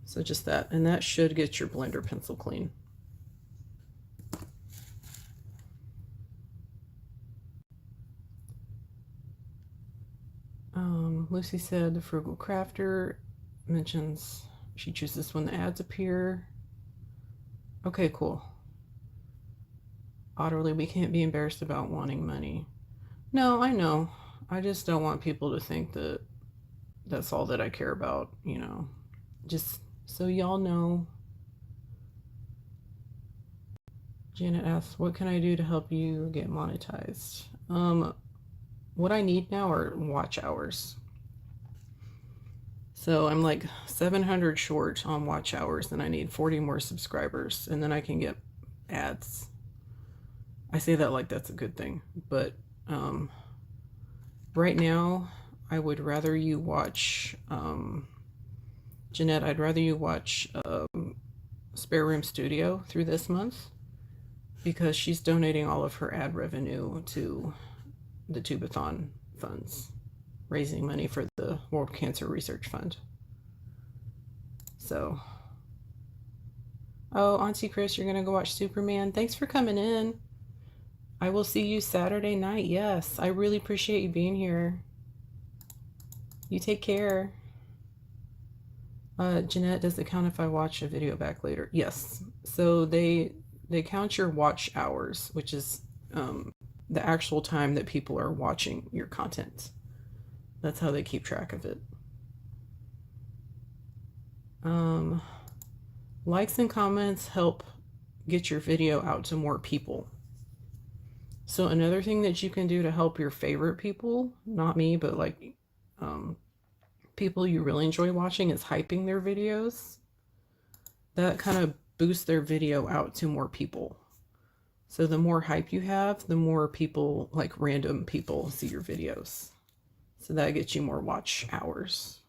So just that, and that should get your blender pencil clean. Lucy said the Frugal Crafter mentions she chooses when the ads appear. Okay, cool. Utterly, we can't be embarrassed about wanting money. No, I know. I just don't want people to think that that's all that I care about, you know. Just so y'all know. Janet asks, what can I do to help you get monetized? What I need now are watch hours. So I'm like 700 short on watch hours, and I need 40 more subscribers, and then I can get ads. I say that like that's a good thing, but right now I would rather you watch, Jeanette, I'd rather you watch Spare Room Studio through this month, because she's donating all of her ad revenue to the Tubeathon funds, raising money for the World Cancer Research Fund. So, oh, Auntie Chris, you're gonna go watch Superman. Thanks for coming in. I will see you Saturday night. Yes, I really appreciate you being here. You take care. Jeanette, does it count if I watch a video back later? Yes. So they count your watch hours, which is the actual time that people are watching your content. That's how they keep track of it. Likes and comments help get your video out to more people. So another thing that you can do to help your favorite people, not me, but like people you really enjoy watching, is hyping their videos. That kind of boosts their video out to more people. So the more hype you have, the more people, like random people, see your videos. So that gets you more watch hours.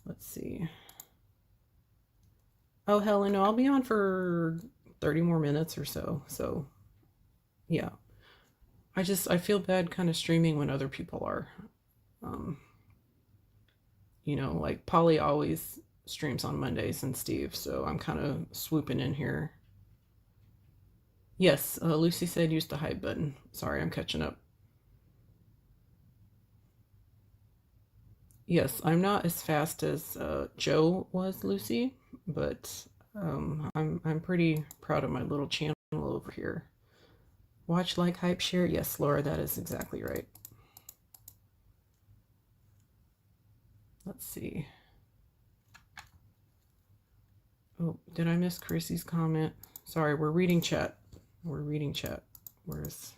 Let's see. Oh, Helen, no, I'll be on for 30 more minutes or so. So, yeah. I feel bad kind of streaming when other people are. You know, like Polly always streams on Mondays and Steve, so I'm kind of swooping in here. Yes, Lucy said use the hype button. Sorry, I'm catching up. Yes, I'm not as fast as Joe was, Lucy, but I'm pretty proud of my little channel over here. Watch, like, hype, share. Yes, Laura, that is exactly right. Let's see. Oh, did I miss Chrissy's comment? Sorry, we're reading chat. We're reading chat. Where's...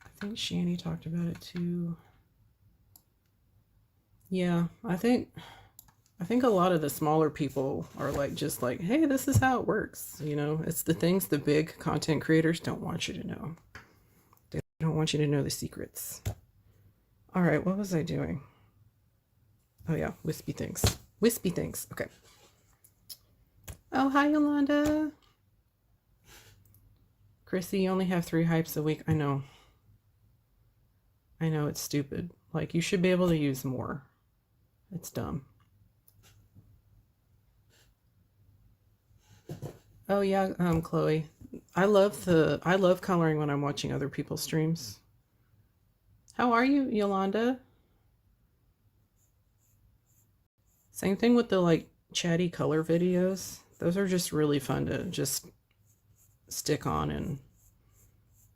I think Shani talked about it too. Yeah, I think a lot of the smaller people are like, just like, hey, this is how it works. You know, it's the things the big content creators don't want you to know. They don't want you to know the secrets. All right, what was I doing? Oh yeah, wispy things. Wispy things. Okay. Oh, hi, Yolanda. Chrissy, you only have 3 hypes a week. I know. I know, it's stupid. Like, you should be able to use more. It's dumb. Oh yeah, Chloe. I love coloring when I'm watching other people's streams. How are you, Yolanda? Same thing with the like chatty color videos. Those are just really fun to just stick on and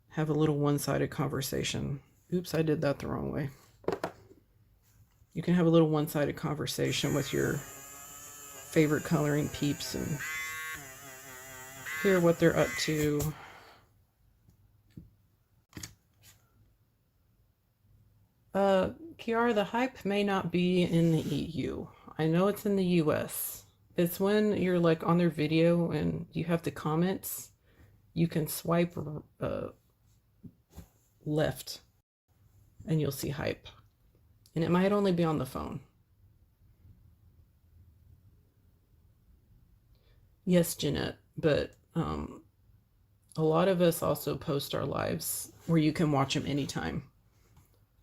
have a little one-sided conversation. Oops, I did that the wrong way. You can have a little one-sided conversation with your favorite coloring peeps and hear what they're up to. Kiara, the hype may not be in the EU. I know it's in the US. It's when you're like on their video and you have the comments, you can swipe left and you'll see hype. And it might only be on the phone. Yes, Jeanette, but a lot of us also post our lives where you can watch them anytime.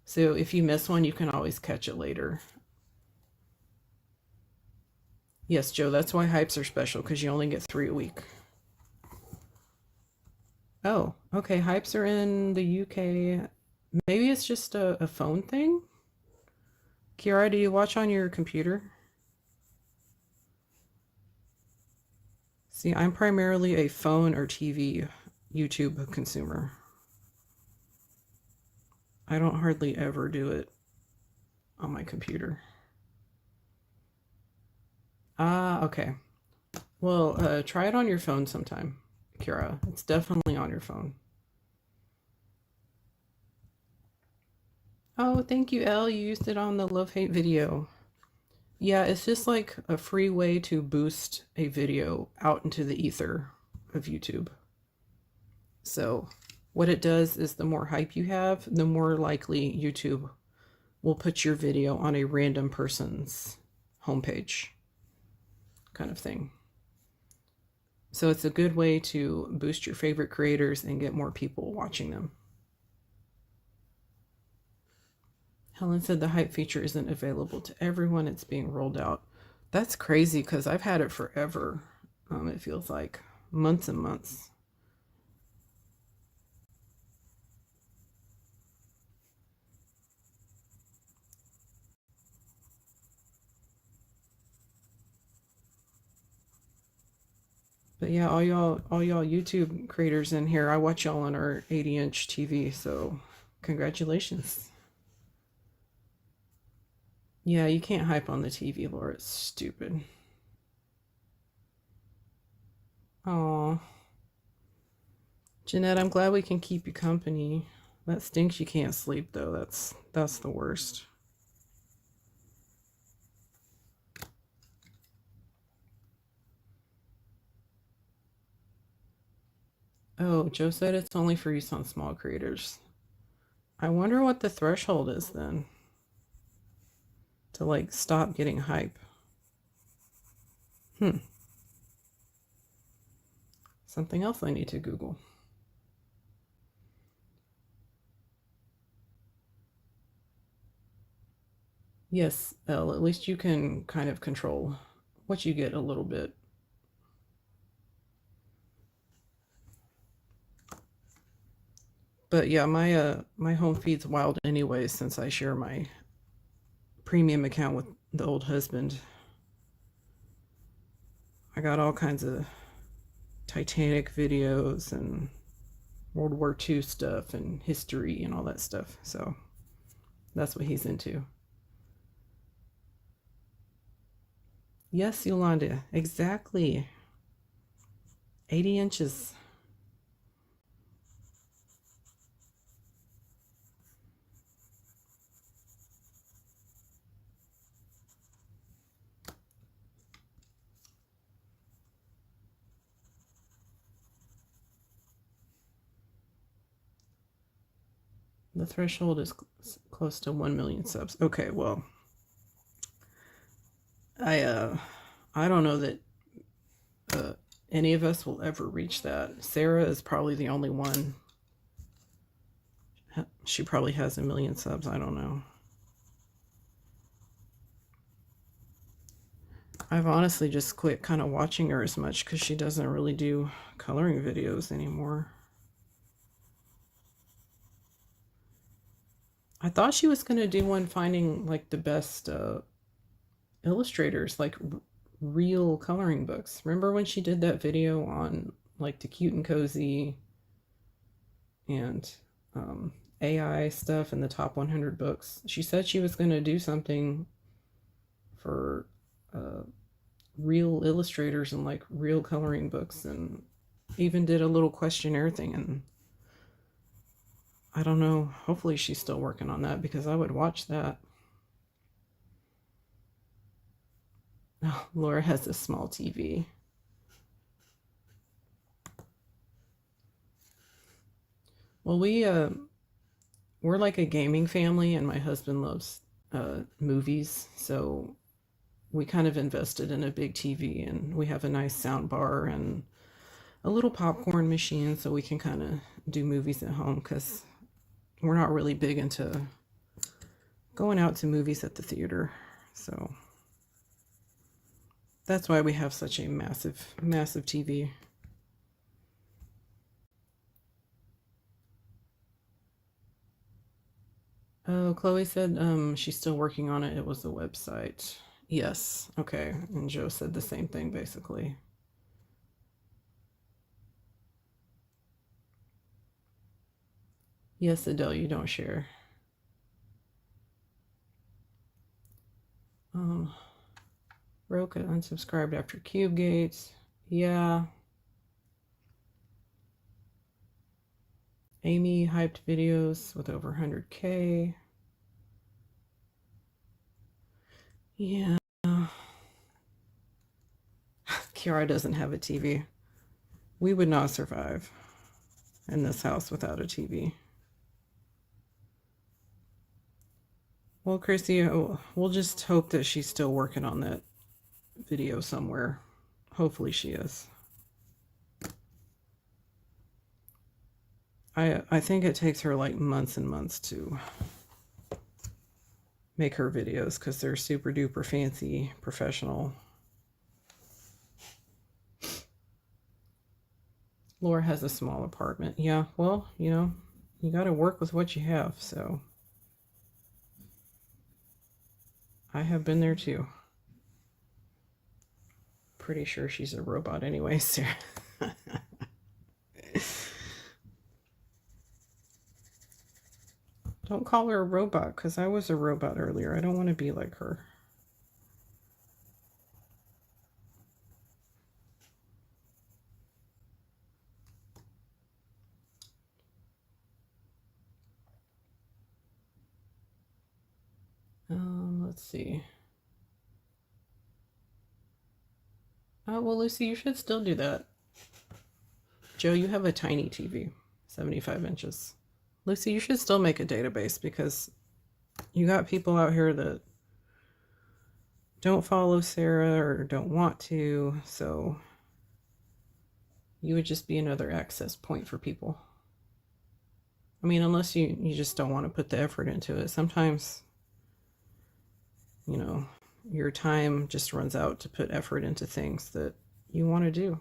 So if you miss one, you can always catch it later. Yes, Joe, that's why hypes are special because you only get 3 a week. Oh, okay. Hypes are in the UK. Maybe it's just a phone thing. Kiara, do you watch on your computer? See, I'm primarily a phone or TV YouTube consumer. I don't hardly ever do it on my computer. Ah, okay. Well, try it on your phone sometime, Kira. It's definitely on your phone. Oh, thank you, Elle. You used it on the love hate video. Yeah, it's just like a free way to boost a video out into the ether of YouTube. So, what it does is the more hype you have, the more likely YouTube will put your video on a random person's homepage, kind of thing. So, it's a good way to boost your favorite creators and get more people watching them. Helen said the hype feature isn't available to everyone. It's being rolled out. That's crazy because I've had it forever. It feels like months and months. But yeah, all y'all YouTube creators in here, I watch y'all on our 80-inch TV, so congratulations. Yeah, you can't hype on the TV, Laura. It's stupid. Oh, Jeanette, I'm glad we can keep you company. That stinks you can't sleep though. That's the worst. Oh, Joe said it's only for use on small creators. I wonder what the threshold is then to like stop getting hype. Hmm. Something else I need to Google. Yes, Elle, at least you can kind of control what you get a little bit. But yeah, my home feed's wild anyway since I share my premium account with the old husband. I got all kinds of Titanic videos and World War II stuff and history and all that stuff. So that's what he's into. Yes, Yolanda, exactly. 80 inches. The threshold is close to 1 million subs. Okay, well, I uh I don't know that uh any of us will ever reach that. Sarah is probably the only one. She probably has 1 million subs. I don't know. I've honestly just quit kind of watching her as much because she doesn't really do coloring videos anymore. I thought she was going to do one finding like the best illustrators, like real coloring books. Remember when she did that video on like the cute and cozy and AI stuff and the top 100 books? She said she was going to do something for real illustrators and like real coloring books, and Even did a little questionnaire thing, and I don't know. Hopefully, she's still working on that because I would watch that. Oh, Laura has a small TV. Well, we're like a gaming family, and my husband loves movies, so we kind of invested in a big TV, and we have a nice sound bar and a little popcorn machine, so we can kind of do movies at home because we're not really big into going out to movies at the theater. So that's why we have such a massive, massive TV. Oh, Chloe said she's still working on it. It was the website. Yes. Okay. And Joe said the same thing basically. Yes, Adele, you don't share. Um, Roka unsubscribed after Cube Gates. Yeah. Amy hyped videos with over 100K. Yeah. Kiara doesn't have a TV. We would not survive in this house without a TV. Well, Chrissy, we'll just hope that she's still working on that video somewhere. Hopefully she is. I think it takes her like months and months to make her videos because they're super duper fancy, professional. Laura has a small apartment. Yeah, well, you got to work with what you have. So I have been there too. Pretty sure she's a robot anyway, Sarah. Don't call her a robot because I was a robot earlier. I don't want to be like her. Let's see. Oh, well, Lucy, you should still do that. Joe, you have a tiny TV, 75 inches. Lucy, you should still make a database because you got people out here that don't follow Sarah or don't want to, so you would just be another access point for people. I mean, unless you just don't want to put the effort into it. Sometimes, your time just runs out to put effort into things that you want to do.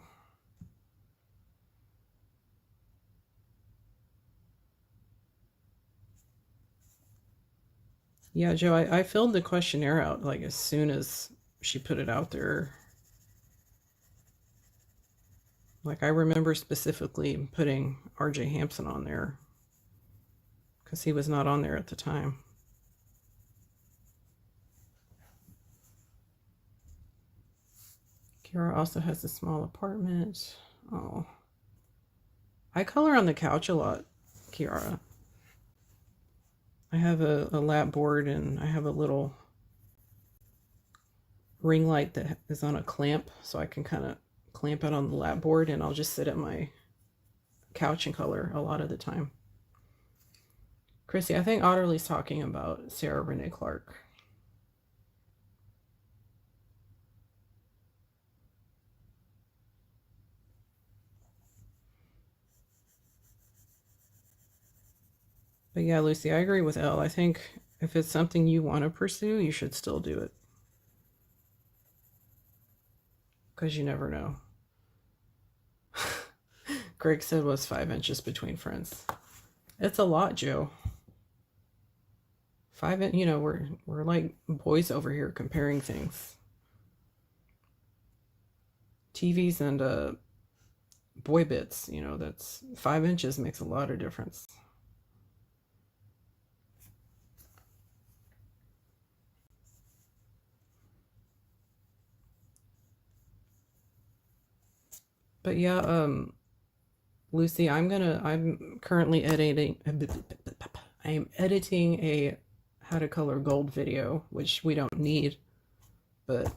Yeah, Joe, I filled the questionnaire out like as soon as she put it out there. Like I remember specifically putting RJ Hampson on there because he was not on there at the time. Kiara also has a small apartment. Oh. I color on the couch a lot, Kiara. I have a lap board and I have a little ring light that is on a clamp so I can kind of clamp it on the lap board and I'll just sit at my couch and color a lot of the time. Chrissy, I think Otterly's talking about Sarah Renee Clark. But yeah, Lucy, I agree with Elle. I think if it's something you want to pursue, you should still do it. Because you never know. Greg said was 5 inches between friends. It's a lot, Joe. 5 inch, we're like boys over here comparing things. TVs and boy bits, that's 5 inches makes a lot of difference. But yeah, Lucy, I'm currently editing, I am editing a how to color gold video, which we don't need, but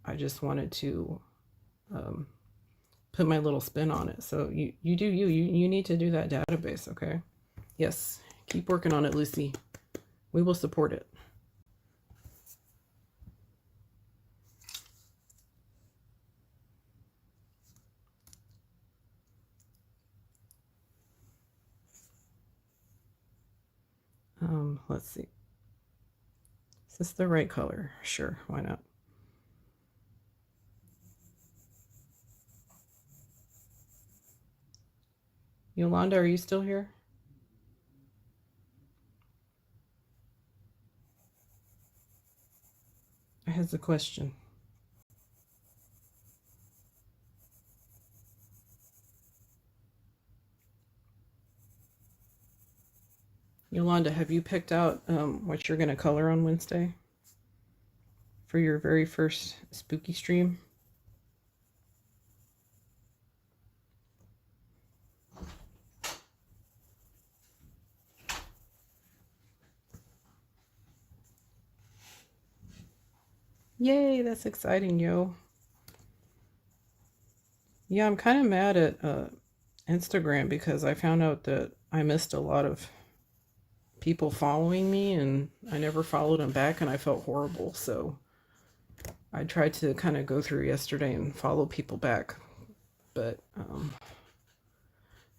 I just wanted to um, put my little spin on it. So you do you need to do that database, okay? Yes, keep working on it, Lucy. We will support it. Let's see. Is this the right color? Sure, why not? Yolanda, are you still here? I has a question. Yolanda, have you picked out what you're going to color on Wednesday for your very first spooky stream? Yay, that's exciting, yo. Yeah, I'm kind of mad at Instagram because I found out that I missed a lot of people following me and I never followed them back and I felt horrible. So I tried to kind of go through yesterday and follow people back, but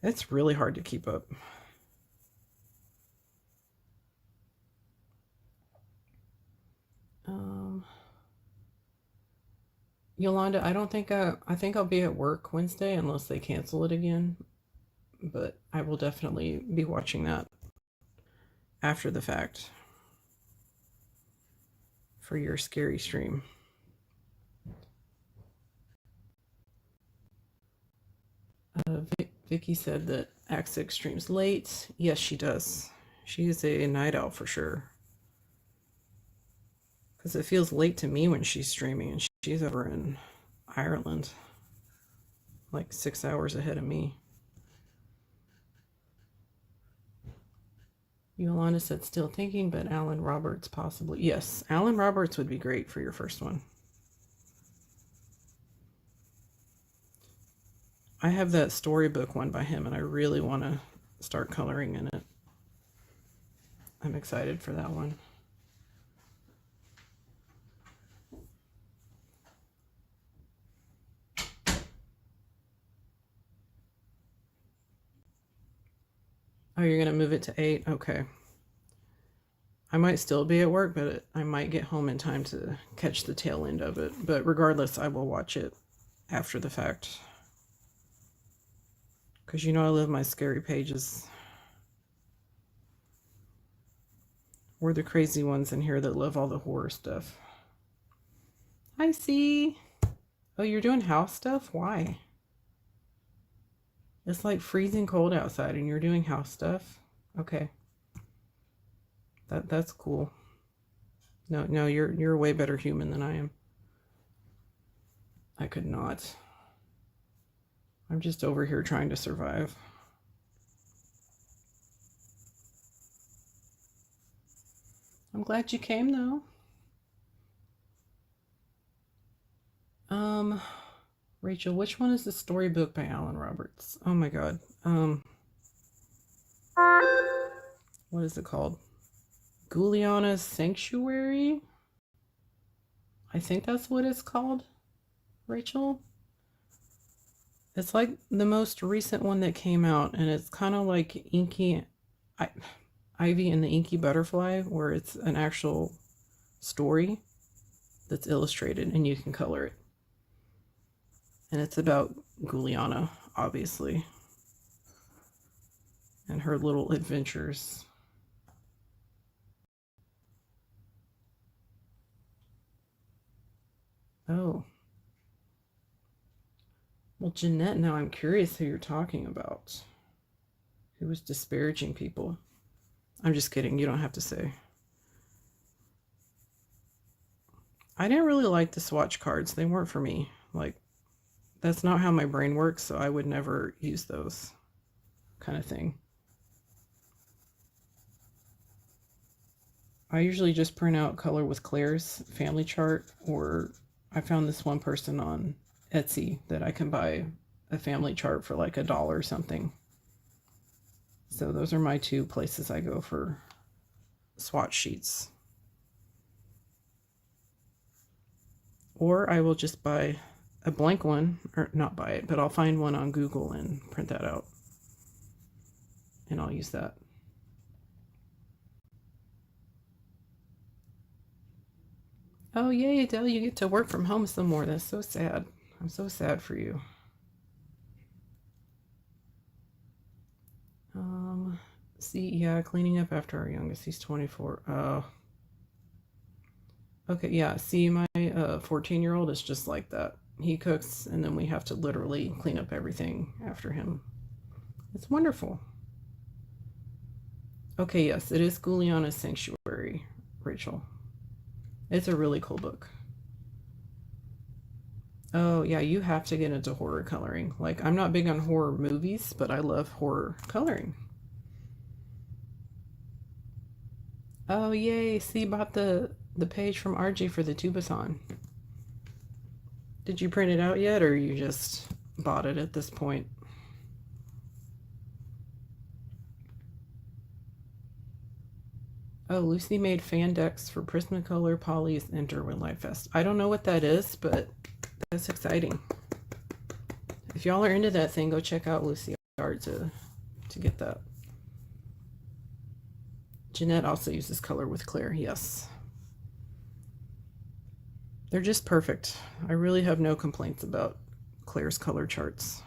it's really hard to keep up. Um, Yolanda, I don't think I think I'll be at work Wednesday unless they cancel it again, but I will definitely be watching that after the fact for your scary stream. Vicky said that Act 6 streams late. Yes, she does. She's a night owl for sure. Because it feels late to me when she's streaming and she's over in Ireland, like 6 hours ahead of me. Yolanda said still thinking, but Alan Roberts possibly. Yes, Alan Roberts would be great for your first one. I have that storybook one by him and I really want to start coloring in it. I'm excited for that one. Oh, you're going to move it to 8? Okay. I might still be at work, but I might get home in time to catch the tail end of it. But regardless, I will watch it after the fact. Because you know I love my scary pages. We're the crazy ones in here that love all the horror stuff. I see. Oh, you're doing house stuff? Why? It's like freezing cold outside and you're doing house stuff? Okay. That's cool. No, you're a way better human than I am. I could not. I'm just over here trying to survive. I'm glad you came though. Rachel, which one is the storybook by Alan Roberts? Oh my god. What is it called? Guliana's Sanctuary? I think that's what it's called, Rachel. It's like the most recent one that came out, and it's kind of like Inky Ivy and the Inky Butterfly, where it's an actual story that's illustrated and you can color it. And it's about Guliana, obviously, and her little adventures. Oh. Well, Jeanette, now I'm curious who you're talking about. Who was disparaging people? I'm just kidding. You don't have to say. I didn't really like the swatch cards. They weren't for me. Like, that's not how my brain works, so I would never use those. kind of thing. I usually just print out Color with Claire's family chart, or I found this one person on Etsy that I can buy a family chart for like $1 or something. So those are my two places I go for swatch sheets. Or I will just buy a blank one, or not buy it, but I'll find one on Google and print that out. And I'll use that. Oh, yay, Adele, you get to work from home some more. That's so sad. I'm so sad for you. See, yeah, cleaning up after our youngest. He's 24. Okay, yeah, see, my 14-year-old is just like that. He cooks, and then we have to literally clean up everything after him. It's wonderful. Okay, yes, it is Guliana's Sanctuary, Rachel. It's a really cool book. Oh, yeah, you have to get into horror coloring. Like, I'm not big on horror movies, but I love horror coloring. Oh, yay, see, bought the page from RG for the Tubathon. Did you print it out yet, or you just bought it at this point? Oh, Lucy made fan decks for Prismacolor Polly's and Derwent Light Fest. I don't know what that is, but that's exciting. If y'all are into that thing, go check out Lucy Art to get that. Jeanette also uses Color with Claire, yes. They're just perfect. I really have no complaints about Claire's color charts.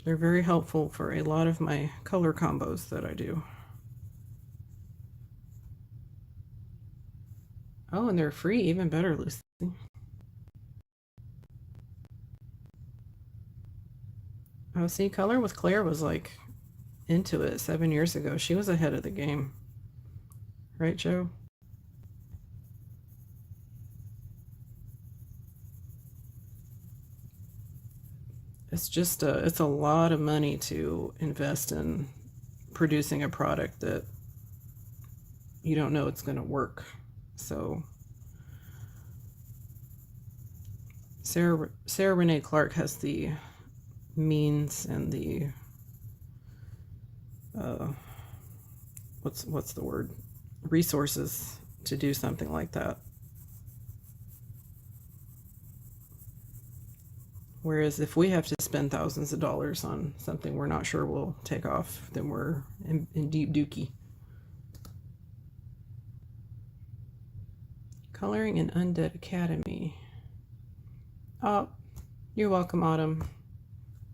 They're very helpful for a lot of my color combos that I do. Oh, and they're free, even better, Lucy. Oh, see, Color with Claire was like into it 7 years ago. She was ahead of the game. Right, Joe? It's just it's a lot of money to invest in producing a product that you don't know it's going to work. So Sarah Renee Clark has the means and the what's the word, resources to do something like that. Whereas if we have to spend thousands of dollars on something we're not sure will take off, then we're in deep dookie. Coloring in Undead Academy. Oh, you're welcome, Autumn.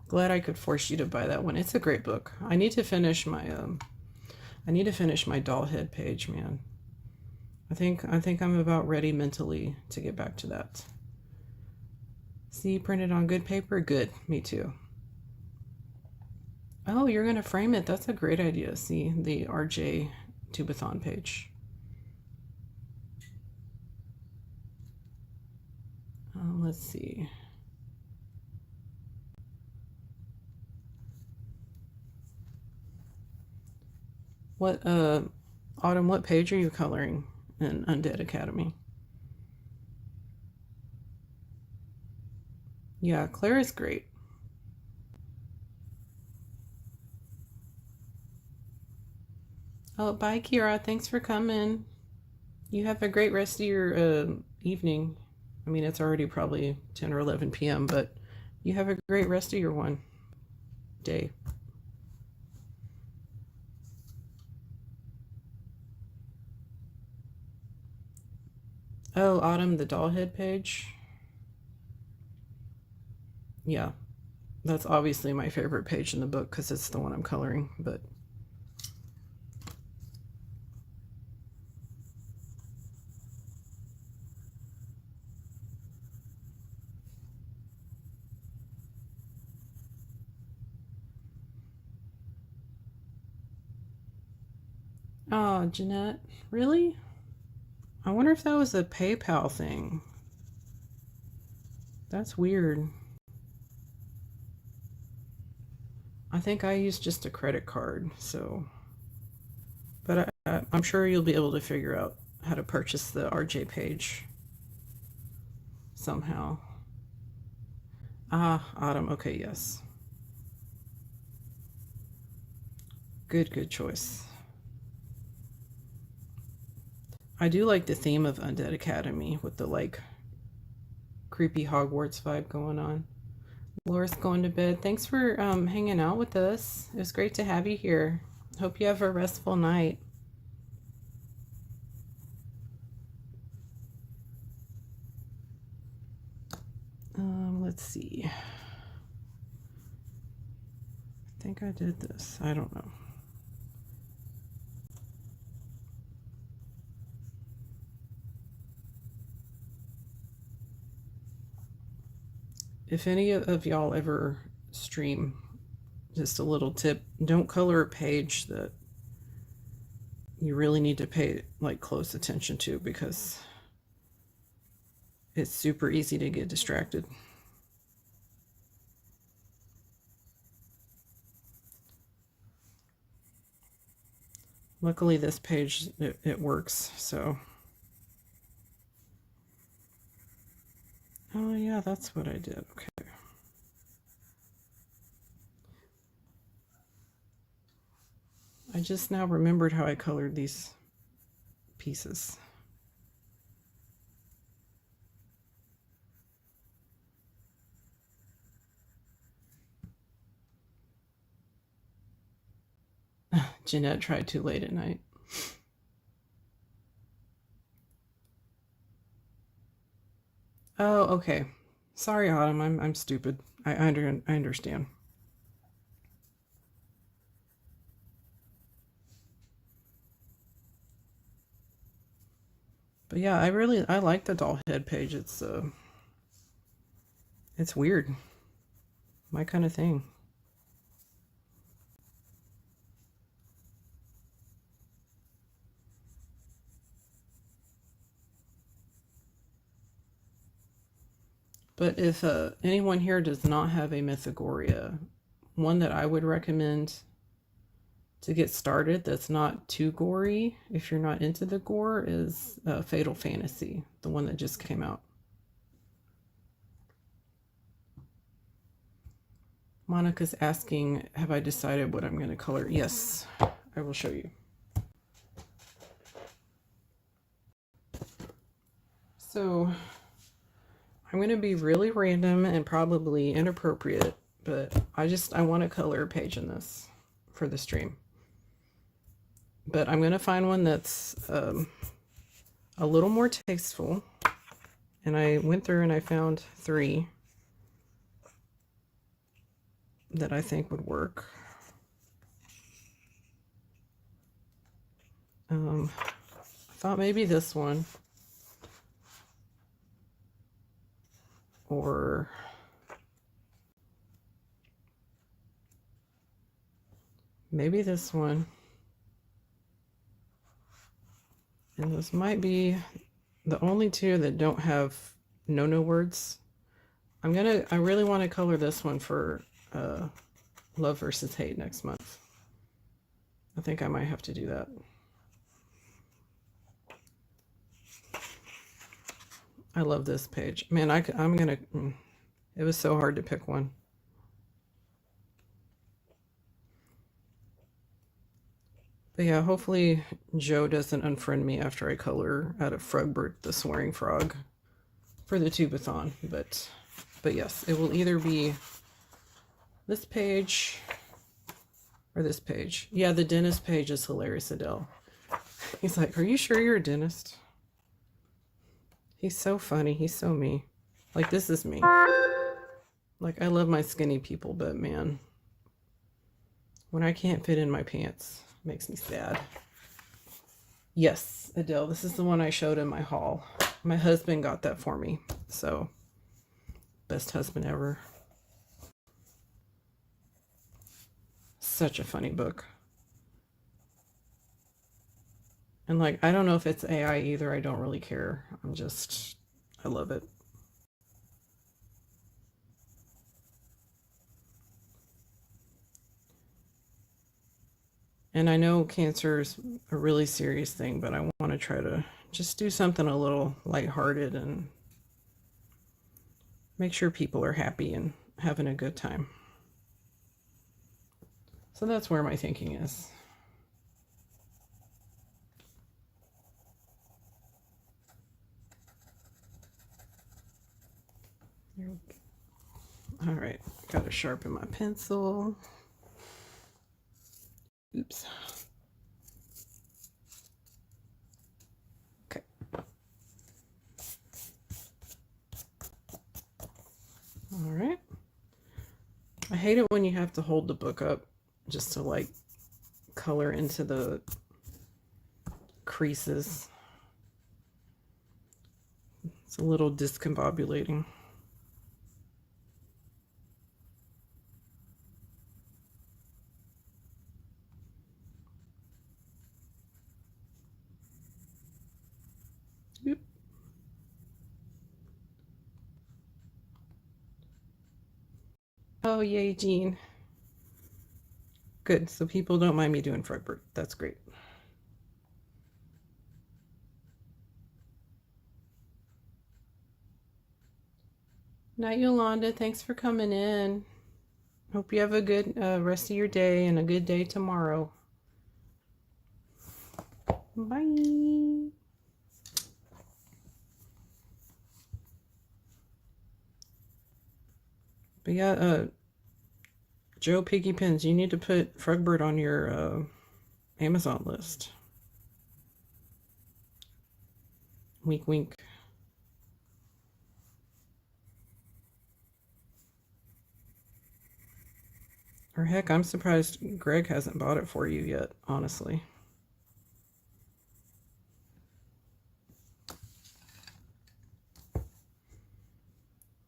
Glad I could force you to buy that one. It's a great book. I need to finish my doll head page, man. I think I'm about ready mentally to get back to that. See, printed on good paper? Good. Me too. Oh, you're going to frame it. That's a great idea. See, the RJ Tubathon page. Let's see. What, Autumn, what page are you coloring in Undead Academy? Yeah, Claire is great. Oh, bye, Kira. Thanks for coming. You have a great rest of your evening. I mean, it's already probably 10 or 11 p.m., but you have a great rest of your one day. Oh, Autumn, the doll head page. Yeah, that's obviously my favorite page in the book because it's the one I'm coloring, but oh, Jeanette, really? I wonder if that was a PayPal thing. That's weird. I think I use just a credit card, so, but I'm sure you'll be able to figure out how to purchase the RJ page somehow. Ah, Autumn. Okay, yes. Good choice. I do like the theme of Undead Academy with the like creepy Hogwarts vibe going on. Laura's going to bed. Thanks for hanging out with us. It was great to have you here. Hope you have a restful night. Let's see. I think I did this. I don't know. If any of y'all ever stream, just a little tip, don't color a page that you really need to pay like close attention to, because it's super easy to get distracted. Luckily this page, it works, so. Oh yeah, that's what I did. Okay. I just now remembered how I colored these pieces. Jeanette tried too late at night. Oh, okay. Sorry, Autumn. I'm stupid. I understand. But yeah, I like the doll head page. It's weird. My kind of thing. But if anyone here does not have a Mythagoria, one that I would recommend to get started that's not too gory, if you're not into the gore, is Fatal Fantasy, the one that just came out. Monica's asking, have I decided what I'm going to color? Yes, I will show you. So I'm going to be really random and probably inappropriate, but I want to color a page in this for the stream. But I'm going to find one that's a little more tasteful. And I went through and I found 3 that I think would work. I thought maybe this one, or maybe this one. And those might be the only 2 that don't have no words. I really want to color this one for Love versus Hate next month. I think I might have to do that. I love this page. Man, I'm gonna, it was so hard to pick one. But yeah, hopefully Joe doesn't unfriend me after I color out of Frugbert the Swearing Frog for the Tubathon. But yes, it will either be this page or this page. Yeah, the dentist page is hilarious, Adele. He's like, are you sure you're a dentist? He's so funny. He's so me. Like, this is me. Like, I love my skinny people, but man, when I can't fit in my pants, it makes me sad. Yes, Adele, this is the one I showed in my haul. My husband got that for me, so best husband ever. Such a funny book. And like, I don't know if it's AI either. I don't really care. I love it. And I know cancer is a really serious thing, but I want to try to just do something a little lighthearted and make sure people are happy and having a good time. So that's where my thinking is. All right, gotta sharpen my pencil. Oops. Okay. All right. I hate it when you have to hold the book up just to like color into the creases. It's a little discombobulating. Oop. Oh, yay, Jean. Good. So people don't mind me doing Fregbird. That's great. Night, Yolanda. Thanks for coming in. Hope you have a good rest of your day and a good day tomorrow. Bye. But yeah, Joe Piggy Pins, you need to put Fregbird on your Amazon list. Wink, wink. Or heck, I'm surprised Greg hasn't bought it for you yet, honestly.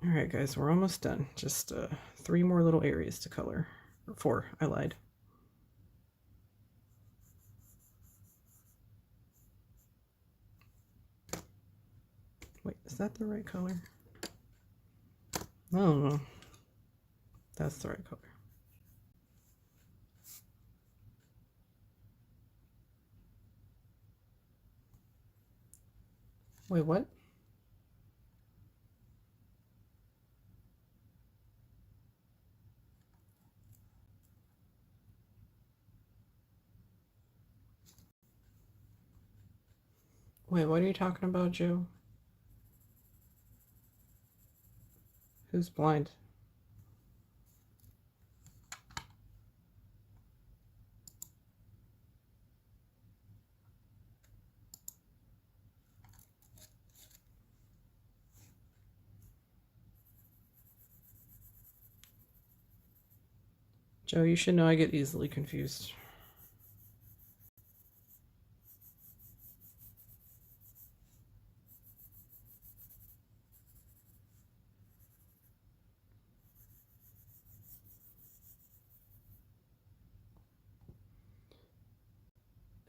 All right, guys, we're almost done. Just 3 more little areas to color. Or 4, I lied. Wait, is that the right color? I don't know. That's the right color. Wait, what? Wait, what are you talking about, Joe? Who's blind? Joe, you should know I get easily confused.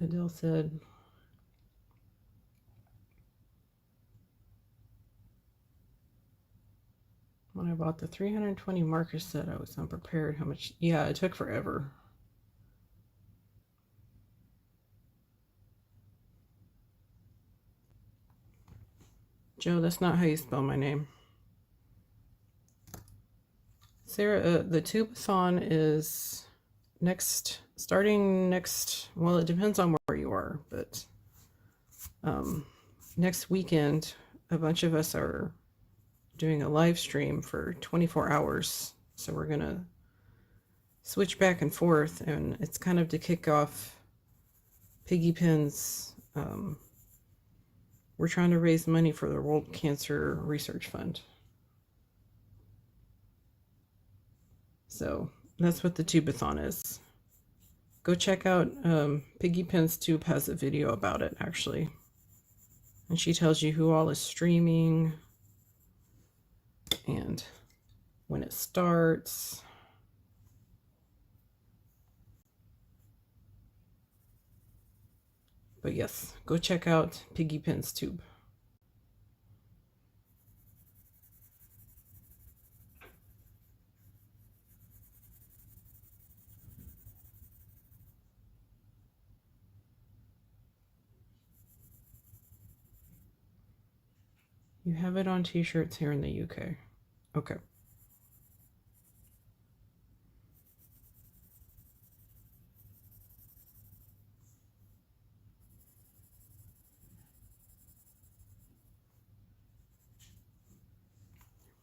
Adele said, when I bought the 320 marker set, I was unprepared how much. Yeah, it took forever. Joe, that's not how you spell my name. Sarah, the Tubeathon is starting next, well, it depends on where you are, but next weekend, a bunch of us are doing a live stream for 24 hours. So we're going to switch back and forth, and it's kind of to kick off Piggy Pins. We're trying to raise money for the World Cancer Research Fund. So that's what the Tubeathon is. Go check out Piggy Pins Tube has a video about it, actually. And she tells you who all is streaming and when it starts. But yes, go check out Piggy Pins Tube. You have it on t-shirts here in the UK. Okay.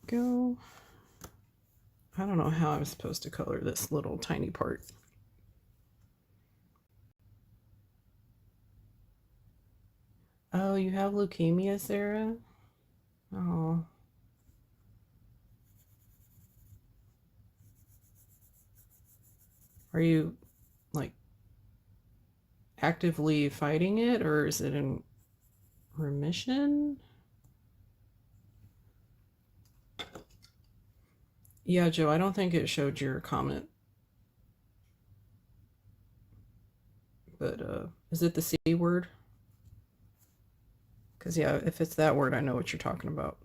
Go. I don't know how I'm supposed to color this little tiny part. Oh, you have leukemia, Sarah? Oh. Are you like actively fighting it, or is it in remission? Yeah, Joe, I don't think it showed your comment, but is it the C word? Because, yeah, if it's that word, I know what you're talking about.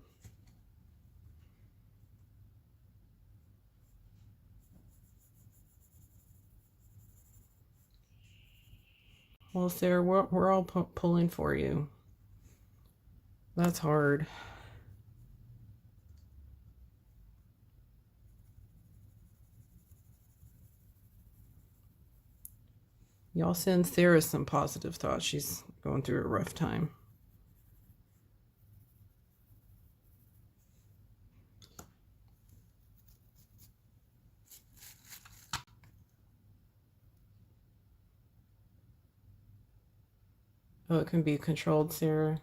Well, Sarah, we're all pulling for you. That's hard. Y'all send Sarah some positive thoughts. She's going through a rough time. Oh, it can be controlled, Sarah.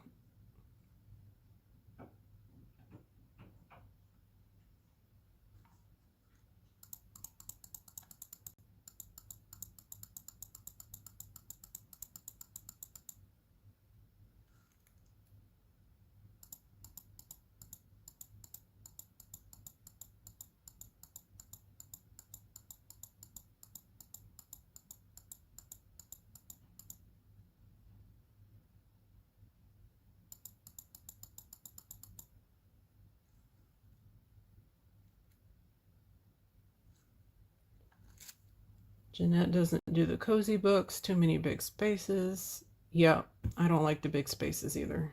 Jeanette doesn't do the cozy books, too many big spaces. Yeah, I don't like the big spaces either.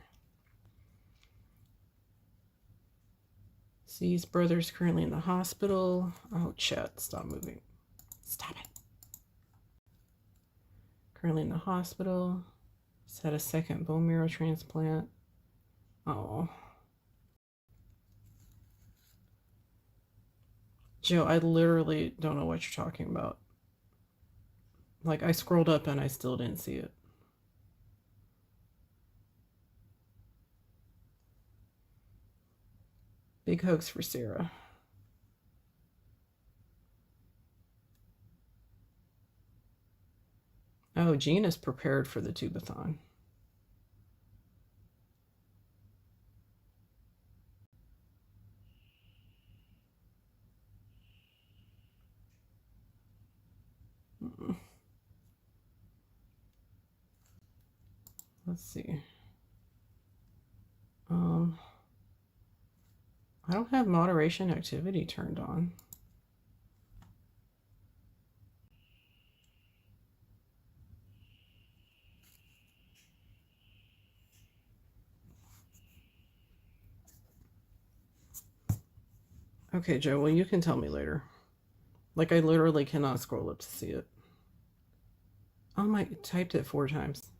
C's brother's currently in the hospital. Oh, Chet, stop moving. Stop it. Currently in the hospital. He's had a second bone marrow transplant. Oh. Joe, I literally don't know what you're talking about. Like, I scrolled up and I still didn't see it. Big hugs for Sarah. Oh, Gina's prepared for the tubathon. Let's see. I don't have moderation activity turned on. Okay, Joe, well, you can tell me later. Like, I literally cannot scroll up to see it. Oh my, typed it 4 times.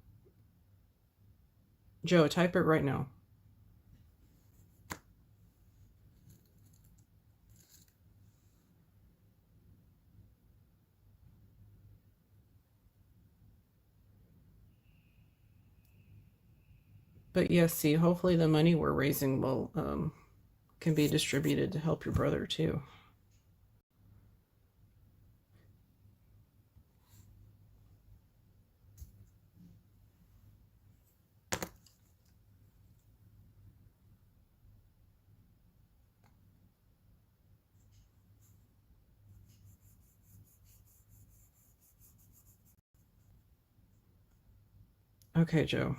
Joe, type it right now. But yes, see, hopefully the money we're raising will can be distributed to help your brother too. Okay, Joe.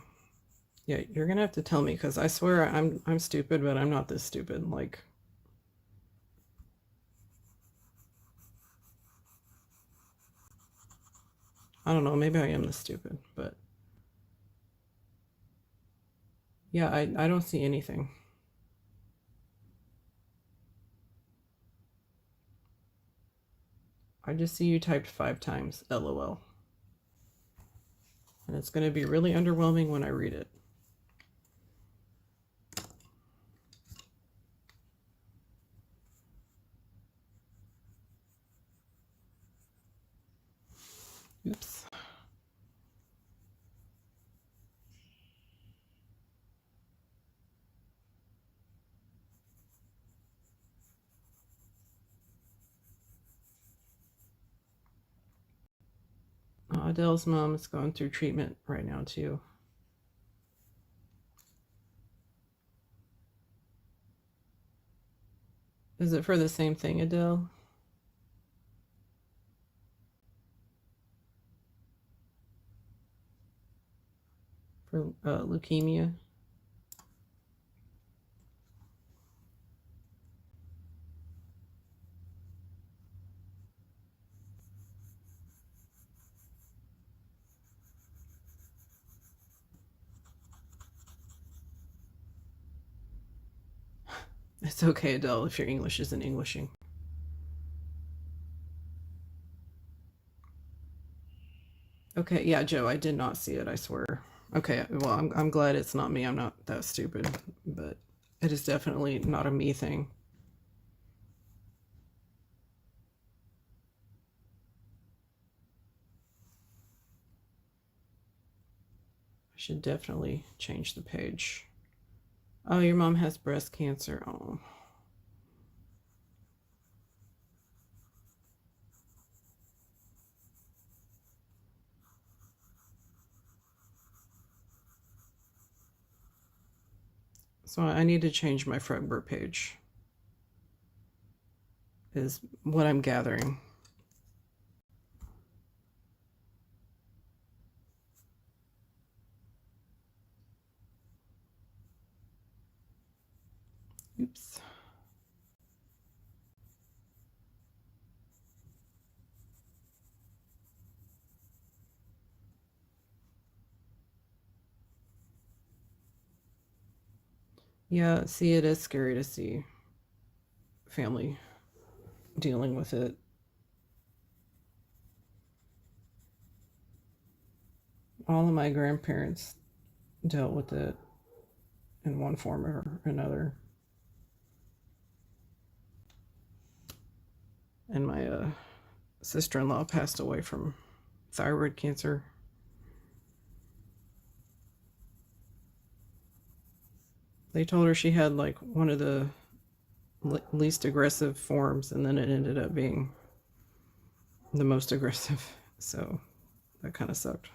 Yeah, you're gonna have to tell me because I swear I'm stupid, but I'm not this stupid. Like, I don't know, maybe I am this stupid, but yeah, I don't see anything. I just see you typed 5 times, LOL. And it's going to be really underwhelming when I read it. Oops. Adele's mom is going through treatment right now, too. Is it for the same thing, Adele? For leukemia? It's okay, Adele, if your English isn't Englishing. Okay, yeah, Joe, I did not see it, I swear. Okay, well, I'm glad it's not me. I'm not that stupid, but it is definitely not a me thing. I should definitely change the page. Oh, your mom has breast cancer. Oh. So I need to change my Fredbird page, is what I'm gathering. Oops. Yeah, see, it is scary to see family dealing with it. All of my grandparents dealt with it in one form or another. And my sister-in-law passed away from thyroid cancer. They told her she had like one of the least aggressive forms, and then it ended up being the most aggressive. So that kind of sucked.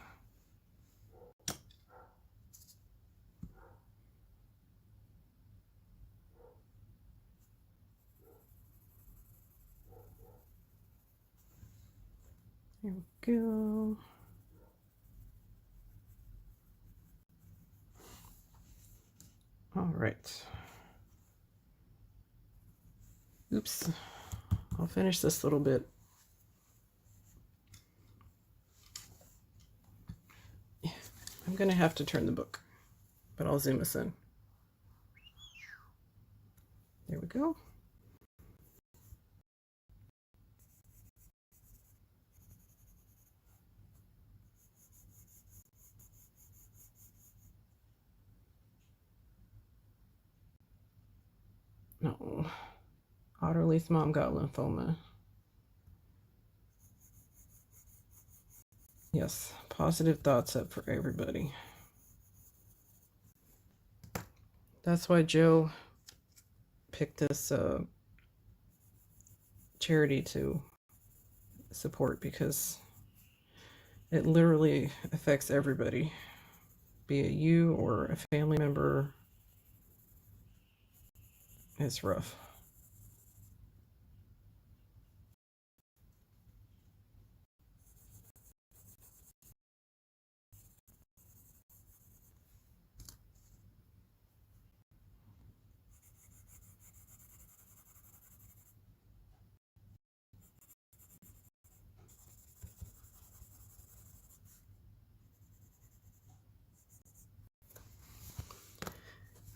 Here we go. All right. Oops. I'll finish this little bit. I'm going to have to turn the book, but I'll zoom us in. There we go. No. Otterly's mom got lymphoma. Yes, positive thoughts up for everybody. That's why Joe picked this charity to support, because it literally affects everybody, be it you or a family member. It's rough.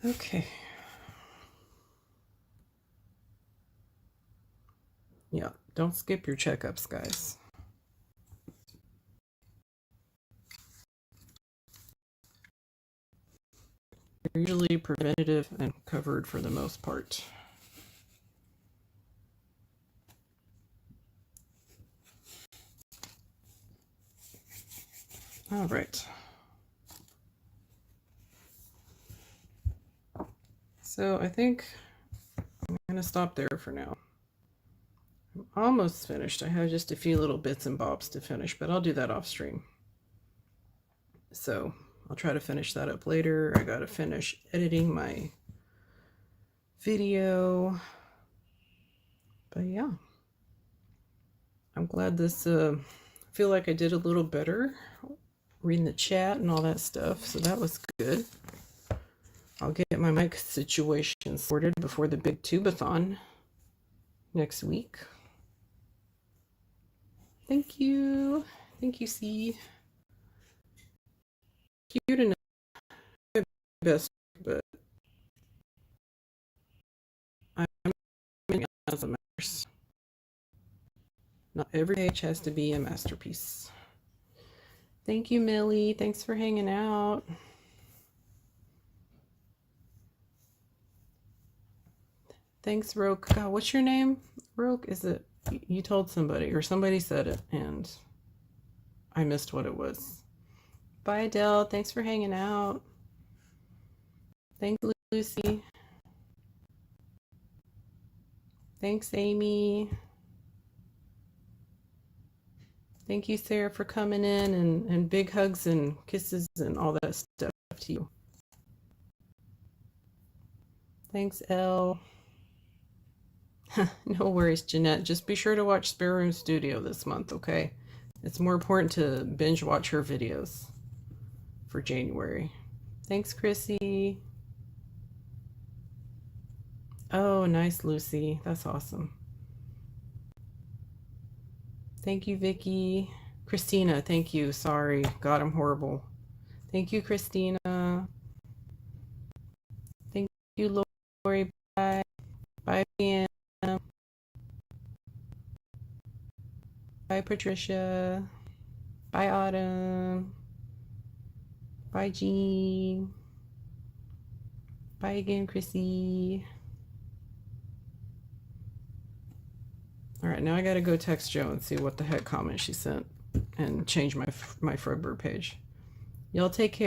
Okay. Yeah, Don't skip your checkups, guys. They're usually preventative and covered for the most part. All right. So I think I'm going to stop there for now. I'm almost finished. I have just a few little bits and bobs to finish, but I'll do that off stream. So I'll try to finish that up later. I got to finish editing my video. But yeah, I'm glad this, I feel like I did a little better reading the chat and all that stuff. So that was good. I'll get my mic situation sorted before the big tubathon next week. Thank you. Thank you, C. Cute enough. My best, but I'm as a masterpiece. Not every page has to be a masterpiece. Thank you, Millie. Thanks for hanging out. Thanks, Roke. God, what's your name? Roke? Is it you told somebody or somebody said it and I missed what it was. Bye, Adele. Thanks for hanging out. Thanks, Lucy. Thanks, Amy. Thank you, Sarah, for coming in, and big hugs and kisses and all that stuff to you. Thanks, Elle. No worries, Jeanette. Just be sure to watch Spare Room Studio this month, okay? It's more important to binge watch her videos for January. Thanks, Chrissy. Oh, nice, Lucy. That's awesome. Thank you, Vicky. Christina, thank you. Sorry. God, I'm horrible. Thank you, Christina. Thank you, Lori. Bye. Bye, Pam. Bye, Patricia. Bye, Autumn. Bye, Jean. Bye again, Chrissy. All right, now I gotta go text Jo and see what the heck comment she sent and change my Fredbird page. Y'all take care.